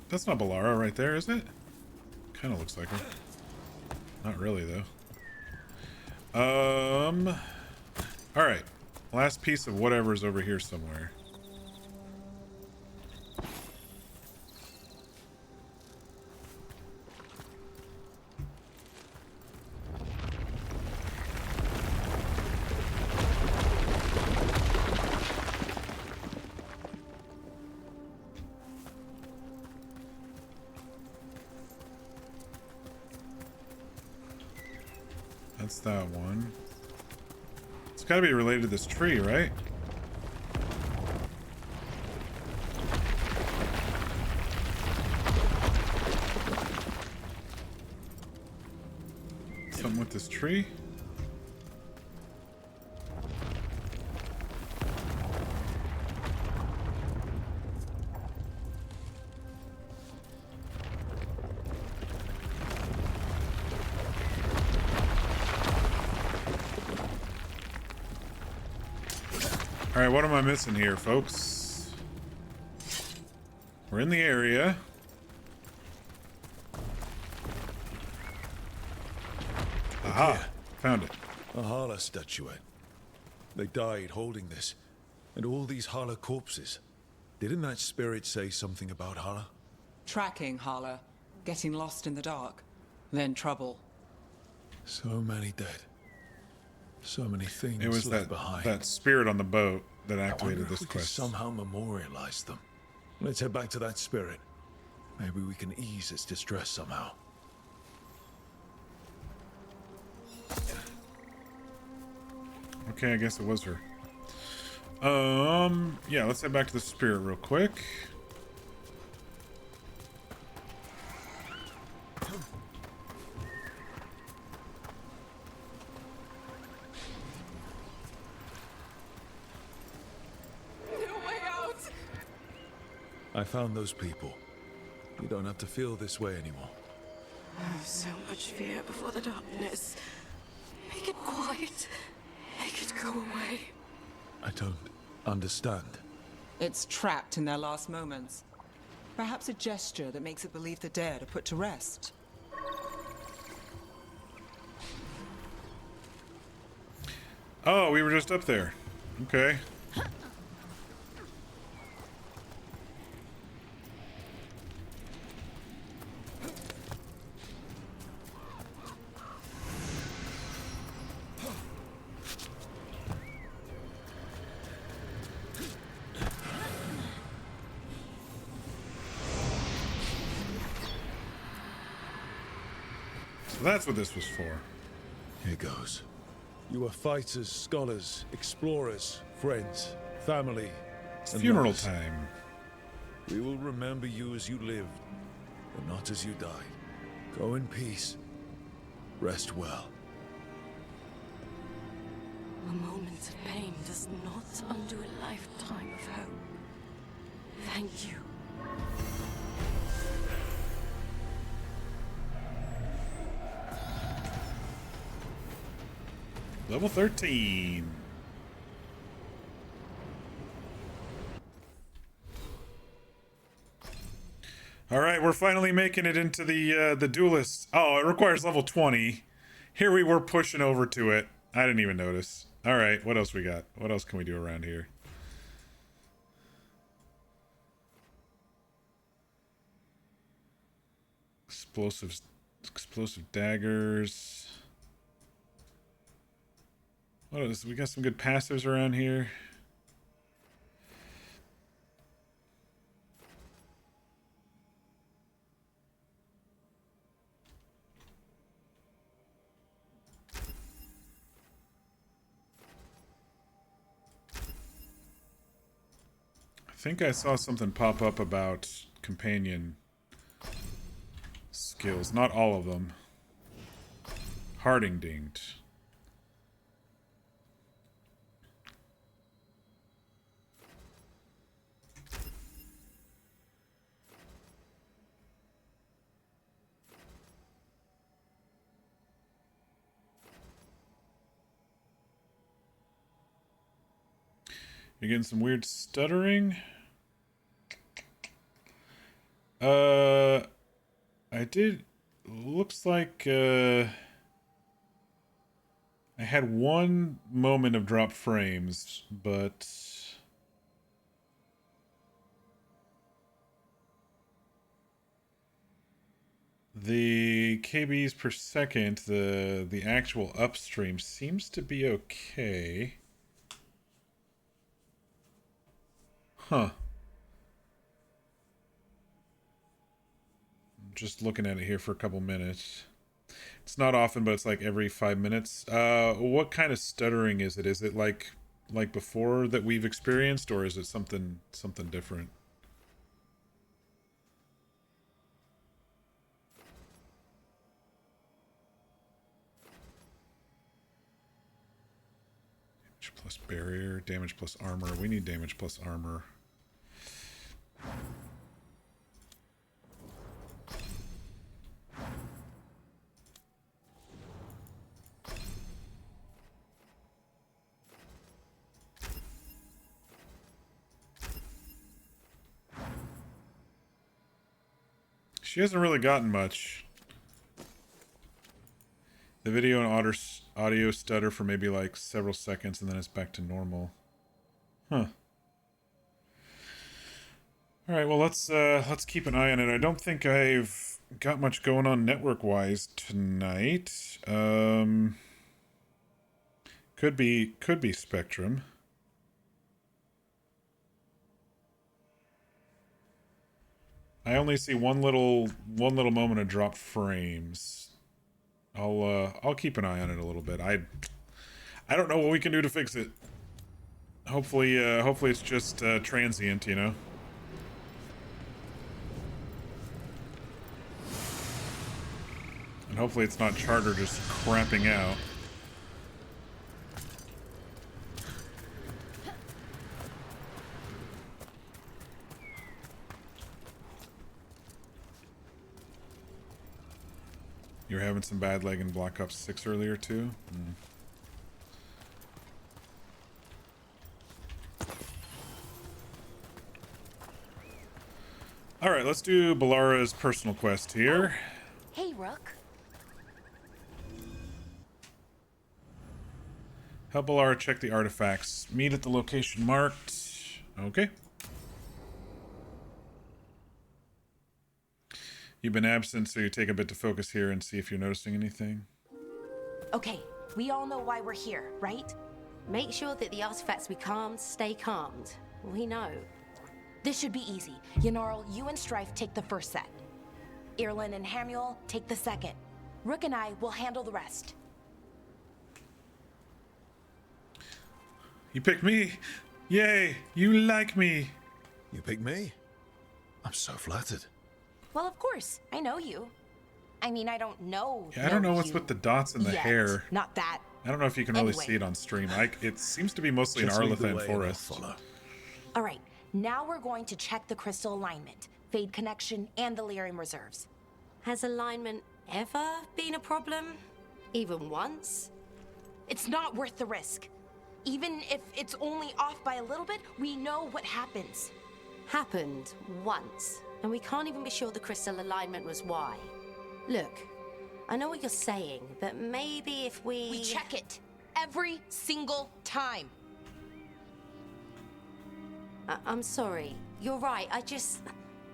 That's not Balara right there, is it? Kind of looks like her. Not really, though. Alright. Last piece of whatever's over here somewhere. That's that one. It's gotta be related to this tree, right? Something with this tree? Alright, what am I missing here, folks? We're in the area. Aha! Found it. A Hala statuette. They died holding this. And all these Hala corpses. Didn't that spirit say something about Hala? Tracking Hala, getting lost in the dark, then trouble. So many dead. So many things It was left behind. that spirit on the boat that I wonder activated if this we could quest. somehow memorialize them. Let's head back to that spirit. Maybe we can ease its distress somehow. Okay, I guess it was her. Yeah, let's head back to the spirit real quick. No way out! I found those people. You don't have to feel this way anymore. Oh, so much fear before the darkness. Make it quiet. Make it go away. I don't understand. It's trapped in their last moments. Perhaps a gesture that makes it believe the dead are put to rest. Oh, we were just up there. Okay. So that's what this was for. Here goes. You are fighters, scholars, explorers, friends, family. It's and funeral lovers. time. We will remember you as you lived, but not as you died. Go in peace. Rest well. A moment of pain does not undo a lifetime of hope. Thank you. Level 13. All right, we're finally making it into the duelist. Oh, it requires level 20. Here we were pushing over to it. I didn't even notice. All right, what else we got? What else can we do around here? Explosive daggers. What is? We got some good passives around here. I think I saw something pop up about companion skills. Not all of them. Harding dinged. You're getting some weird stuttering. I did. Looks like I had one moment of dropped frames, but the KBs per second, the actual upstream seems to be okay. Huh. I'm just looking at it here for a couple minutes. It's not often, but it's like every 5 minutes. What kind of stuttering is it? Is it like before that we've experienced, or is it something different? Damage plus barrier, damage plus armor. We need damage plus armor. She hasn't really gotten much. The video and audio stutter for maybe like several seconds, and then it's back to normal. Huh. All right, well let's keep an eye on it. I don't think I've got much going on network-wise tonight. Could be Spectrum. I only see one little moment of dropped frames. I'll keep an eye on it a little bit. I don't know what we can do to fix it. Hopefully it's just transient, you know. And hopefully it's not Charter just crapping out. You were having some bad lag in Black Ops 6 earlier too? Alright, let's do Balara's personal quest here. Hey, Rook. Help Balara check the artifacts. Meet at the location marked. Okay. You've been absent, so you take a bit to focus here and see if you're noticing anything. Okay, we all know why we're here, right? Make sure that the artifacts we calmed stay calmed. We know. This should be easy. Yanarl, you and Strife take the first set. Irlin and Hamuel take the second. Rook and I will handle the rest. You picked me! Yay! You like me! You picked me? I'm so flattered. Well, of course. I know you. I mean, I don't know. Yeah, I don't know what's with the dots in the yet. hair. Not that. I don't know if you can really Anyway. see it on stream. It seems to be mostly Just in lead the Arlathan way and I'll Forest. follow. All right, now we're going to check the crystal alignment, fade connection, and the lyrium reserves. Has alignment ever been a problem? Even once? It's not worth the risk. Even if it's only off by a little bit, we know what happens. Happened once, and we can't even be sure the crystal alignment was why. Look, I know what you're saying, but maybe if We check it every single time. I'm sorry. You're right,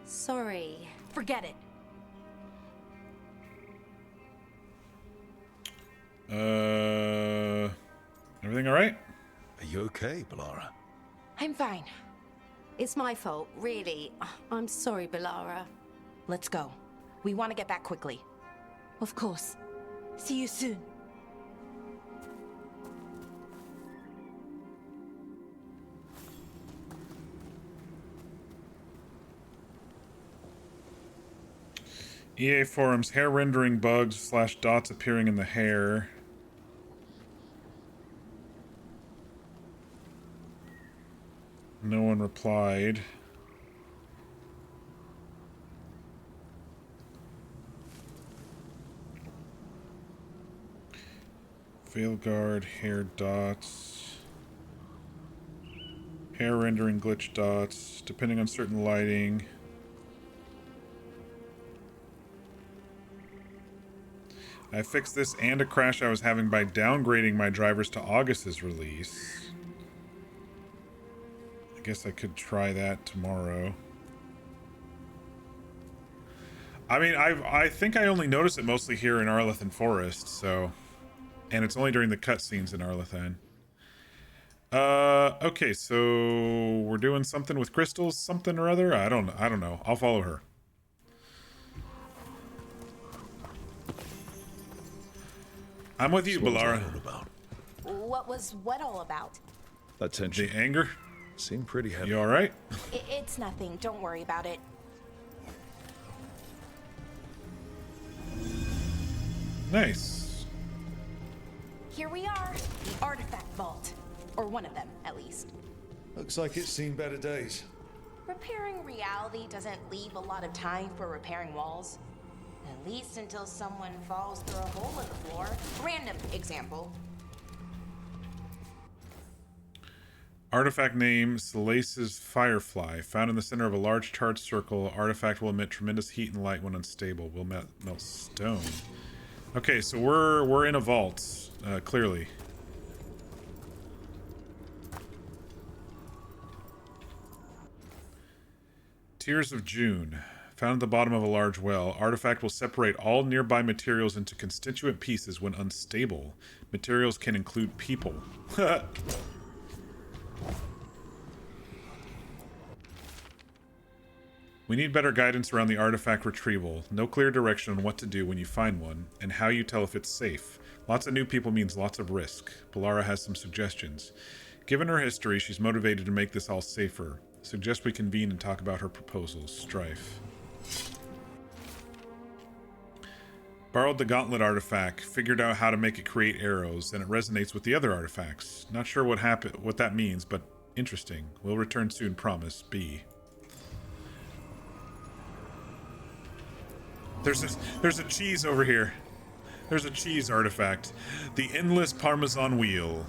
sorry. Forget it. Everything all right? Are you okay, Balara? I'm fine. It's my fault, really. I'm sorry, Balara. Let's go. We want to get back quickly. Of course. See you soon. EA forums, hair rendering bugs / dots appearing in the hair. No one replied. Veilguard, hair dots. Hair rendering glitch dots, depending on certain lighting. I fixed this and a crash I was having by downgrading my drivers to August's release. I guess I could try that tomorrow. I mean, I think I only notice it mostly here in Arlathan Forest, so... And it's only during the cutscenes in Arlathan. Okay, so... We're doing something with crystals, something or other? I don't know. I'll follow her. I'm with you, Balara. What was what all about? That tension. The anger? Seemed pretty heavy. You alright? It's nothing. Don't worry about it. Nice. Here we are. The artifact vault. Or one of them, at least. Looks like it's seen better days. Repairing reality doesn't leave a lot of time for repairing walls. At least until someone falls through a hole in the floor. Random example. Artifact name, Salace's Firefly. Found in the center of a large charged circle, artifact will emit tremendous heat and light when unstable. Will melt stone. Okay, so we're in a vault, clearly. Tears of June. Found at the bottom of a large well. Artifact will separate all nearby materials into constituent pieces when unstable. Materials can include people. We need better guidance around the artifact retrieval. No clear direction on what to do when you find one, and how you tell if it's safe. Lots of new people means lots of risk. Polara has some suggestions. Given her history, she's motivated to make this all safer. Suggest we convene and talk about her proposals. Strife. Borrowed the gauntlet artifact. Figured out how to make it create arrows, and it resonates with the other artifacts. Not sure what that means, but interesting. We'll return soon, promise. B. There's a cheese over here. There's a cheese artifact. The endless Parmesan wheel.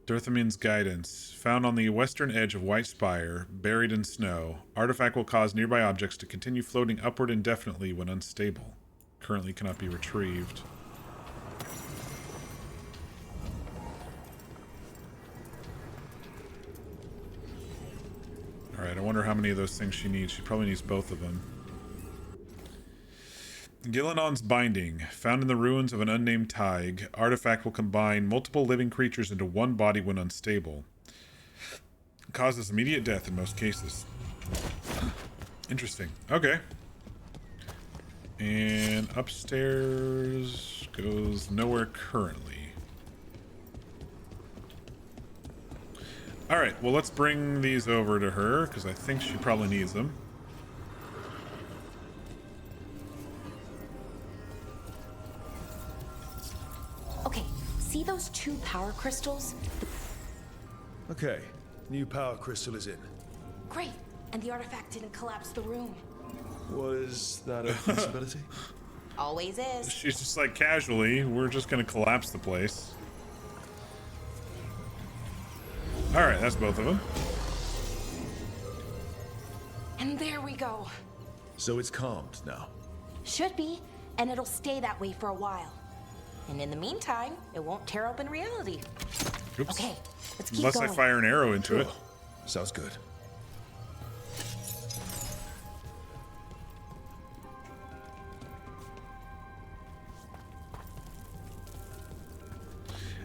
Dirthamin's guidance. Found on the western edge of White Spire, buried in snow. Artifact will cause nearby objects to continue floating upward indefinitely when unstable. Currently cannot be retrieved. Alright, I wonder how many of those things she needs. She probably needs both of them. Gillenon's Binding. Found in the ruins of an unnamed Tig. Artifact will combine multiple living creatures into one body when unstable. Causes immediate death in most cases. Interesting. Okay. And upstairs goes nowhere currently. Alright, well let's bring these over to her, because I think she probably needs them. Okay, see those 2 power crystals? Okay, new power crystal is in. Great, and the artifact didn't collapse the room. Was that a possibility? Always is. She's just like, casually, we're just gonna collapse the place. Alright, that's both of them. And there we go. So it's calmed now. Should be, and it'll stay that way for a while. And in the meantime, it won't tear open reality. Oops. Okay, let's keep Unless going. I fire an arrow into it. Sounds good.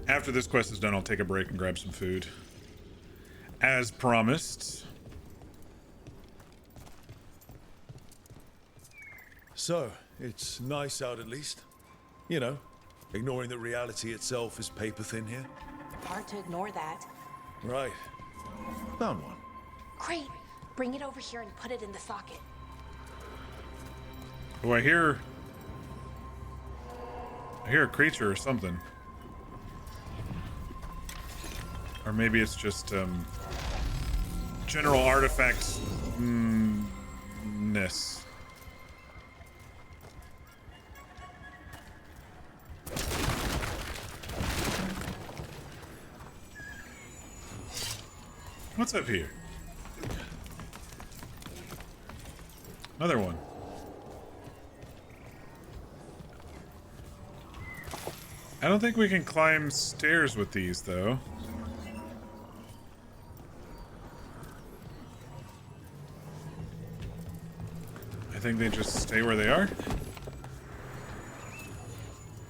After this quest is done, I'll take a break and grab some food. As promised. So, it's nice out at least. You know, ignoring that reality itself is paper thin here. Hard to ignore that. Right. Found one. Great. Bring it over here and put it in the socket. Oh, I hear a creature or something. Or maybe it's just general artifact ness. What's up here? Another one. I don't think we can climb stairs with these, though. I think they just stay where they are.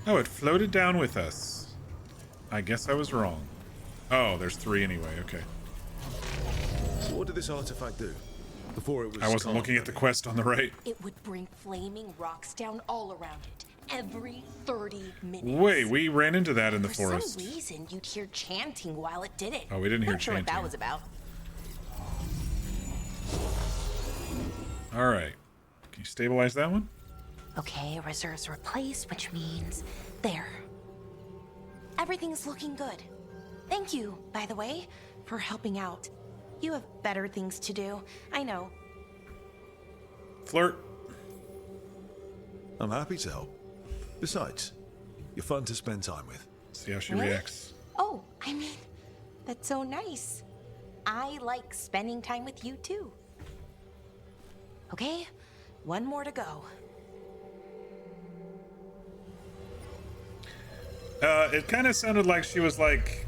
Oh, it floated down with us. I guess I was wrong. Oh, there's 3 anyway, okay. So what did this artifact do? Before it was I wasn't looking at the quest on the right. It would bring flaming rocks down all around it, every 30 minutes. Wait, we ran into that in the forest. For some reason, you'd hear chanting while it did it. Oh, we didn't hear Not sure what chanting. that was about. All right. Can you stabilize that one? Okay, reserves replaced, which means there. Everything's looking good. Thank you, by the way, for helping out. You have better things to do. I know. Flirt. I'm happy to help. Besides, you're fun to spend time with. See how she Really? reacts. Oh, I mean, that's so nice. I like spending time with you too. Okay, One more to go. It kind of sounded like she was like,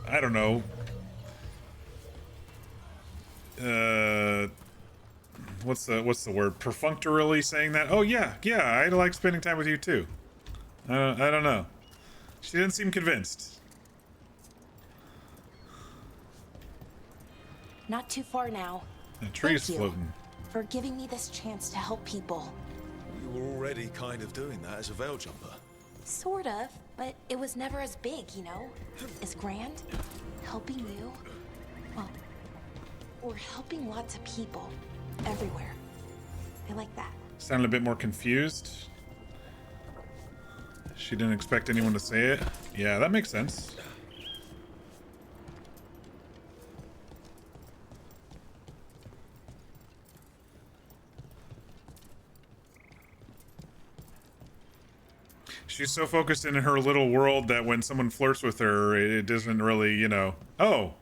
I don't know. What's the word? Perfunctorily saying that? Oh yeah, I like spending time with you too. I don't know. She didn't seem convinced. Not too far now. The tree's Thank you floating. for giving me this chance to help people. You were already kind of doing that as a veil jumper. Sort of, but it was never as big, you know? As grand. Helping you. Well, we're helping lots of people. Everywhere. I like that. Sounded a bit more confused. She didn't expect anyone to say it. Yeah, that makes sense. She's so focused in her little world that when someone flirts with her, it doesn't really, you know, oh.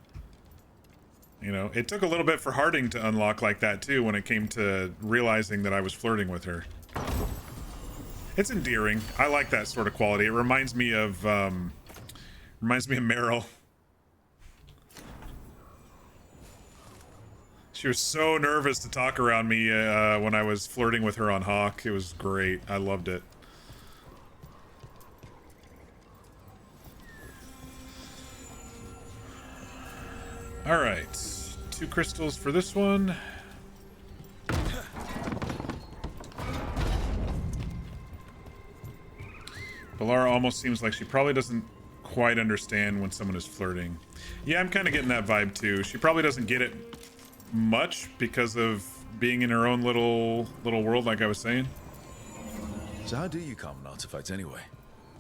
You know, it took a little bit for Harding to unlock like that too when it came to realizing that I was flirting with her. It's endearing. I like that sort of quality. It reminds me of Meryl. She was so nervous to talk around me when I was flirting with her on Hawk. It was great. I loved it. All right, 2 crystals for this one. Balara almost seems like she probably doesn't quite understand when someone is flirting. Yeah, I'm kind of getting that vibe too. She probably doesn't get it much because of being in her own little world, like I was saying. So how do you calm an artifact anyway?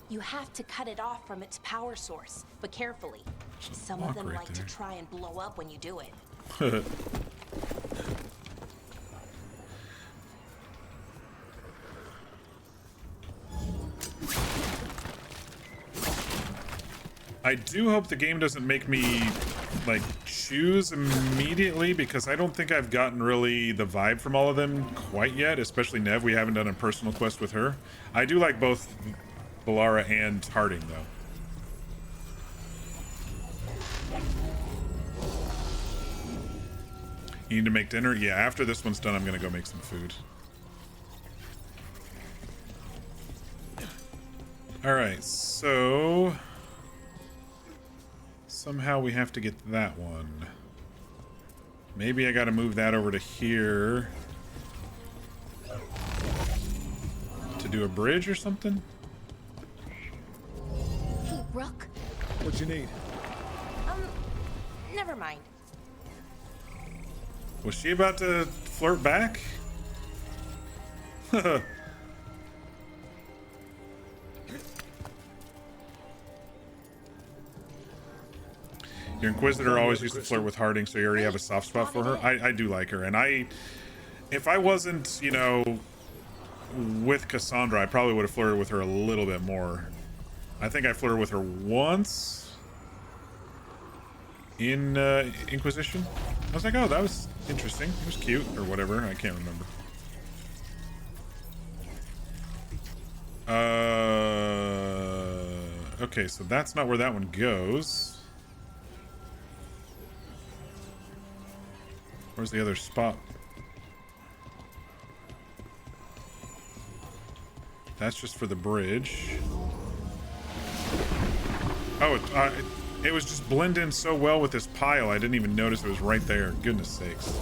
You have to cut it off from its power source, but carefully. Some of them right like there. to try and blow up when you do it. I do hope the game doesn't make me like choose immediately, because I don't think I've gotten really the vibe from all of them quite yet, especially Nev. We haven't done a personal quest with her. I do like both Balara and Harding though. You need to make dinner? Yeah, after this one's done, I'm gonna go make some food. Alright, so... somehow we have to get that one. Maybe I gotta move that over to here. To do a bridge or something? Hey, Rook. What you need? Never mind. Was she about to flirt back? Your Inquisitor always used to flirt with Harding, so you already have a soft spot for her. I do like her, and if I wasn't, you know, with Cassandra, I probably would have flirted with her a little bit more. I think I flirted with her once in Inquisition. I was like, oh, that was interesting. It was cute, or whatever. I can't remember. Okay, so that's not where that one goes. Where's the other spot? That's just for the bridge. Oh, it was just blended in so well with this pile, I didn't even notice it was right there. Goodness sakes.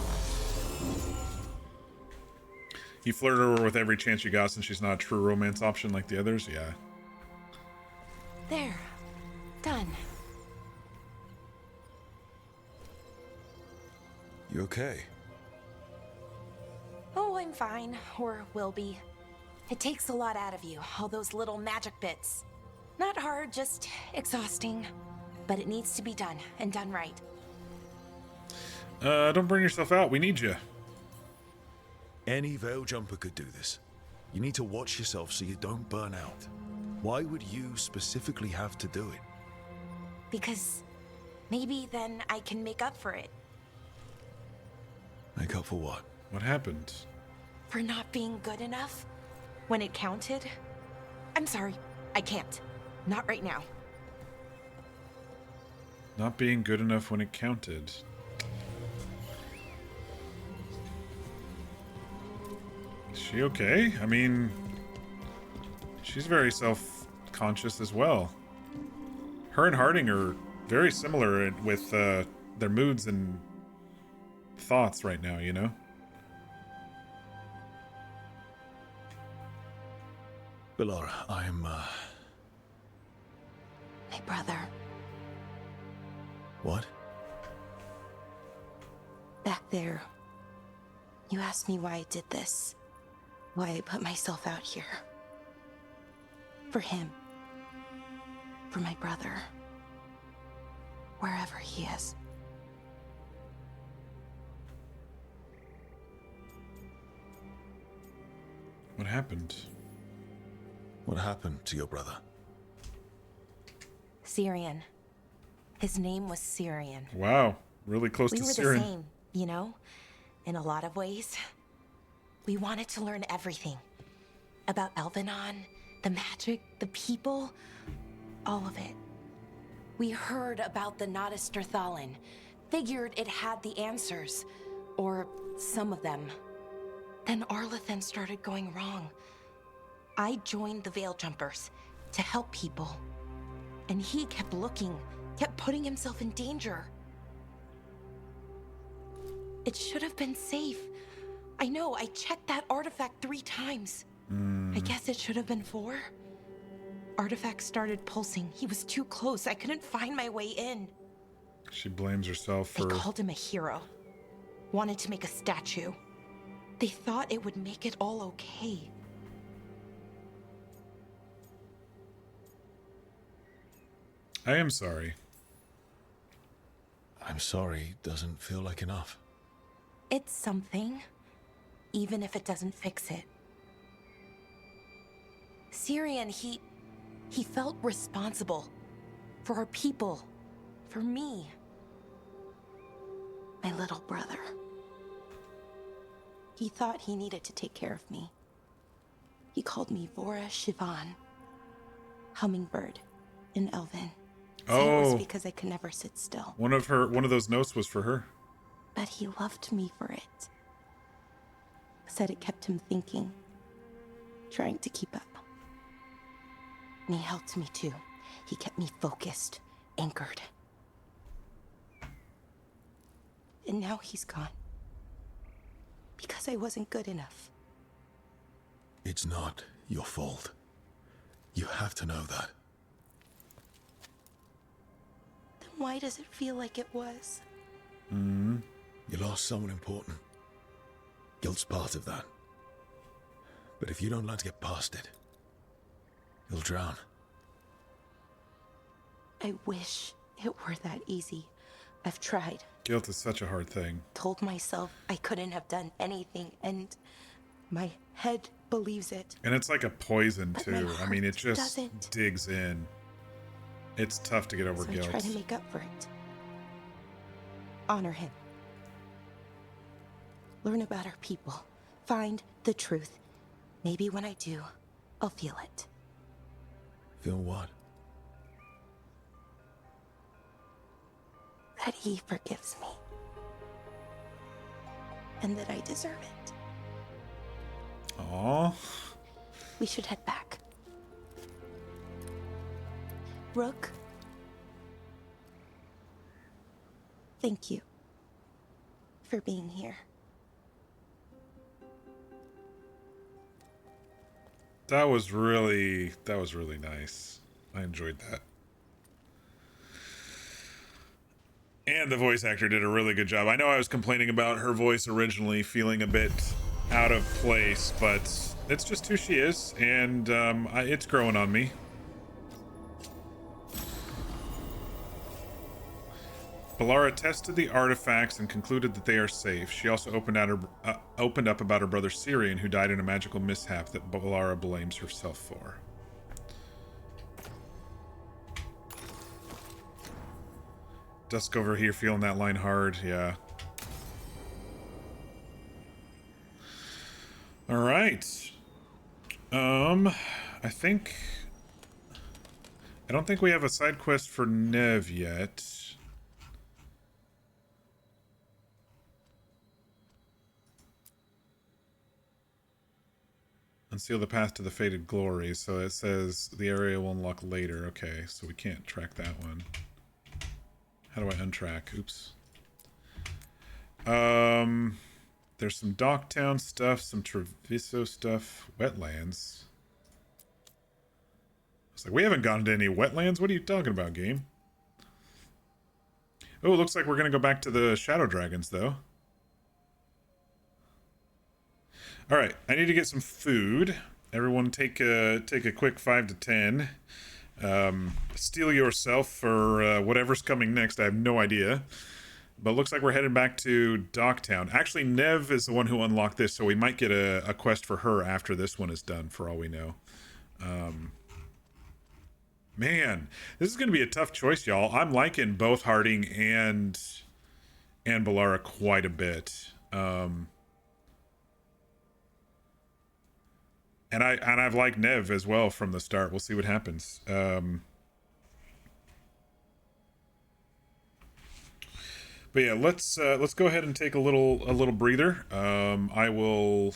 You flirted her with every chance you got since she's not a true romance option like the others? Yeah. There. Done. You okay? Oh, I'm fine. Or will be. It takes a lot out of you, all those little magic bits. Not hard, just exhausting. But it needs to be done, and done right. Don't burn yourself out. We need you. Any veil jumper could do this. You need to watch yourself so you don't burn out. Why would you specifically have to do it? Because maybe then I can make up for it. Make up for what? What happened? For not being good enough when it counted? I'm sorry, I can't. Not right now. Not being good enough when it counted. Is she okay? I mean, she's very self-conscious as well. Her and Harding are very similar with their moods and thoughts right now, you know? Bellara, I'm, My brother. What? Back there. You asked me why I did this. Why I put myself out here. For him. For my brother. Wherever he is. What happened? What happened to your brother? Syrian. His name was Syrian. Wow, really close to We were Syrian. the same, you know? In a lot of ways. We wanted to learn everything. About Elvenon, the magic, the people, all of it. We heard about the Notisterthalin. Figured it had the answers. Or some of them. Then Arlathan started going wrong. I joined the Veil Jumpers to help people. And he kept looking, kept putting himself in danger. It should have been safe. I know, I checked that artifact 3 times. I guess it should have been 4. Artifact started pulsing. He was too close. I couldn't find my way in. She blames herself for... They called him a hero. Wanted to make a statue. They thought it would make it all okay. I am sorry. I'm sorry doesn't feel like enough. It's something, even if it doesn't fix it. Syrian, he felt responsible for our people, for me, my little brother. He thought he needed to take care of me. He called me Vora Shivan, hummingbird in Elven. Said it was because I could never sit still. One of those notes was for her. But he loved me for it. Said it kept him thinking, trying to keep up. And he helped me too. He kept me focused, anchored. And now he's gone. Because I wasn't good enough. It's not your fault. You have to know that. Then why does it feel like it was? You lost someone important. Guilt's part of that. But if you don't learn to get past it, you'll drown. I wish it were that easy. I've tried. Guilt is such a hard thing. Told myself I couldn't have done anything, and my head believes it. And it's like a poison But my too. I mean, it heart just doesn't. digs in. It's tough to get over So guilt. I try to make up for it. Honor him. Learn about our people. Find the truth. Maybe when I do, I'll feel it. Feel what? That he forgives me. And that I deserve it. Aww. We should head back. Rook. Thank you for being here. That was really nice. I enjoyed that. And the voice actor did a really good job. I know I was complaining about her voice originally feeling a bit out of place, but it's just who she is, and it's growing on me. Bellara tested the artifacts and concluded that they are safe. She also opened up about her brother Syrian, who died in a magical mishap that Bellara blames herself for. Dusk over here feeling that line hard, yeah. All right. I don't think we have a side quest for Nev yet. Unseal the path to the fated glory. So it says the area will unlock later. Okay, so we can't track that one. How do I untrack? Oops. There's some Docktown stuff, some Treviso stuff, wetlands. It's like, we haven't gone to any wetlands. What are you talking about, game? Oh, it looks like we're going to go back to the Shadow Dragons, though. All right, I need to get some food. Everyone take a quick 5 to 10. Steel yourself for whatever's coming next. I have no idea. But looks like we're headed back to Docktown. Actually, Nev is the one who unlocked this, so we might get a quest for her after this one is done, for all we know. Man, this is going to be a tough choice, y'all. I'm liking both Harding and Ballara quite a bit. And I've liked Nev as well from the start. We'll see what happens. But yeah, let's go ahead and take a little breather. I will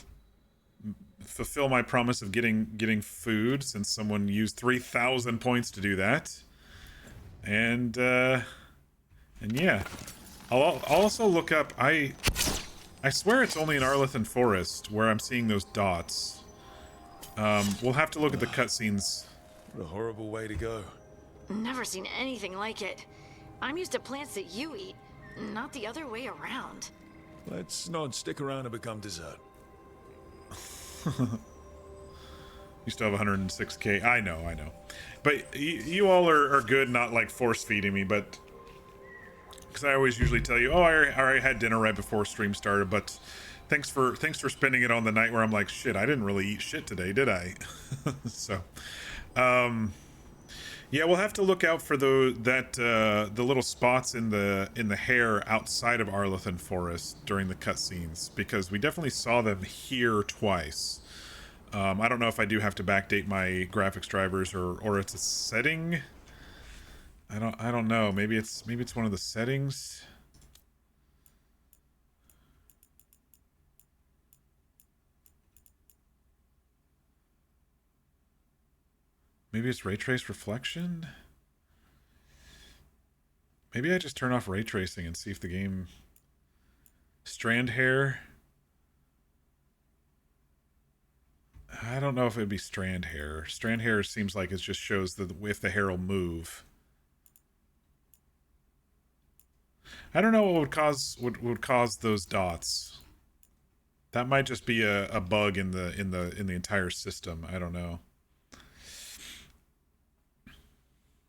fulfill my promise of getting food, since someone used 3,000 points to do that. And yeah, I'll also look up. I swear it's only in Arlithan Forest where I'm seeing those dots. We'll have to look at the cutscenes. What a horrible way to go. Never seen anything like it. I'm used to plants that you eat, not the other way around. Let's not stick around and become dessert. You still have 106k. I know. But you all are good, not like force feeding me, but because I always usually tell you, oh, I already had dinner right before stream started, but thanks for spending it on the night where I'm like, shit, I didn't really eat shit today, did I? So, yeah, we'll have to look out for the little spots in the hair outside of Arlithan Forest during the cutscenes, because we definitely saw them here twice. I don't know if I do have to backdate my graphics drivers or it's a setting. I don't know. Maybe it's one of the settings. Maybe it's ray trace reflection? Maybe I just turn off ray tracing and see if the game... Strand hair? I don't know if it'd be strand hair. Strand hair seems like it just shows if the hair will move. I don't know what would cause those dots. That might just be a bug in the entire system. I don't know.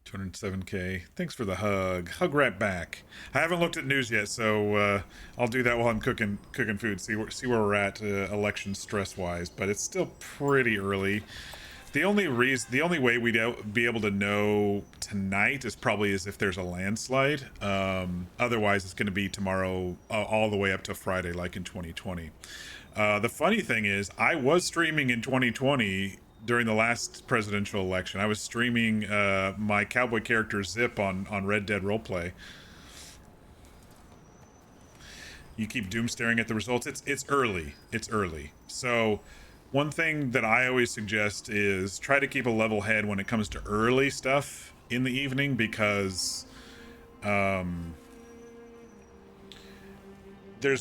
207k. Thanks for the hug. Hug right back. I haven't looked at news yet, so I'll do that while I'm cooking food. See where we're at election stress wise, but it's still pretty early. The only way we'd be able to know tonight is probably if there's a landslide. Otherwise, it's going to be tomorrow all the way up to Friday, like in 2020. The funny thing is, I was streaming in 2020 during the last presidential election. I was streaming my cowboy character Zip on Red Dead Roleplay. You keep doom staring at the results. It's early. It's early. So one thing that I always suggest is try to keep a level head when it comes to early stuff in the evening, because there's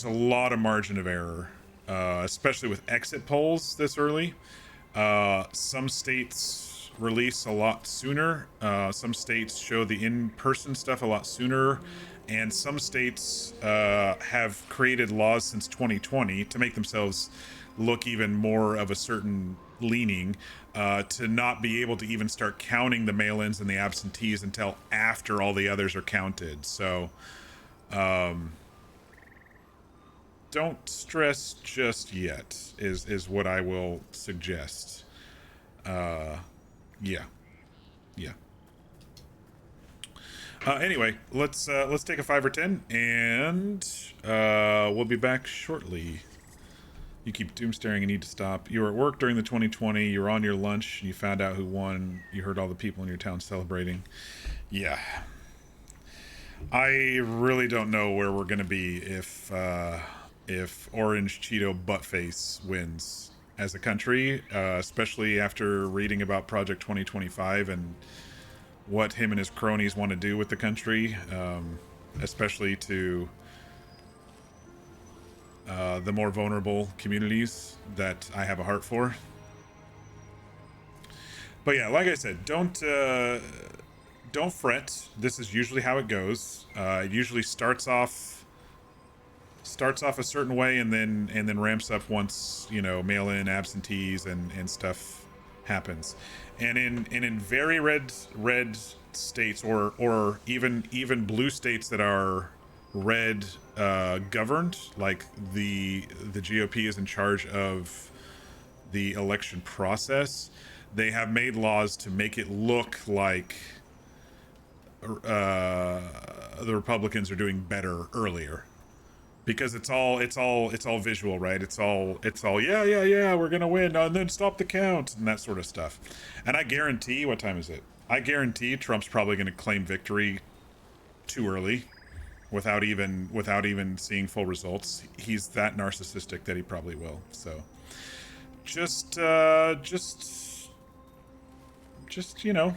a lot of margin of error, especially with exit polls this early. Some states release a lot sooner. Some states show the in-person stuff a lot sooner. And some states have created laws since 2020 to make themselves look even more of a certain leaning, to not be able to even start counting the mail-ins and the absentees until after all the others are counted. So, don't stress just yet is what I will suggest. Yeah. Anyway, let's take a 5 or 10, and we'll be back shortly. You keep doom staring and need to stop. You were at work during the 2020. You were on your lunch and you found out who won. You heard all the people in your town celebrating. Yeah. I really don't know where we're gonna be if Orange Cheeto Buttface wins as a country, especially after reading about Project 2025 and what him and his cronies want to do with the country, especially to the more vulnerable communities that I have a heart for. But yeah, like I said, don't fret. This is usually how it goes. It usually starts off a certain way and then ramps up once, you know, mail-in absentees and stuff happens. And in very red states or even blue states that are red governed, like the GOP is in charge of the election process, they have made laws to make it look like the Republicans are doing better earlier, because it's all visual, right? It's all yeah, we're gonna win and then stop the count and that sort of stuff. And I guarantee, what time is it? I guarantee Trump's probably gonna claim victory too early without even seeing full results. He's that narcissistic that he probably will. So just you know,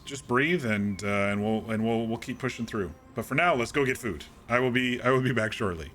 just breathe and we'll keep pushing through. But for now, let's go get food. I will be back shortly.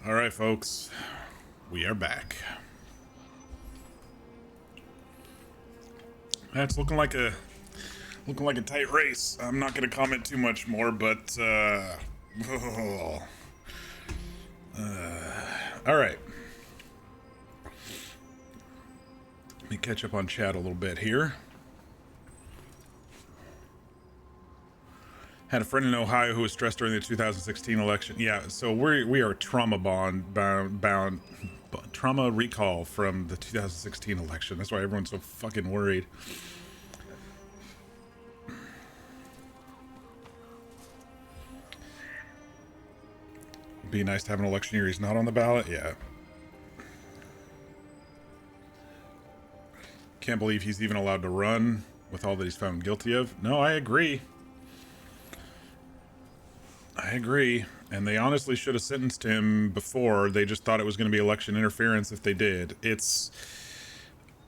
All right, folks, we are back. That's looking like a tight race. I'm not going to comment too much more, but all right. Let me catch up on chat a little bit here. Had a friend in Ohio who was stressed during the 2016 election. Yeah, so we are trauma trauma recall from the 2016 election. That's why everyone's so fucking worried. Be nice to have an election year he's not on the ballot. Yeah. Can't believe he's even allowed to run with all that he's found guilty of. No, I agree. I agree. And they honestly should have sentenced him before. They just thought it was going to be election interference if they did.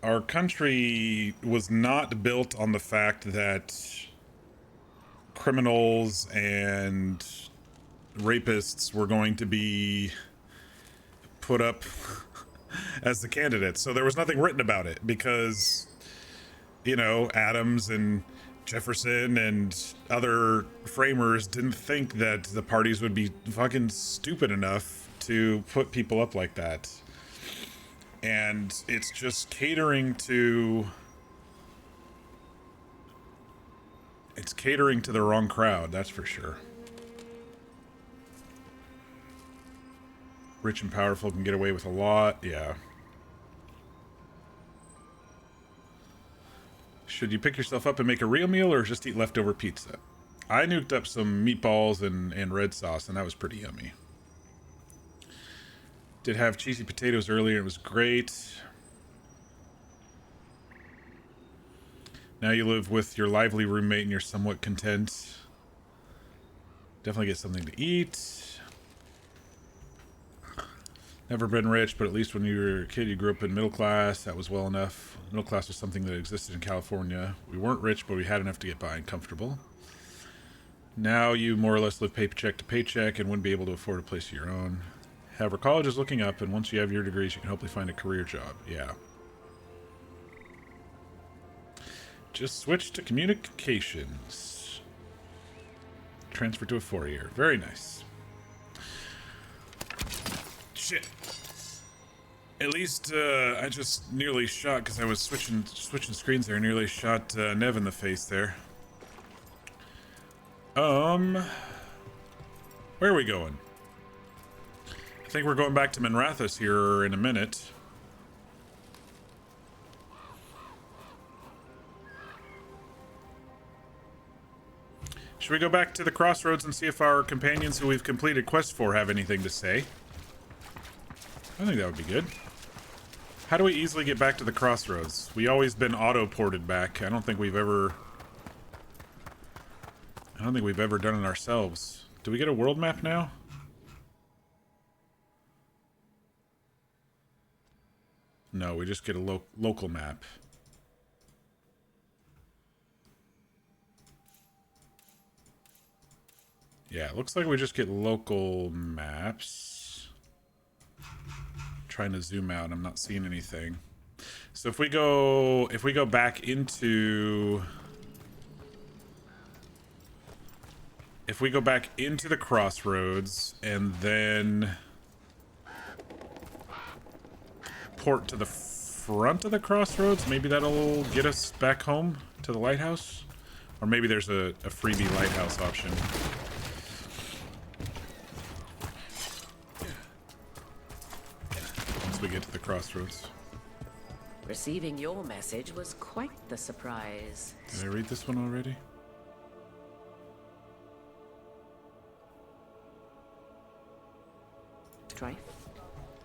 Our country was not built on the fact that criminals and rapists were going to be put up as the candidates. So there was nothing written about it because, you know, Adams and Jefferson and other framers didn't think that the parties would be fucking stupid enough to put people up like that. And it's just catering to the wrong crowd, that's for sure. Rich and powerful can get away with a lot, yeah. Should you pick yourself up and make a real meal or just eat leftover pizza? I nuked up some meatballs and red sauce, and that was pretty yummy. Did have cheesy potatoes earlier, it was great. Now you live with your lively roommate and you're somewhat content. Definitely get something to eat. Never been rich, but at least when you were a kid, you grew up in middle class. That was well enough. Middle class was something that existed in California. We weren't rich, but we had enough to get by and comfortable. Now you more or less live paycheck to paycheck and wouldn't be able to afford a place of your own. However, college is looking up, and once you have your degrees, you can hopefully find a career job. Yeah. Just switch to communications. Transfer to a 4-year. Very nice. Shit. At least I just nearly shot, because I was switching screens there, nearly shot Nev in the face there. Where are we going? I think we're going back to Minrathous here in a minute. Should we go back to the crossroads and see if our companions who we've completed quests for have anything to say? I think that would be good. How do we easily get back to the crossroads? We always been auto-ported back. I don't think we've ever done it ourselves. Do we get a world map now? No, we just get a local map. Yeah, it looks like we just get local maps. Trying to zoom out, I'm not seeing anything. So if we go back into the crossroads and then port to the front of the crossroads, maybe that'll get us back home to the lighthouse, or maybe there's a freebie lighthouse option. We get to the crossroads. Receiving your message was quite the surprise. Did I read this one already? Strife?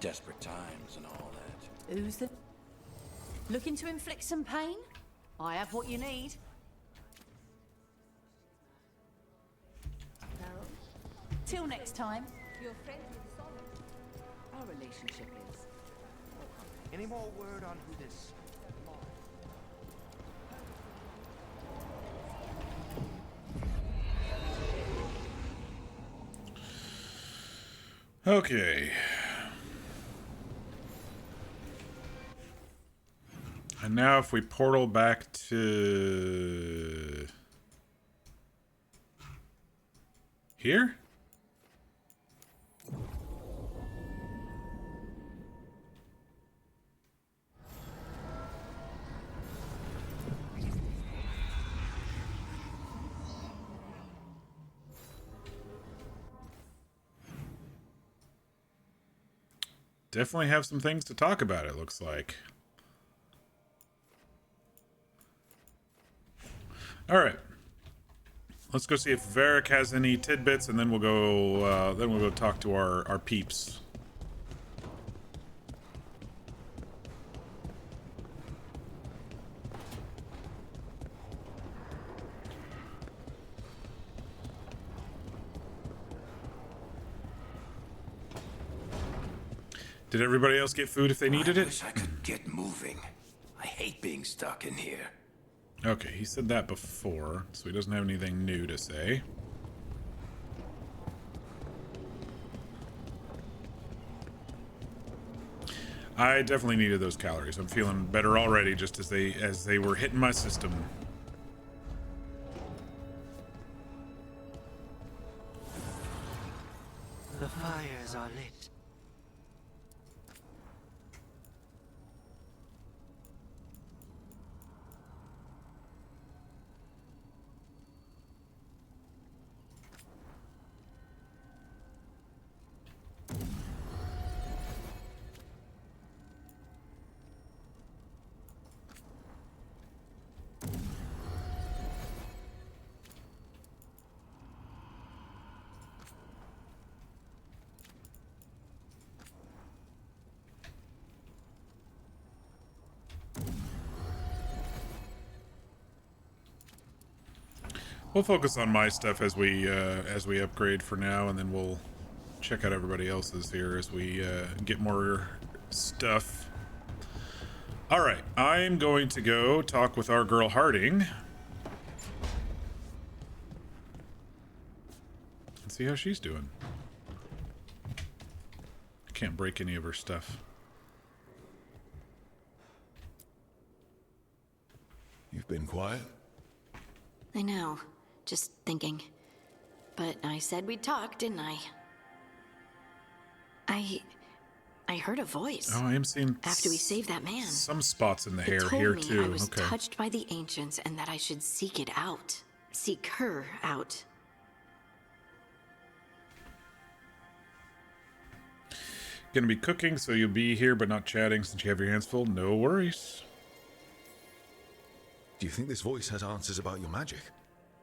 Desperate times and all that. Who's the... Looking to inflict some pain? I have what you need. No. Till next time. Your friend is solid. Our relationship is. Any more word on who this... Okay. And now if we portal back to... here? Definitely have some things to talk about, it looks like. All right. Let's go see if Varric has any tidbits, and then we'll go talk to our peeps. Did everybody else get food if they needed it? I wish I could get moving. I hate being stuck in here. Okay, he said that before, so he doesn't have anything new to say. I definitely needed those calories. I'm feeling better already just as they were hitting my system. The fires are lit. We'll focus on my stuff as we upgrade for now, and then we'll check out everybody else's here as we get more stuff. All right, I'm going to go talk with our girl Harding and see how she's doing. I can't break any of her stuff. You've been quiet? I know. Just thinking. But I said we'd talk, didn't I? I heard a voice. Oh, I am seeing after we saved that man. Some spots in the hair told here me too. I was Okay. touched by the ancients and that I should seek it out. Seek her out. Gonna be cooking, so you'll be here but not chatting since you have your hands full. No worries. Do you think this voice has answers about your magic?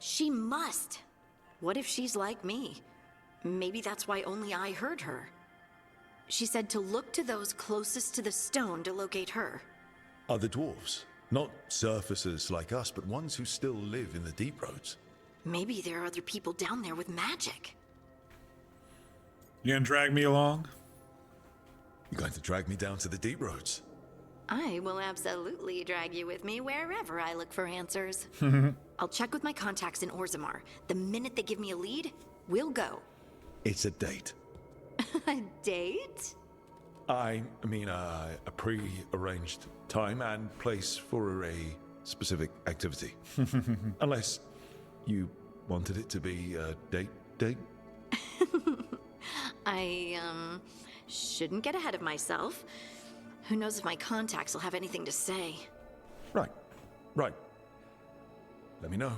She must. What if she's like me? Maybe that's why only I heard her. She said to look to those closest to the stone to locate her. Other dwarves? Not surfacers like us, but ones who still live in the deep roads. Maybe there are other people down there with magic. You gonna drag me along? You're going to drag me down to the deep roads? I will absolutely drag you with me wherever I look for answers. I'll check with my contacts in Orzammar. The minute they give me a lead, we'll go. It's a date. A date? I mean, a pre-arranged time and place for a specific activity. Unless you wanted it to be a date? I, shouldn't get ahead of myself. Who knows if my contacts will have anything to say. Right. Let me know.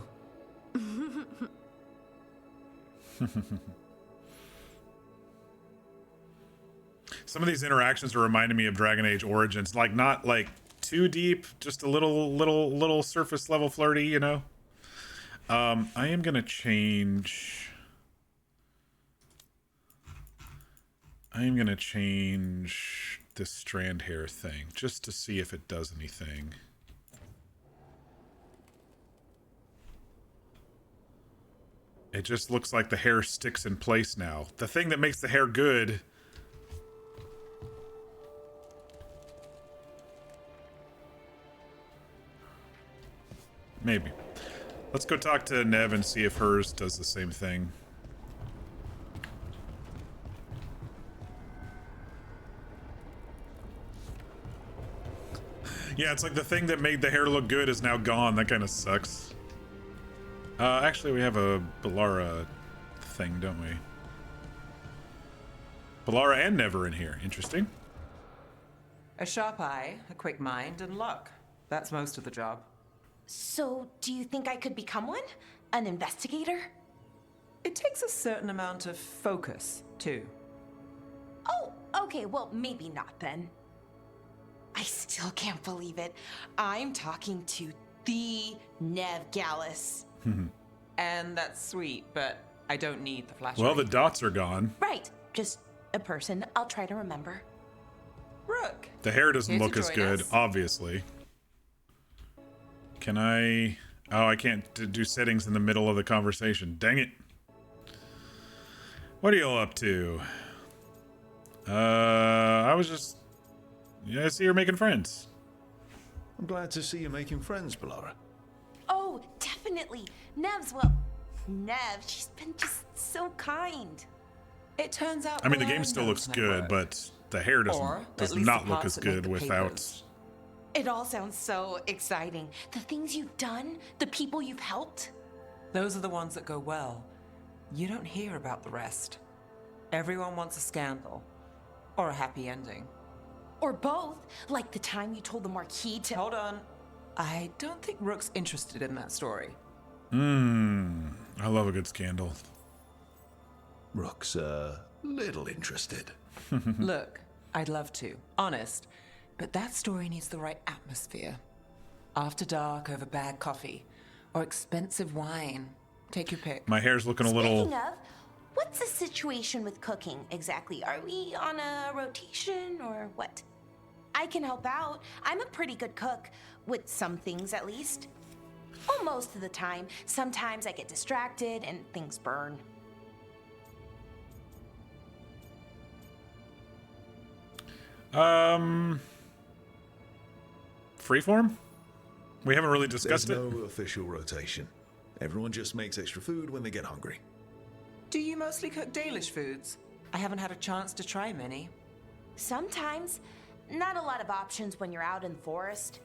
Some of these interactions are reminding me of Dragon Age Origins, like not like too deep, just a little surface level flirty, you know. I am gonna change. This strand hair thing just to see if it does anything. It just looks like the hair sticks in place now. The thing that makes the hair good. Maybe. Let's go talk to Nev and see if hers does the same thing. Yeah, it's like the thing that made the hair look good is now gone. That kind of sucks. Actually, we have a Balara thing, don't we? Balara and Never in here. Interesting. A sharp eye, a quick mind, and luck. That's most of the job. So, do you think I could become one? An investigator? It takes a certain amount of focus, too. Oh, okay, well, maybe not then. I still can't believe it. I'm talking to the Nev Gallus. And that's sweet, but I don't need the flashlight. Well, the dots are gone. Right, just a person. I'll try to remember. Rook. The hair doesn't Here to look as join good, us. obviously. Can I... Oh, I can't do settings in the middle of the conversation. Dang it. What are you all up to? I was just... Yeah, I see you're making friends. I'm glad to see you making friends, Balara. Oh, definitely. Nev's, well, Nev, she's been just so kind. It turns out... I mean, the game still looks good, but the hair Or does at least not the look parts as that make good the without... papers. It all sounds so exciting. The things you've done, the people you've helped. Those are the ones that go well. You don't hear about the rest. Everyone wants a scandal. Or a happy ending. Or both, like the time you told the Marquis to... Hold on. I don't think Rook's interested in that story. I love a good scandal. Rook's a little interested. Look, I'd love to, honest. But that story needs the right atmosphere. After dark over bad coffee. Or expensive wine. Take your pick. My hair's looking a little... Speaking of, what's the situation with cooking exactly? Are we on a rotation or what? I can help out. I'm a pretty good cook, with some things at least. Well, most of the time. Sometimes I get distracted and things burn. Freeform? We haven't really discussed There's it. no official rotation. Everyone just makes extra food when they get hungry. Do you mostly cook Dalish foods? I haven't had a chance to try many. Sometimes. Not a lot of options when you're out in the forest.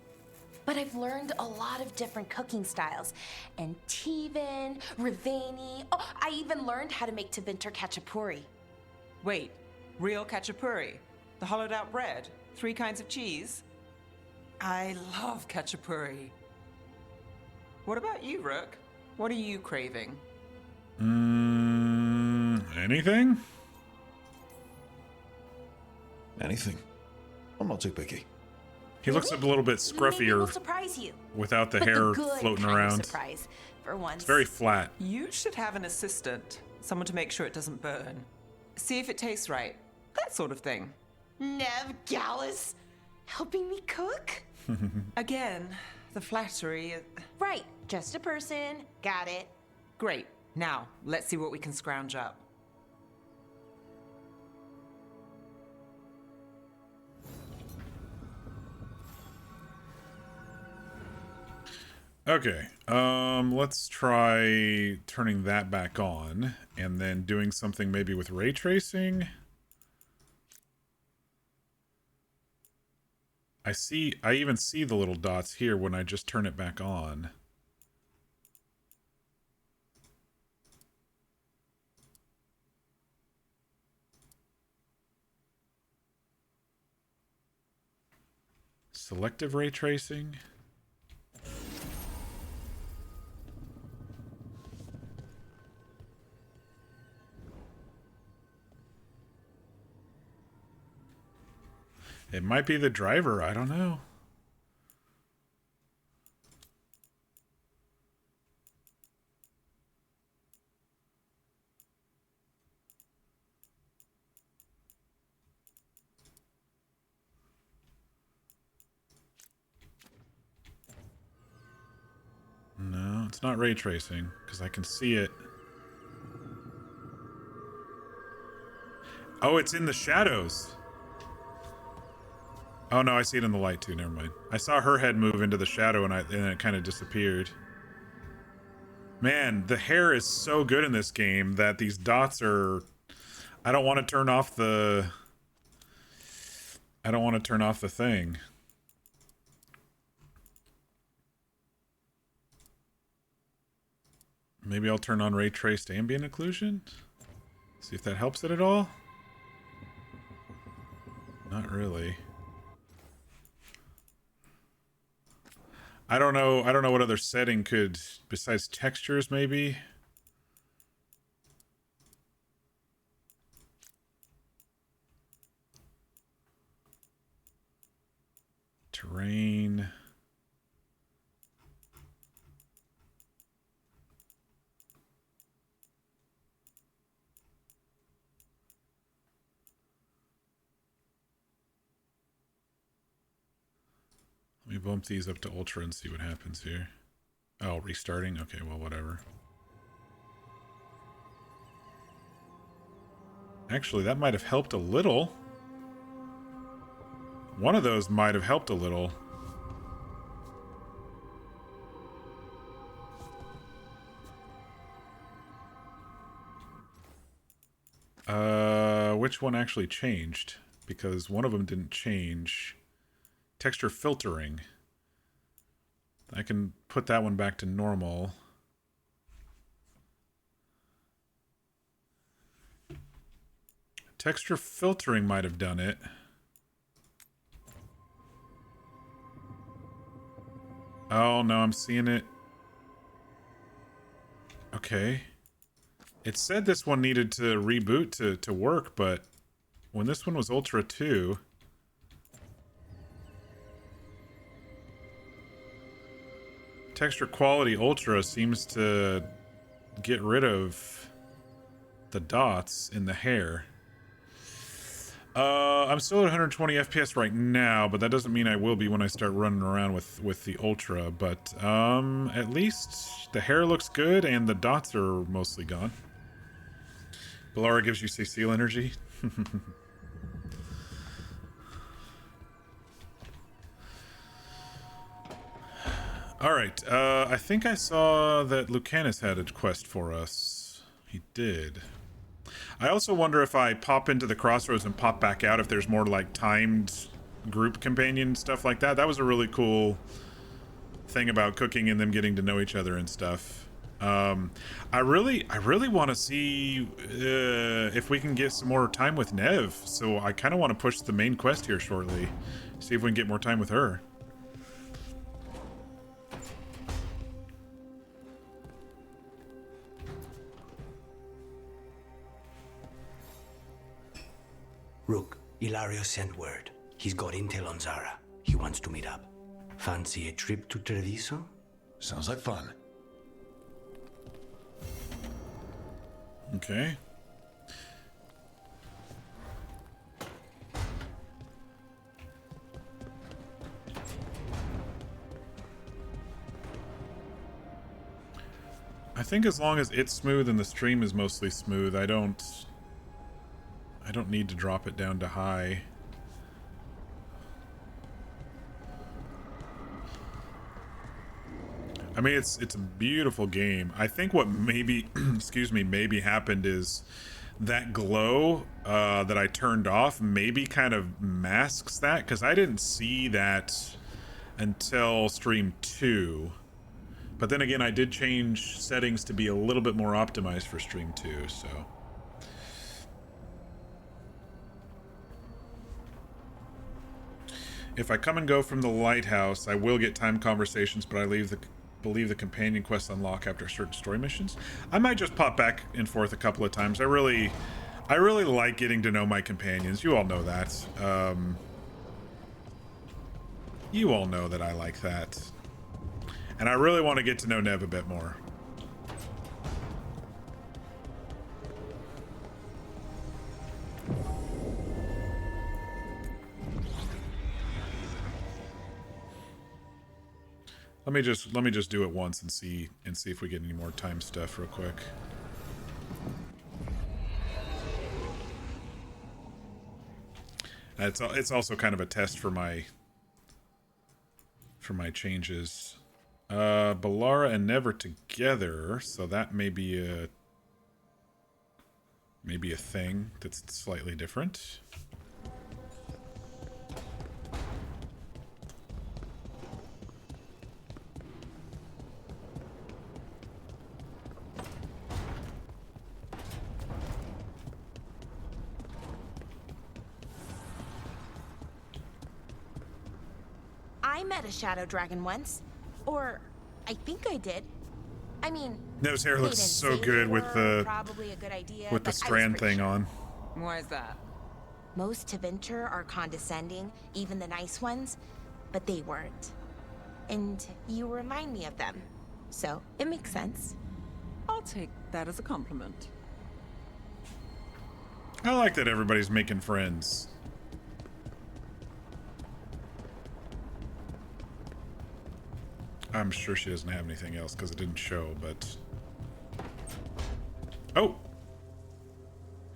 But I've learned a lot of different cooking styles. Antivan, Rivani. Oh, I even learned how to make Tevinter Khachapuri. Wait, real khachapuri? The hollowed out bread? 3 kinds of cheese? I love khachapuri. What about you, Rook? What are you craving? Anything? Anything. I'm not too picky. He looks a little bit Maybe we'll scruffier surprise you. without the But hair good floating kind of around. surprise, for once. It's very flat. You should have an assistant. Someone to make sure it doesn't burn. See if it tastes right. That sort of thing. Nev Gallus, helping me cook? Again, the flattery. Right, just a person. Got it. Great. Now, let's see what we can scrounge up. Okay, let's try turning that back on and then doing something maybe with ray tracing. I even see the little dots here when I just turn it back on. Selective ray tracing. It might be the driver, I don't know. No, it's not ray tracing, because I can see it. Oh, it's in the shadows. Oh no, I see it in the light too, never mind. I saw her head move into the shadow and it kind of disappeared. Man, the hair is so good in this game that these dots are... I don't want to turn off the... I don't want to turn off the thing. Maybe I'll turn on ray traced ambient occlusion. See if that helps it at all. Not really. I don't know what other setting could, besides textures maybe. Terrain. Let me bump these up to ultra and see what happens here. Oh, restarting? Okay, well, whatever. Actually, that might have helped a little. One of those might have helped a little. Which one actually changed? Because one of them didn't change. Texture filtering. I can put that one back to normal. Texture filtering might have done it. Oh, no, I'm seeing it. Okay. It said this one needed to reboot to work, but when this one was Ultra 2... Texture Quality Ultra seems to get rid of the dots in the hair. I'm still at 120 FPS right now, but that doesn't mean I will be when I start running around with the Ultra. But at least the hair looks good and the dots are mostly gone. Bellara gives you Cecile energy. Alright, I think I saw that Lucanus had a quest for us. He did. I also wonder if I pop into the crossroads and pop back out, if there's more like timed group companion stuff like that. That was a really cool thing about cooking and them getting to know each other and stuff. I really want to see if we can get some more time with Nev. So I kind of want to push the main quest here shortly. See if we can get more time with her. Rook, Ilario sent word. He's got intel on Zara. He wants to meet up. Fancy a trip to Treviso? Sounds like fun. Okay. I think as long as it's smooth and the stream is mostly smooth, I don't need to drop it down to high. I mean, it's a beautiful game. I think what maybe, excuse me, maybe happened is that glow that I turned off maybe kind of masks that, because I didn't see that until stream 2. But then again, I did change settings to be a little bit more optimized for stream 2, so... If I come and go from the lighthouse, I will get time conversations, but I believe the companion quests unlock after certain story missions. I might just pop back and forth a couple of times. I really like getting to know my companions. You all know that. You all know that I like that. And I really want to get to know Nev a bit more. Let me just do it once and see if we get any more time stuff real quick. It's also kind of a test for my changes. Bellara and Never together, so that may be a thing that's slightly different. I met a shadow dragon once. Or, I think I did. I mean, Nev's hair they looks didn't so say good they with were, the probably a good idea, with the but I was strand pretty thing sure. on. Why is that? Most Tevinter are condescending, even the nice ones, but they weren't. And you remind me of them. So, it makes sense. I'll take that as a compliment. I like that everybody's making friends. I'm sure she doesn't have anything else because it didn't show, but... Oh!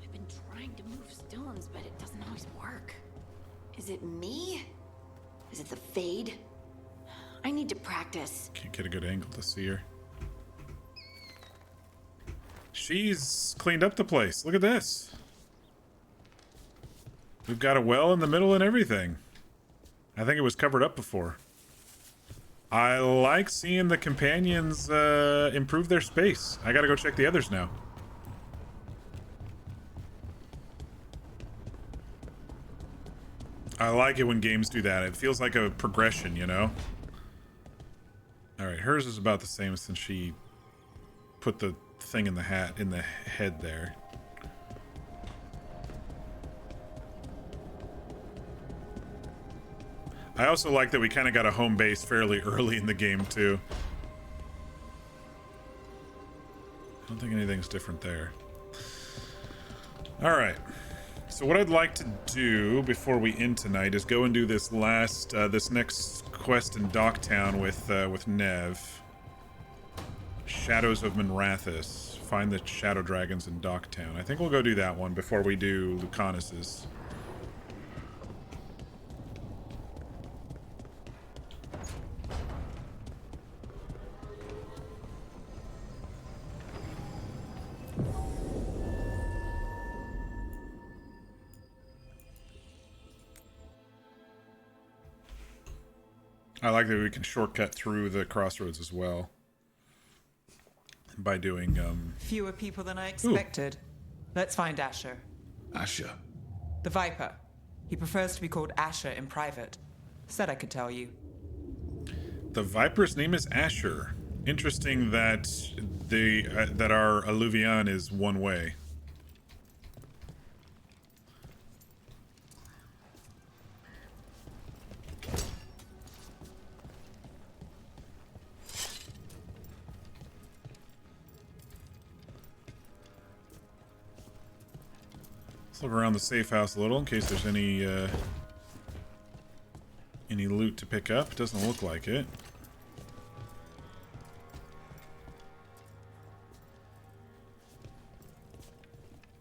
I've been trying to move stones, but it doesn't always work. Is it me? Is it the fade? I need to practice. Can't get a good angle to see her. She's cleaned up the place. Look at this. We've got a well in the middle and everything. I think it was covered up before. I like seeing the companions improve their space. I gotta go check the others now. I like it when games do that. It feels like a progression, you know? Alright, hers is about the same since she put the thing in the hat, in the head there. I also like that we kind of got a home base fairly early in the game, too. I don't think anything's different there. Alright. So what I'd like to do before we end tonight is go and do this last, this next quest in Docktown with Nev. Shadows of Minrathous. Find the Shadow Dragons in Docktown. I think we'll go do that one before we do Lucanus's. I like that we can shortcut through the crossroads as well. By doing, Fewer people than I expected. Let's find Asher. Asher? The Viper. He prefers to be called Asher in private. Said I could tell you. The Viper's name is Asher. Interesting that that our Alluvion is one way. Look around the safe house a little in case there's any loot to pick up. Doesn't look like it.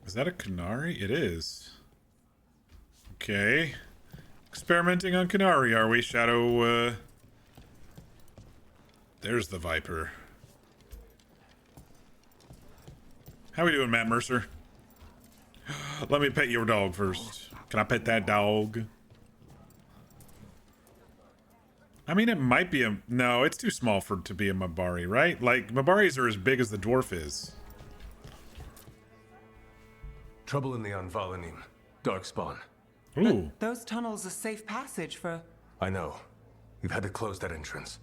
Is that a Canary? It is. Okay. Experimenting on Canary, are we, Shadow? There's the Viper. How we doing, Matt Mercer? Let me pet your dog first. Can I pet that dog? I mean, it might be a... No, it's too small to be a Mabari, right? Like, Mabaris are as big as the dwarf is. Trouble in the Anvalanim. Darkspawn. Ooh. But those tunnels are safe passage for... I know. We've had to close that entrance.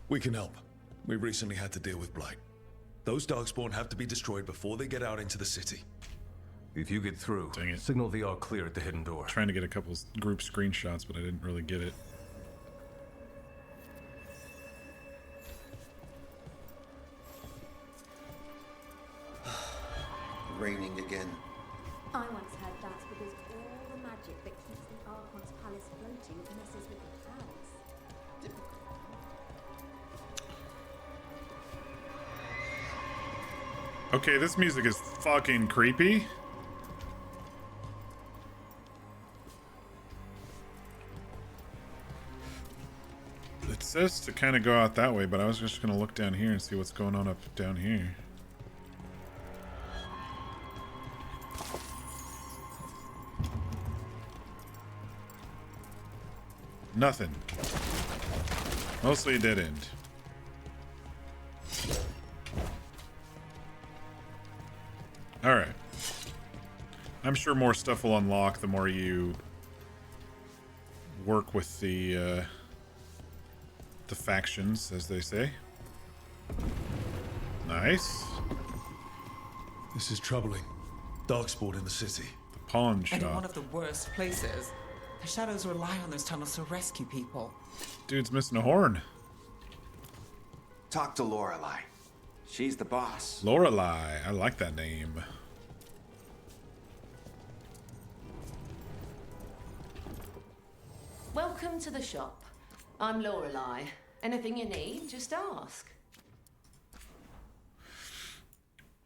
We can help. We recently had to deal with Blight. Those Darkspawn have to be destroyed before they get out into the city. If you get through, signal the all clear at the hidden door. Trying to get a couple group screenshots, but I didn't really get it. Raining again. I once heard that's because all the magic that keeps the Archon's palace floating messes with the clouds. Okay, this music is fucking creepy. It says to kind of go out that way, but I was just going to look down here and see what's going on up down here. Nothing. Mostly a dead end. Alright. I'm sure more stuff will unlock the more you work with the factions, as they say. Nice. This is troubling. Darkspawn in the city. The pawn And in one shop. of the worst places. The shadows rely on those tunnels to rescue people. Dude's missing a horn. Talk to Lorelei. She's the boss. Lorelei. I like that name. Welcome to the shop. I'm Lorelei. Anything you need, just ask.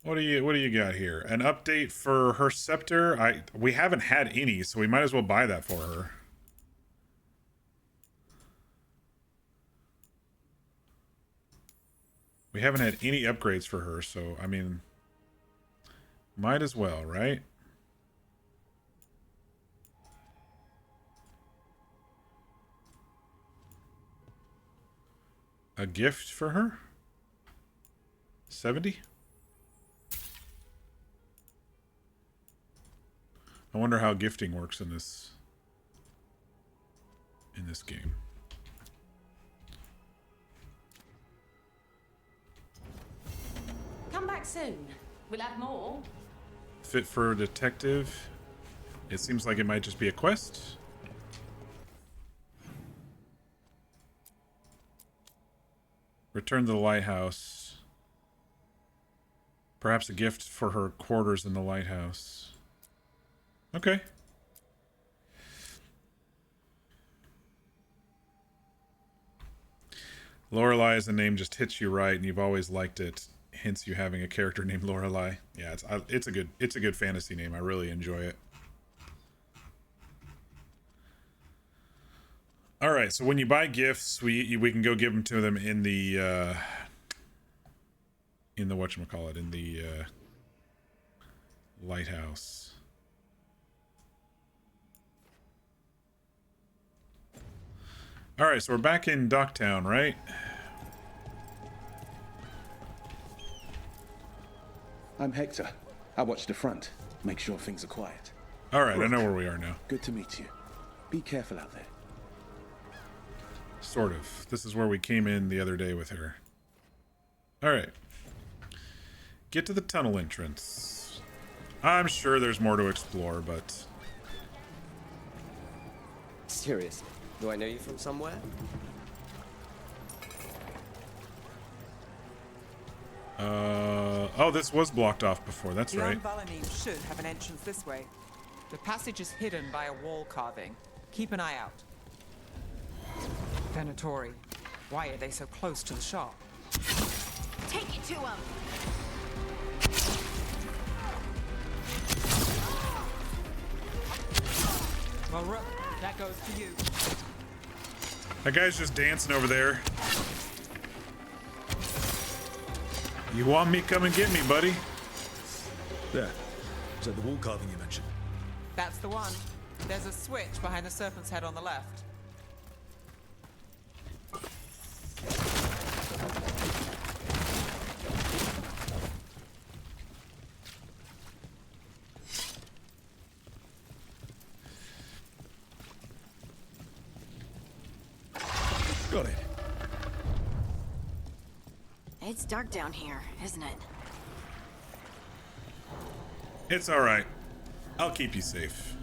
What do you got here? An update for her scepter? We haven't had any, so we might as well buy that for her. We haven't had any upgrades for her, so I mean, might as well, right? A gift for her? 70? I wonder how gifting works in this game. Come back soon. We'll have more. Fit for a detective. It seems like it might just be a quest. Return to the lighthouse. Perhaps a gift for her quarters in the lighthouse. Okay. Lorelei as a name just hits you right, and you've always liked it. Hence you having a character named Lorelei. Yeah, it's a good fantasy name. I really enjoy it. All right, so when you buy gifts, we can go give them to them in the whatchamacallit, in the lighthouse. All right, so we're back in Docktown, right? I'm Hector. I watch the front. Make sure things are quiet. All right, I know where we are now. Good to meet you. Be careful out there. Sort of. This is where we came in the other day with her. All right. Get to the tunnel entrance. I'm sure there's more to explore, but... Seriously, do I know you from somewhere? Oh, this was blocked off before. That's The right. Valonine should have an entrance this way. The passage is hidden by a wall carving. Keep an eye out. Venatori, why are they so close to the shop? Take it to him! Well, Rook, that goes to you. That guy's just dancing over there. You want me? Come and get me, buddy. There. Is that the wall carving you mentioned? That's the one. There's a switch behind the serpent's head on the left. Got it. It's dark down here, isn't it? It's all right. I'll keep you safe.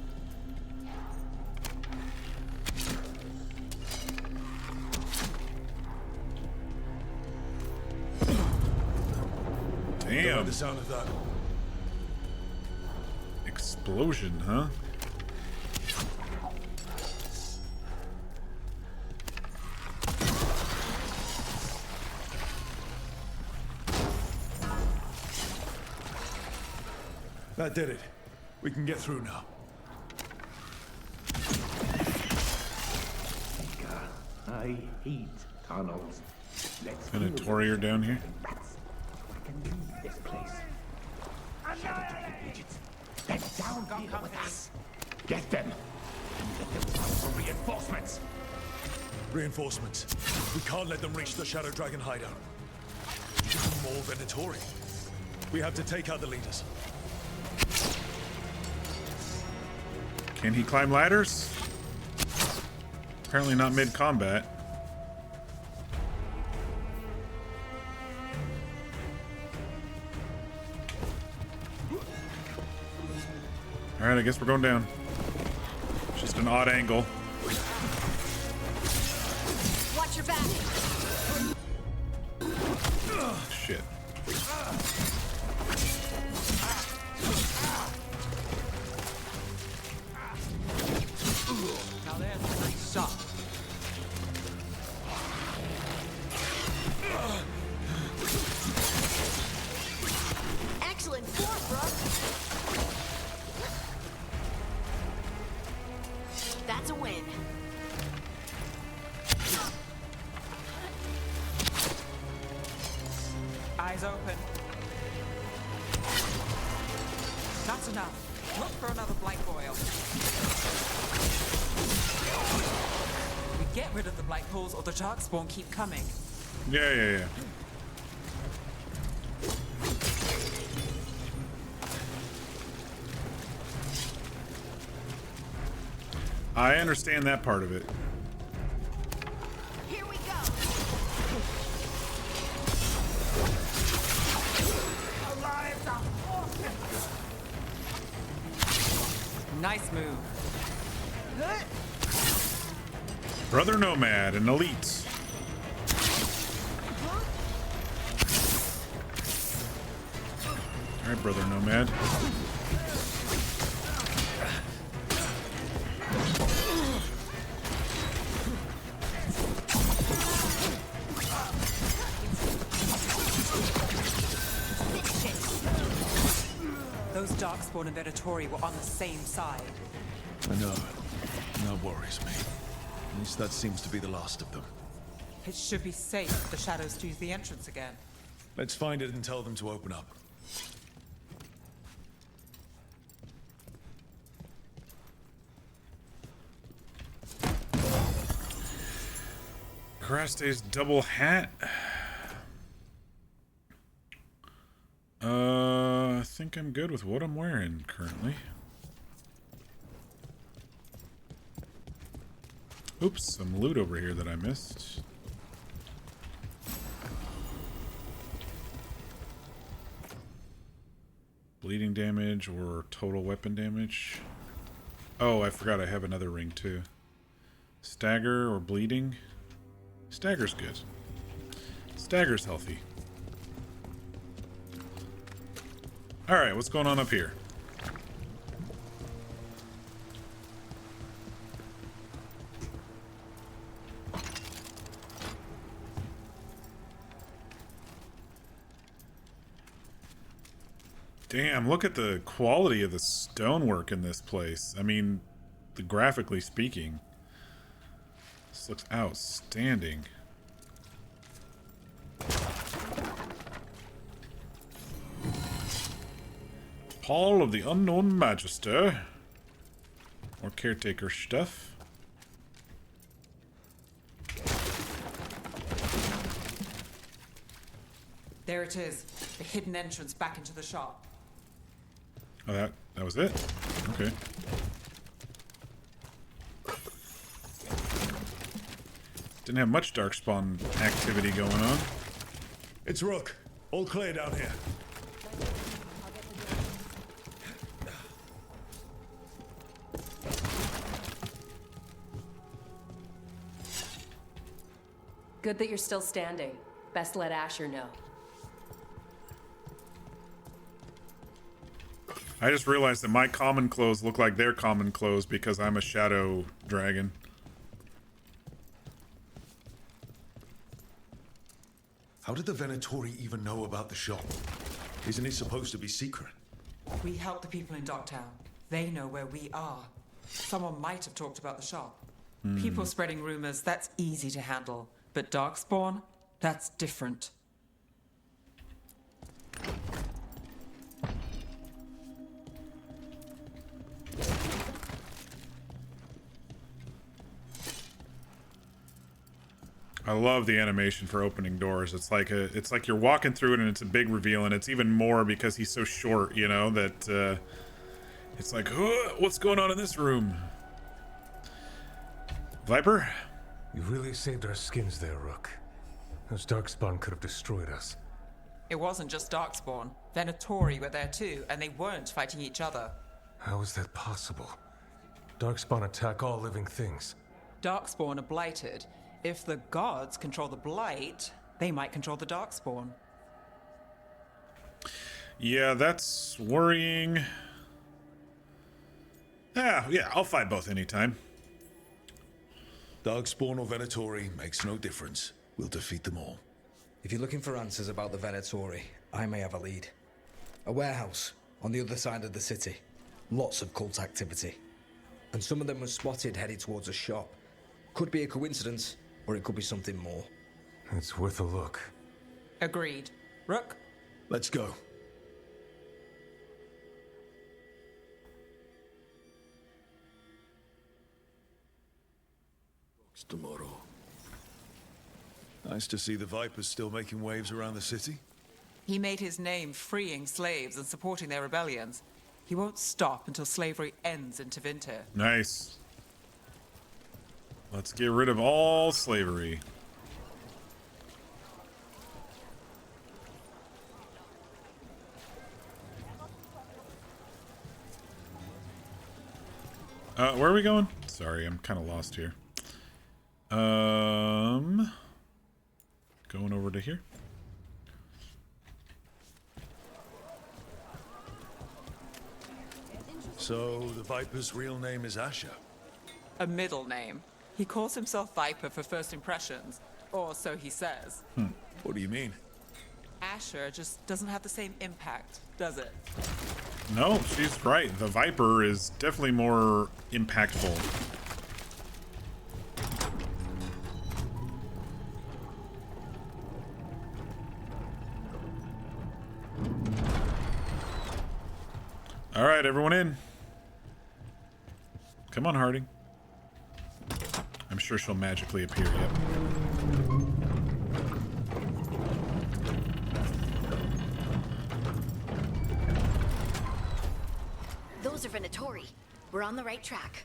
Damn. The sound of that. Explosion, huh? That did it. We can get through now. I hate tunnels. Let's Venatori down here. I can leave this place. Shadow-dragon agents, they're down here with us. Get them. And let them down for reinforcements. Reinforcements. We can't let them reach the Shadow Dragon hideout. More Venatori. We have to take out the leaders. Can he climb ladders? Apparently not mid-combat. Alright, I guess we're going down. Just an odd angle. Watch your back. Shit. Now there's a nice shot. Excellent form, bro. That's a win. Eyes open. That's enough. Look for another blight boil. We get rid of the blight pools or the darkspawn keep coming. Yeah. I understand that part of it. Here we go. Nice move. Brother Nomad, an elite. Alright, Brother Nomad. Those darkspawn and Venatori were on the same side. I know. That worries me. At least that seems to be the last of them. It should be safe if the shadows choose the entrance again. Let's find it and tell them to open up. Karaste's double hat. I think I'm good with what I'm wearing currently. Oops, some loot over here that I missed. Bleeding damage or total weapon damage. Oh, I forgot I have another ring too. Stagger or bleeding. Stagger's good. Stagger's healthy. Alright, what's going on up here? Damn, look at the quality of the stonework in this place. I mean, graphically speaking. This looks outstanding. Hall of the Unknown Magister. More caretaker stuff. There it is, the hidden entrance back into the shop. Oh, that was it? Okay. Didn't have much darkspawn activity going on. It's Rook. All clear down here. Good that you're still standing. Best let Asher know. I just realized that my common clothes look like their common clothes because I'm a shadow dragon. How did the Venatori even know about the shop? Isn't it supposed to be secret? We help the people in Docktown. They know where we are. Someone might have talked about the shop. People spreading rumors, that's easy to handle. But Darkspawn, that's different. I love the animation for opening doors. It's like you're walking through it and it's a big reveal, and it's even more because he's so short, you know, that it's like, what's going on in this room? Viper? You really saved our skins there, Rook. Those Darkspawn could have destroyed us. It wasn't just Darkspawn. Venatori were there too, and they weren't fighting each other. How is that possible? Darkspawn attack all living things. Darkspawn are blighted. If the gods control the blight, they might control the Darkspawn. Yeah, that's worrying. Yeah, I'll fight both anytime. Darkspawn or Venatori makes no difference. We'll defeat them all. If you're looking for answers about the Venatori, I may have a lead. A warehouse on the other side of the city. Lots of cult activity. And some of them were spotted headed towards a shop. Could be a coincidence, or it could be something more. It's worth a look. Agreed. Rook? Let's go. It's tomorrow. Nice to see the Vipers still making waves around the city. He made his name freeing slaves and supporting their rebellions. He won't stop until slavery ends in Tevinter. Nice. Let's get rid of all slavery. Where are we going? Sorry, I'm kind of lost here. Going over to here. So, the Viper's real name is Asher? A middle name. He calls himself Viper for first impressions, or so he says. What do you mean? Asher just doesn't have the same impact, does it? No, she's right. The Viper is definitely more impactful. All right, everyone in. Come on, Harding. I'm sure she'll magically appear, yep. Those are Venatori. We're on the right track.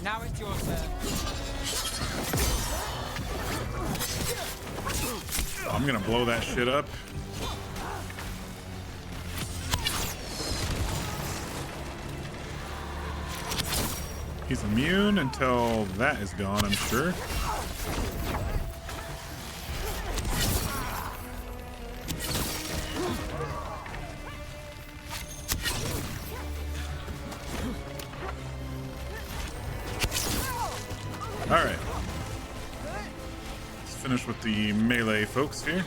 Now it's your turn. I'm gonna blow that shit up. He's immune until that is gone, I'm sure. Alright. Let's finish with the melee folks here.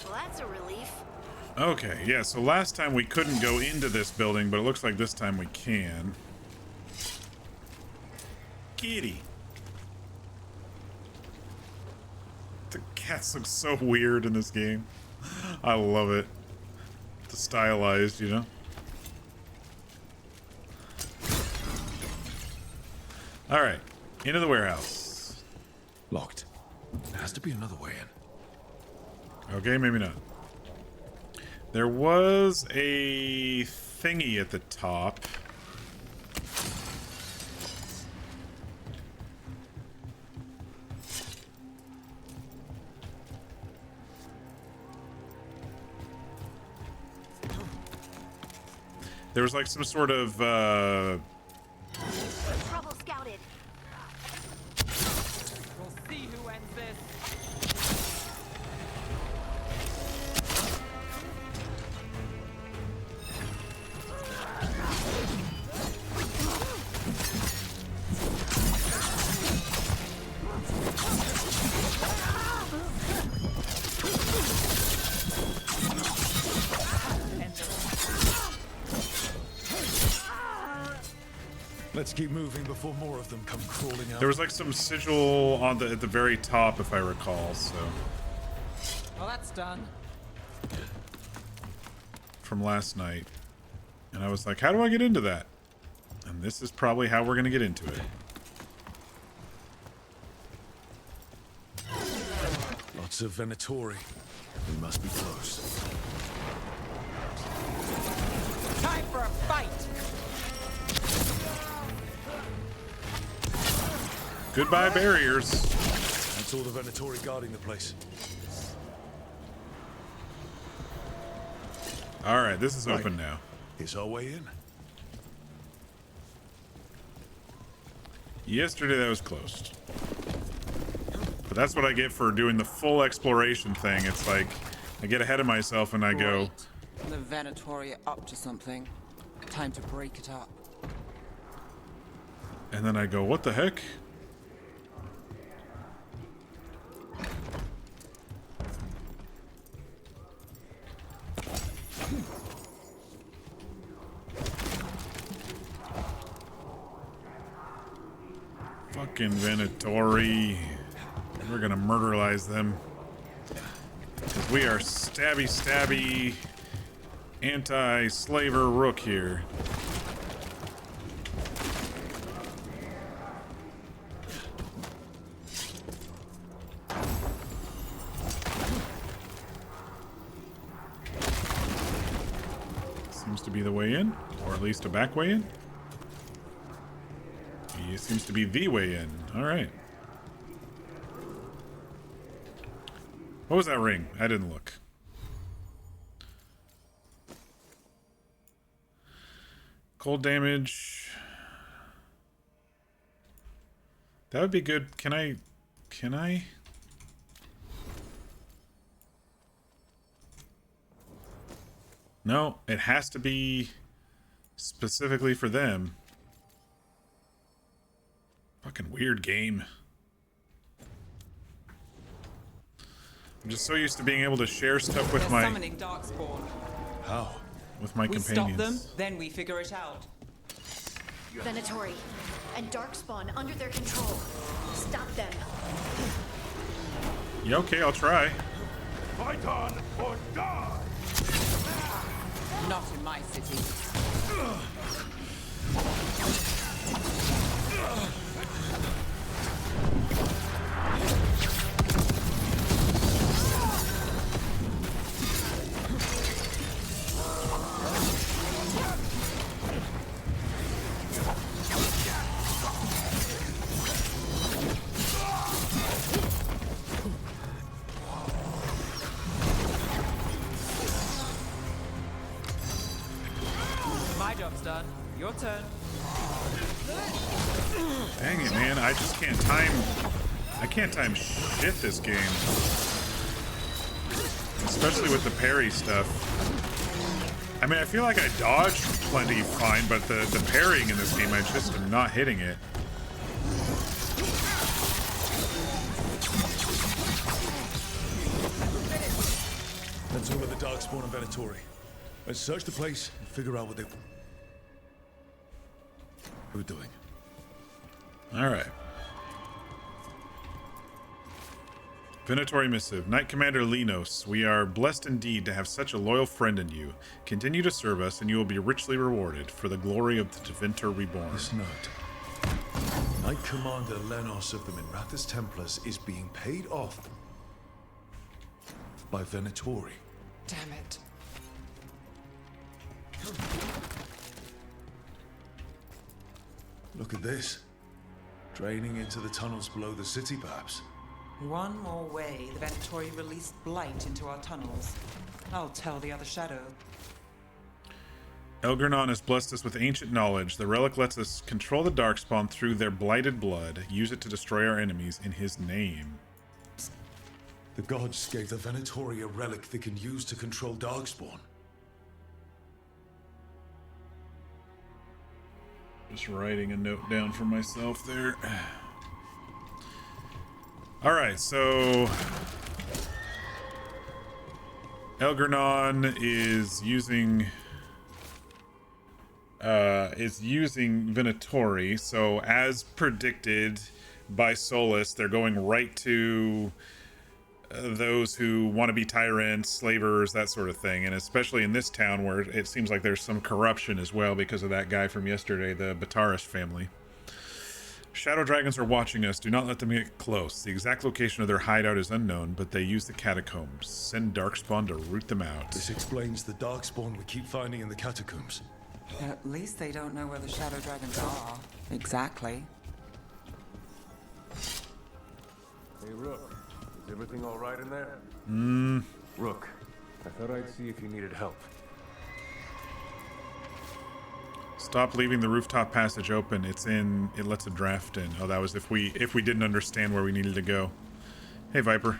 Well, that's a relief. Okay, yeah, so last time we couldn't go into this building, but it looks like this time we can. Kitty. The cats look so weird in this game. I love it. The stylized, you know? Alright, into the warehouse. Locked. There has to be another way in. Okay, maybe not. There was a thingy at the top. There was like some sort of Trouble scouted. We'll see who ends this. Let's keep moving before more of them come crawling out. there was like some sigil on at the very top, if I recall. So Well, that's done. from last night, and I was like, how do I get into that? And this is probably how we're gonna get into it. Lots of Venatori. We must be close. Time for a fight. Goodbye barriers. That's all the Venatori guarding the place. All right, this is open now. Here's our way in. Yesterday that was closed. But that's what I get for doing the full exploration thing. It's like I get ahead of myself and I go, The Venatori are up to something. Time to break it up. and then I go, what the heck? Fucking Venatori. We're gonna murderize them. Because we are stabby anti-slaver rook here. Seems to be the way in, or at least a back way in. It seems to be the way in. All right. What was that ring? I didn't look. Cold damage. That would be good. Can I? No, it has to be specifically for them. Fucking weird game. I'm just so used to being able to share stuff with They're summoning Darkspawn. How? With my We companions. stop them, then we figure it out. Venatori and Darkspawn under their control. Stop them. Yeah, okay, I'll try. Fight on or die! Not in my city. My job's done. Your turn. Dang it, man. I just can't time... I can't time shit this game. Especially with the parry stuff. I mean, I feel like I dodge plenty fine, but the parrying in this game, I just am not hitting it. Let's all of the Darkspawn and Venatori. Let's search the place and figure out what we're doing. All right. Venatori missive. Knight Commander Linos, we are blessed indeed to have such a loyal friend in you. Continue to serve us, and you will be richly rewarded for the glory of the Tevinter Reborn. This note. Knight Commander Lenos of the Minrathous Templars is being paid off by Venatori. Damn it. Look at this. Draining into the tunnels below the city, perhaps. One more way, the Venatori released blight into our tunnels. I'll tell the other shadow. Elgernon has blessed us with ancient knowledge. The relic lets us control the Darkspawn through their blighted blood. Use it to destroy our enemies in his name. The gods gave the Venatori a relic they can use to control Darkspawn. Just writing a note down for myself there. Alright, so Elgernon is using Venatori, so as predicted by Solus, they're going right to those who want to be tyrants, slavers, that sort of thing, and especially in this town where it seems like there's some corruption as well because of that guy from yesterday, the Batarish family. Shadow dragons are watching us. Do not let them get close. The exact location of their hideout is unknown, but they use the catacombs. Send Darkspawn to root them out. This explains the Darkspawn we keep finding in the catacombs. At least they don't know where the shadow dragons are. Exactly. Hey, Rook. Is everything all right in there? Rook, I thought I'd see if you needed help. Stop leaving the rooftop passage open. It lets a draft in. Oh, that was if we didn't understand where we needed to go. Hey, Viper.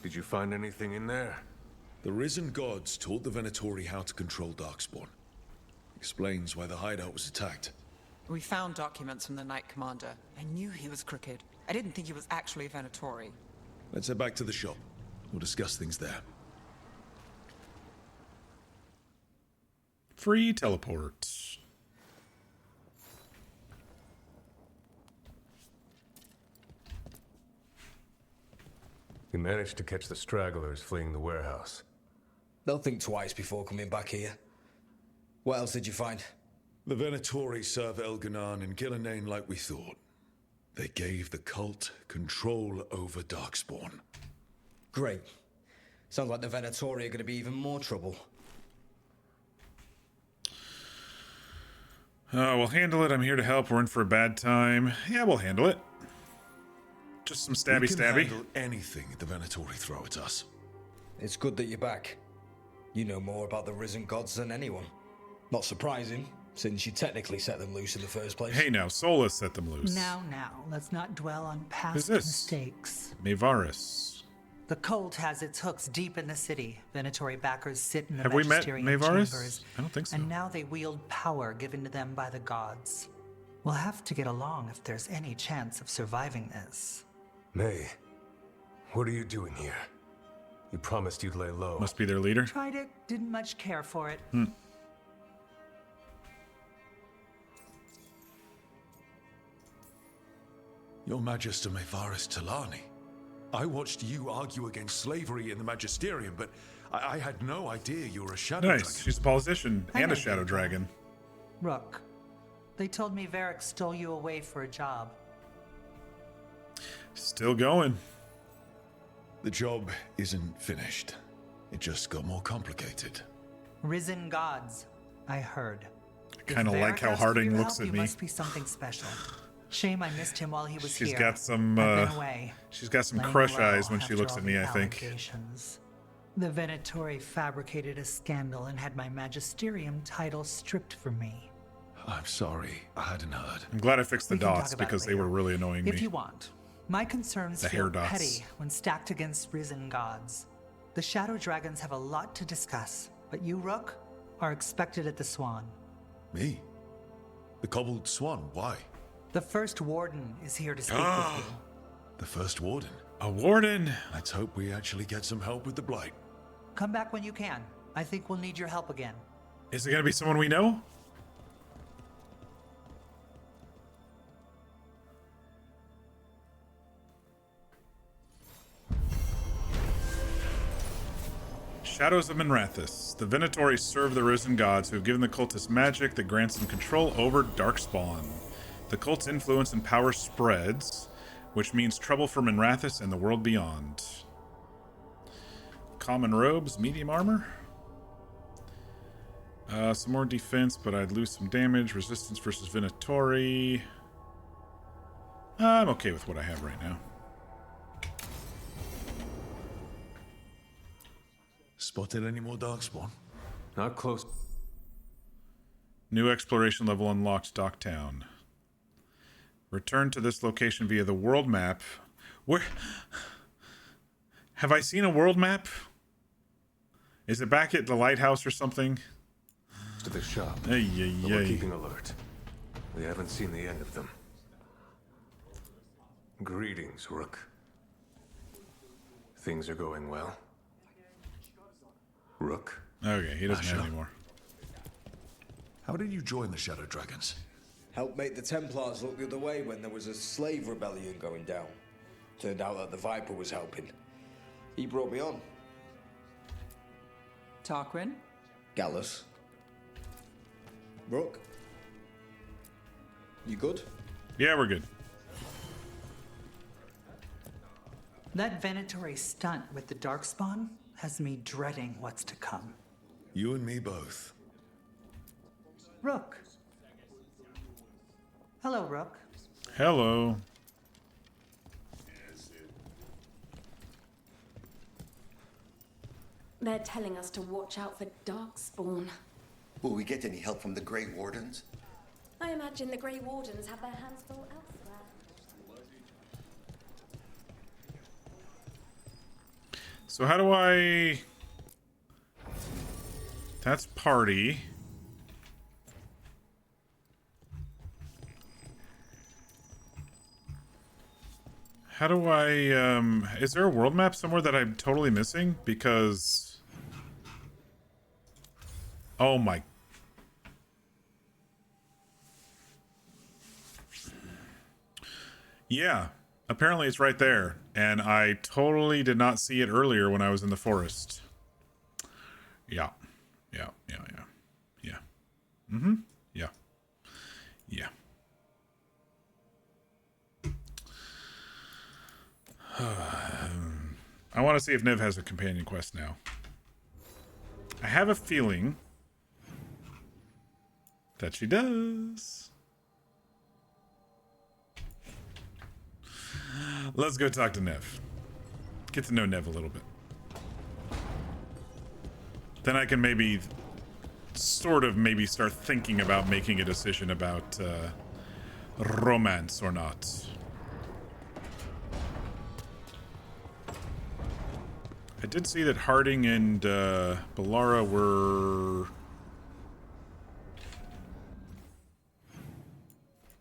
Did you find anything in there? The risen gods taught the Venatori how to control Darkspawn. Explains why the hideout was attacked. We found documents from the Knight Commander. I knew he was crooked. I didn't think he was actually Venatori. Let's head back to the shop. We'll discuss things there. Free teleports. We managed to catch the stragglers fleeing the warehouse. They'll think twice before coming back here. What else did you find? The Venatori serve Elganon and Gillenane like we thought. They gave the cult control over Darkspawn. Great. Sounds like the Venatori are going to be even more trouble. We'll handle it. I'm here to help. We're in for a bad time. Yeah, we'll handle it. Just some stabby We can stabby. handle anything the Venatori throw at us. It's good that you're back. You know more about the risen gods than anyone. Not surprising, since you technically set them loose in the first place. Hey now, Solus set them loose. Now, let's not dwell on Who's past this? mistakes. Maevaris. The cult has its hooks deep in the city. Venatori backers sit in the Have we met magisterium Maevaris? chambers. I don't think so. And now they wield power given to them by the gods. We'll have to get along if there's any chance of surviving this. May, what are you doing here? You promised you'd lay low. Must be their leader. Tried it, didn't much care for it. Your Magister Maevaris Talani. I watched you argue against slavery in the Magisterium, but I had no idea you were a shadow Nice. dragon. She's a politician I and know a shadow you. dragon. Rook, they told me Varric stole you away for a job. Still going. The job isn't finished. It just got more complicated. Risen gods, I heard. I kind of like how Harding looks at you me. Must be something special. Shame I missed him while he was She's here. got some. I've been away. She's got some Laying crush low eyes when she after looks all at me. the I think. allegations. The Venatori fabricated a scandal and had my magisterium title stripped from me. I'm sorry, I hadn't heard. I'm glad I fixed the We can talk dots about it because they were later. really annoying If me. you want. My concerns The feel hair dots. petty when stacked against risen gods. The shadow dragons have a lot to discuss, but you, Rook, are expected at the Swan. Me? The Cobbled Swan, why? The first warden is here to speak with you. The first warden. A warden! Let's hope we actually get some help with the Blight. Come back when you can. I think we'll need your help again. Is it gonna be someone we know? Shadows of Minrathous. The Venatori serve the risen gods who have given the cultists magic that grants them control over Darkspawn. The cult's influence and power spreads, which means trouble for Minrathous and the world beyond. Common robes, medium armor. Some more defense, but I'd lose some damage. Resistance versus Venatori. I'm okay with what I have right now. Spotted any more darkspawn? Not close. New exploration level unlocked, Docktown. Return to this location via the world map. Where? Have I seen a world map? Is it back at the lighthouse or something? To the shop. Hey, But we're keeping alert. We haven't seen the end of them. Greetings, Rook. Things are going well. Rook. Okay, he doesn't have Asher. any more. How did you join the Shadow Dragons? Helped make the Templars look the other way when there was a slave rebellion going down. Turned out that the Viper was helping. He brought me on. Tarquin? Gallus. Rook. You good? Yeah, we're good. That Venatori stunt with the Darkspawn has me dreading what's to come. You and me both. Rook. Hello, Rook. Hello. They're telling us to watch out for Darkspawn. Will we get any help from the Grey Wardens? I imagine the Grey Wardens have their hands full elsewhere. So how do I... That's party. How do I, is there a world map somewhere that I'm totally missing? Because... Oh my... Yeah, apparently it's right there. And I totally did not see it earlier when I was in the forest. Yeah. Yeah. Mm-hmm. Yeah. Yeah. I want to see if Niv has a companion quest now. I have a feeling that she does. Let's go talk to Nev. Get to know Nev a little bit. Then I can maybe maybe start thinking about making a decision about romance or not. I did see that Harding and Ballara were...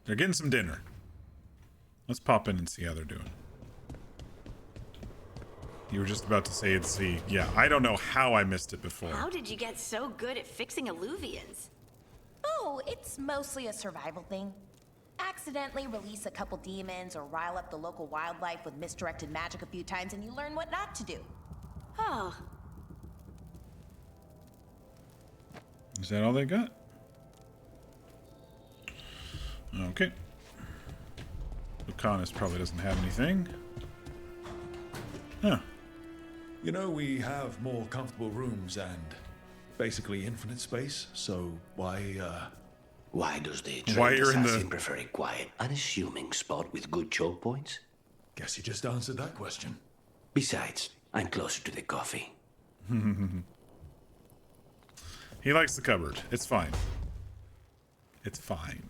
They're getting some dinner. Let's pop in and see how they're doing. You were just about to say it's the... Yeah, I don't know how I missed it before. How did you get so good at fixing illuvians? Oh, it's mostly a survival thing. Accidentally release a couple demons or rile up the local wildlife with misdirected magic a few times and you learn what not to do. Oh. Is that all they got? Okay. Lucanus probably doesn't have anything. Huh. You know, we have more comfortable rooms and basically infinite space, so why does the Why trained you're in the- assassin prefer a quiet, unassuming spot with good choke points? Guess you just answered that question. Besides, I'm closer to the coffee. He likes the cupboard. It's fine. It's fine.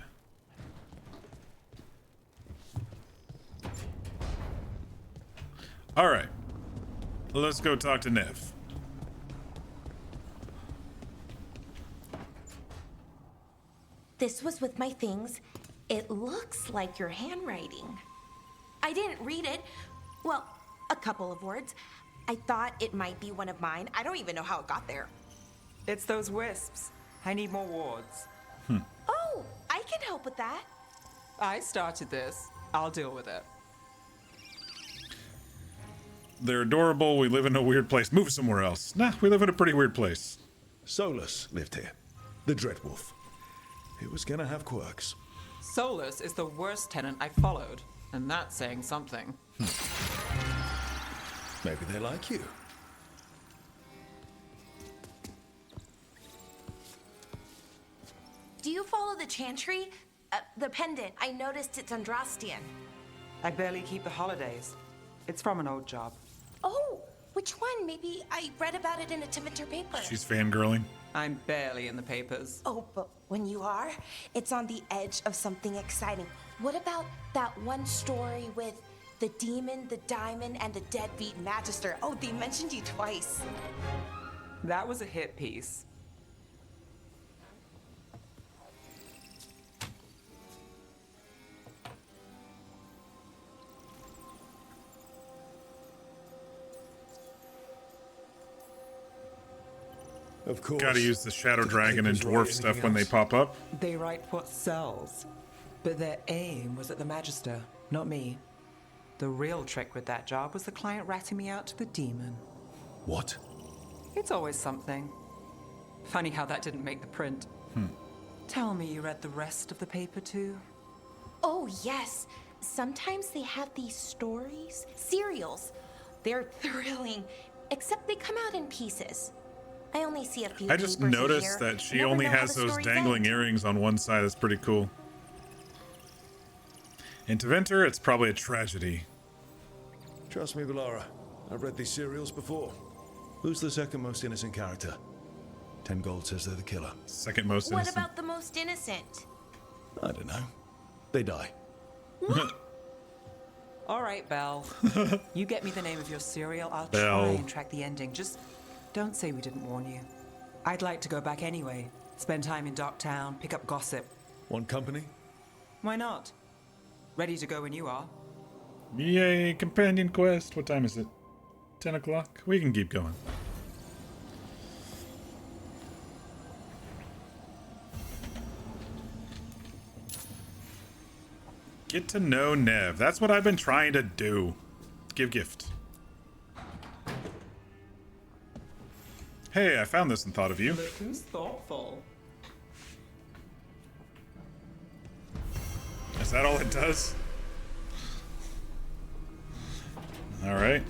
All right. Let's go talk to Nev. This was with my things. It looks like your handwriting. I didn't read it. Well, a couple of words. I thought it might be one of mine. I don't even know how it got there. It's those wisps. I need more wards. Oh, I can help with that. I started this. I'll deal with it. They're adorable. We live in a weird place. Move somewhere else. Nah, we live in a pretty weird place. Solus lived here. The Dreadwolf. It was gonna have quirks. Solus is the worst tenant I followed, and that's saying something. Maybe they like you. Do you follow the chantry? The pendant. I noticed it's Andrastian. I barely keep the holidays. It's from an old job. Oh, Which one? Maybe I read about it in a Twitter paper. She's fangirling. I'm barely in the papers. Oh, but when you are, it's on the edge of something exciting. What about that one story with the demon, the diamond, and the deadbeat magister? Oh, they mentioned you twice. That was a hit piece. Of course. Gotta use the Shadow Did the Dragon and papers Dwarf write stuff anything when they else? pop up. They write what sells. But their aim was at the Magister, not me. The real trick with that job was the client ratting me out to the demon. What? It's always something. Funny how that didn't make the print. Tell me you read the rest of the paper too? Oh, yes. Sometimes they have these stories, serials. They're thrilling, except they come out in pieces. I only see a few. I just papers a noticed year. that she Never only know how has the those stories dangling end. earrings on one side. That's pretty cool. In Teventer, it's probably a tragedy. Trust me, Valara. I've read these serials before. Who's the second most innocent character? 10 gold says they're the killer. Second most What innocent. about the most innocent? I don't know. They die. All right, Belle. You get me the name of your serial, I'll Belle. try and track the ending. Just don't say we didn't warn you. I'd like to go back anyway. Spend time in Docktown, pick up gossip. Want company? Why not? Ready to go when you are. Yay, companion quest. What time is it? 10 o'clock? We can keep going. Get to know Nev. That's what I've been trying to do. Give gift. Hey, I found this and thought of you. Look who's thoughtful. Is that all it does? All right.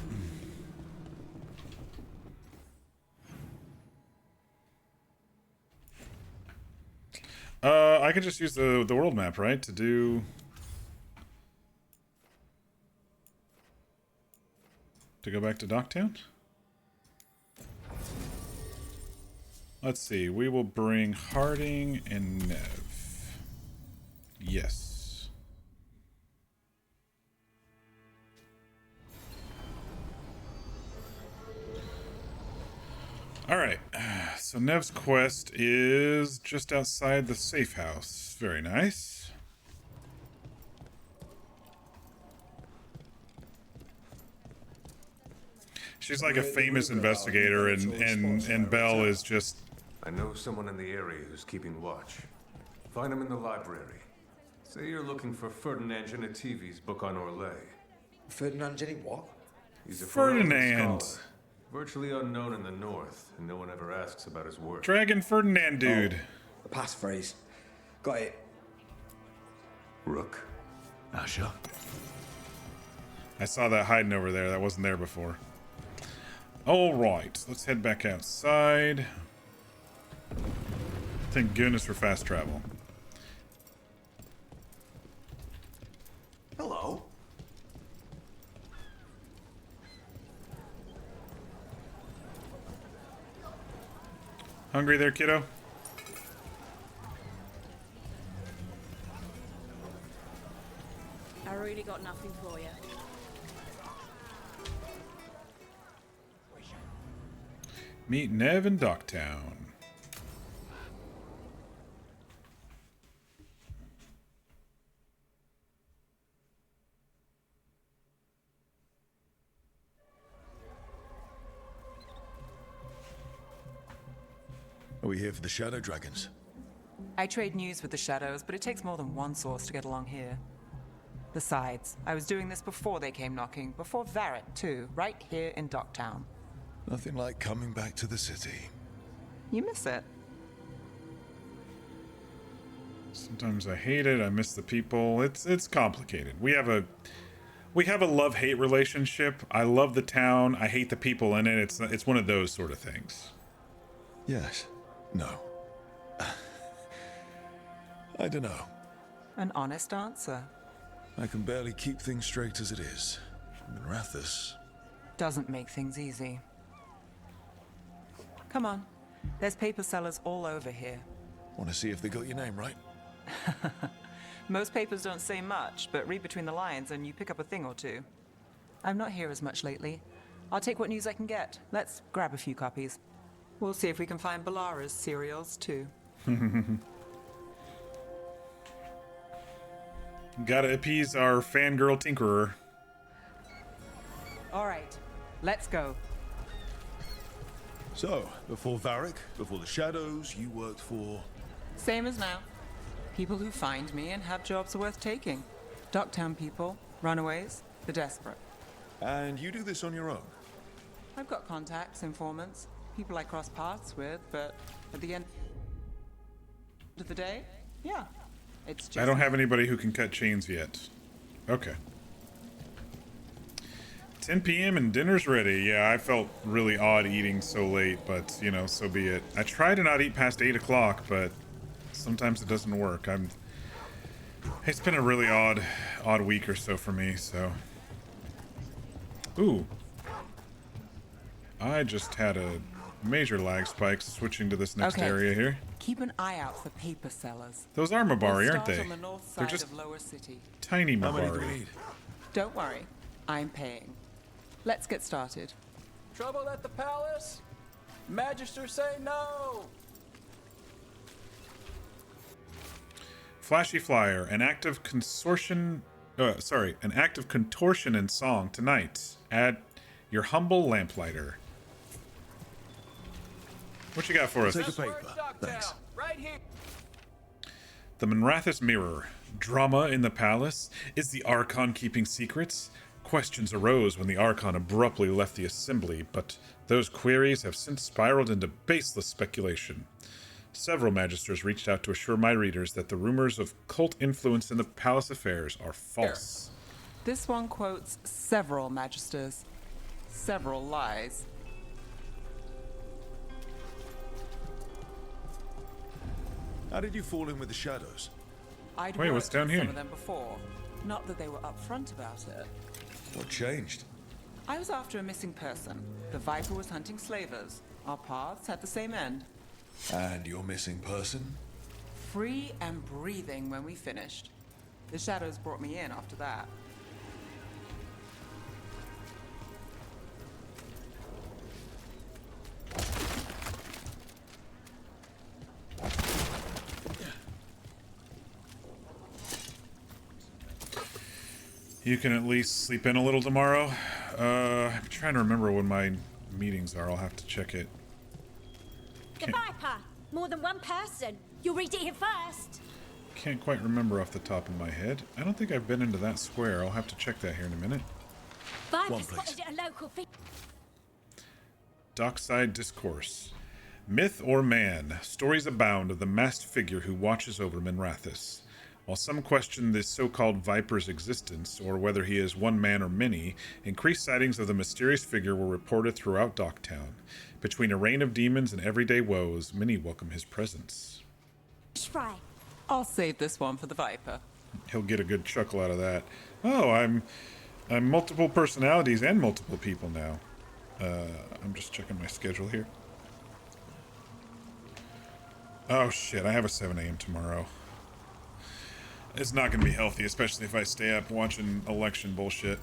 I could just use the world map, right, to do... to go back to Docktown? Let's see. We will bring Harding and Nev. Yes. Alright. So Nev's quest is just outside the safe house. Very nice. She's like a famous investigator, and Belle is just... I know someone in the area who's keeping watch. Find him in the library. Say you're looking for Ferdinand Genetivi's book on Orlais. Ferdinand Jenny what? He's a Ferdinand. scholar, virtually unknown in the north, and no one ever asks about his work. Dragon Ferdinand, dude. The passphrase. Got it. Rook. Asher. I saw that hiding over there. That wasn't there before. All right, let's head back outside. Thank goodness for fast travel. Hello. Hungry there, kiddo? I really got nothing for you. Meet Nev in Docktown. Are we here for the Shadow Dragons? I trade news with the Shadows, but it takes more than one source to get along here. Besides, I was doing this before they came knocking, before Varret, too, right here in Docktown. Nothing like coming back to the city. You miss it. Sometimes I hate it. I miss the people. It's complicated. We have a love-hate relationship. I love the town. I hate the people in it. It's one of those sort of things. Yes. No. I don't know. An honest answer. I can barely keep things straight as it is. In Rathus, doesn't make things easy. Come on. There's paper sellers all over here. Want to see if they got your name right? Most papers don't say much, but read between the lines and you pick up a thing or two. I'm not here as much lately. I'll take what news I can get. Let's grab a few copies. We'll see if we can find Balara's serials, too. Gotta appease our fangirl tinkerer. All right, let's go. So, before Varric, before the Shadows, you worked for... Same as now. People who find me and have jobs worth taking. Docktown people, runaways, the desperate. And you do this on your own? I've got contacts, informants, people I cross paths with, but at the end of the day, yeah, it's just... I don't have anybody who can cut chains yet. Okay. 10 p.m. and dinner's ready. Yeah, I felt really odd eating so late, but, you know, so be it. I try to not eat past 8 o'clock, but sometimes it doesn't work. It's been a really odd week or so for me, so... Ooh. I just had a major lag spike switching to this next area here. Keep an eye out for paper sellers. Those are Mabari, We'll aren't they? on the north side They're just of Lower City. tiny How many do we Mabari. need? Don't worry, I'm paying. Let's get started. Trouble at the palace? Magister say no! Flashy Flyer, an act of contortion in song tonight at your humble lamplighter. What you got for us? Take a paper. Thanks. Right here. The Manrathus Mirror. Drama in the palace? Is the Archon keeping secrets? Questions arose when the Archon abruptly left the assembly, but those queries have since spiraled into baseless speculation. Several magisters reached out to assure my readers that the rumors of cult influence in the palace affairs are false. This one quotes several magisters, several lies. How did you fall in with the Shadows? I'd Wait, what's worked down with here? some of them before. Not that they were upfront about it. What changed? I was after a missing person. The Viper was hunting slavers. Our paths had the same end. And your missing person? Free and breathing when we finished. The Shadows brought me in after that. You can at least sleep in a little tomorrow. I'm trying to remember when my meetings are. I'll have to check it. The Viper! More than one person. You'll read it here first. Can't quite remember off the top of my head. I don't think I've been into that square. I'll have to check that here in a minute. Viper spotted at a local fish. Dockside Discourse. Myth or man, stories abound of the masked figure who watches over Manrathus. While some question this so-called Viper's existence, or whether he is one man or many, increased sightings of the mysterious figure were reported throughout Docktown. Between a reign of demons and everyday woes, many welcome his presence. Fry. I'll save this one for the Viper. He'll get a good chuckle out of that. Oh, I'm multiple personalities and multiple people now. I'm just checking my schedule here. Oh shit, I have a 7 a.m. tomorrow. It's not gonna be healthy, especially if I stay up watching election bullshit.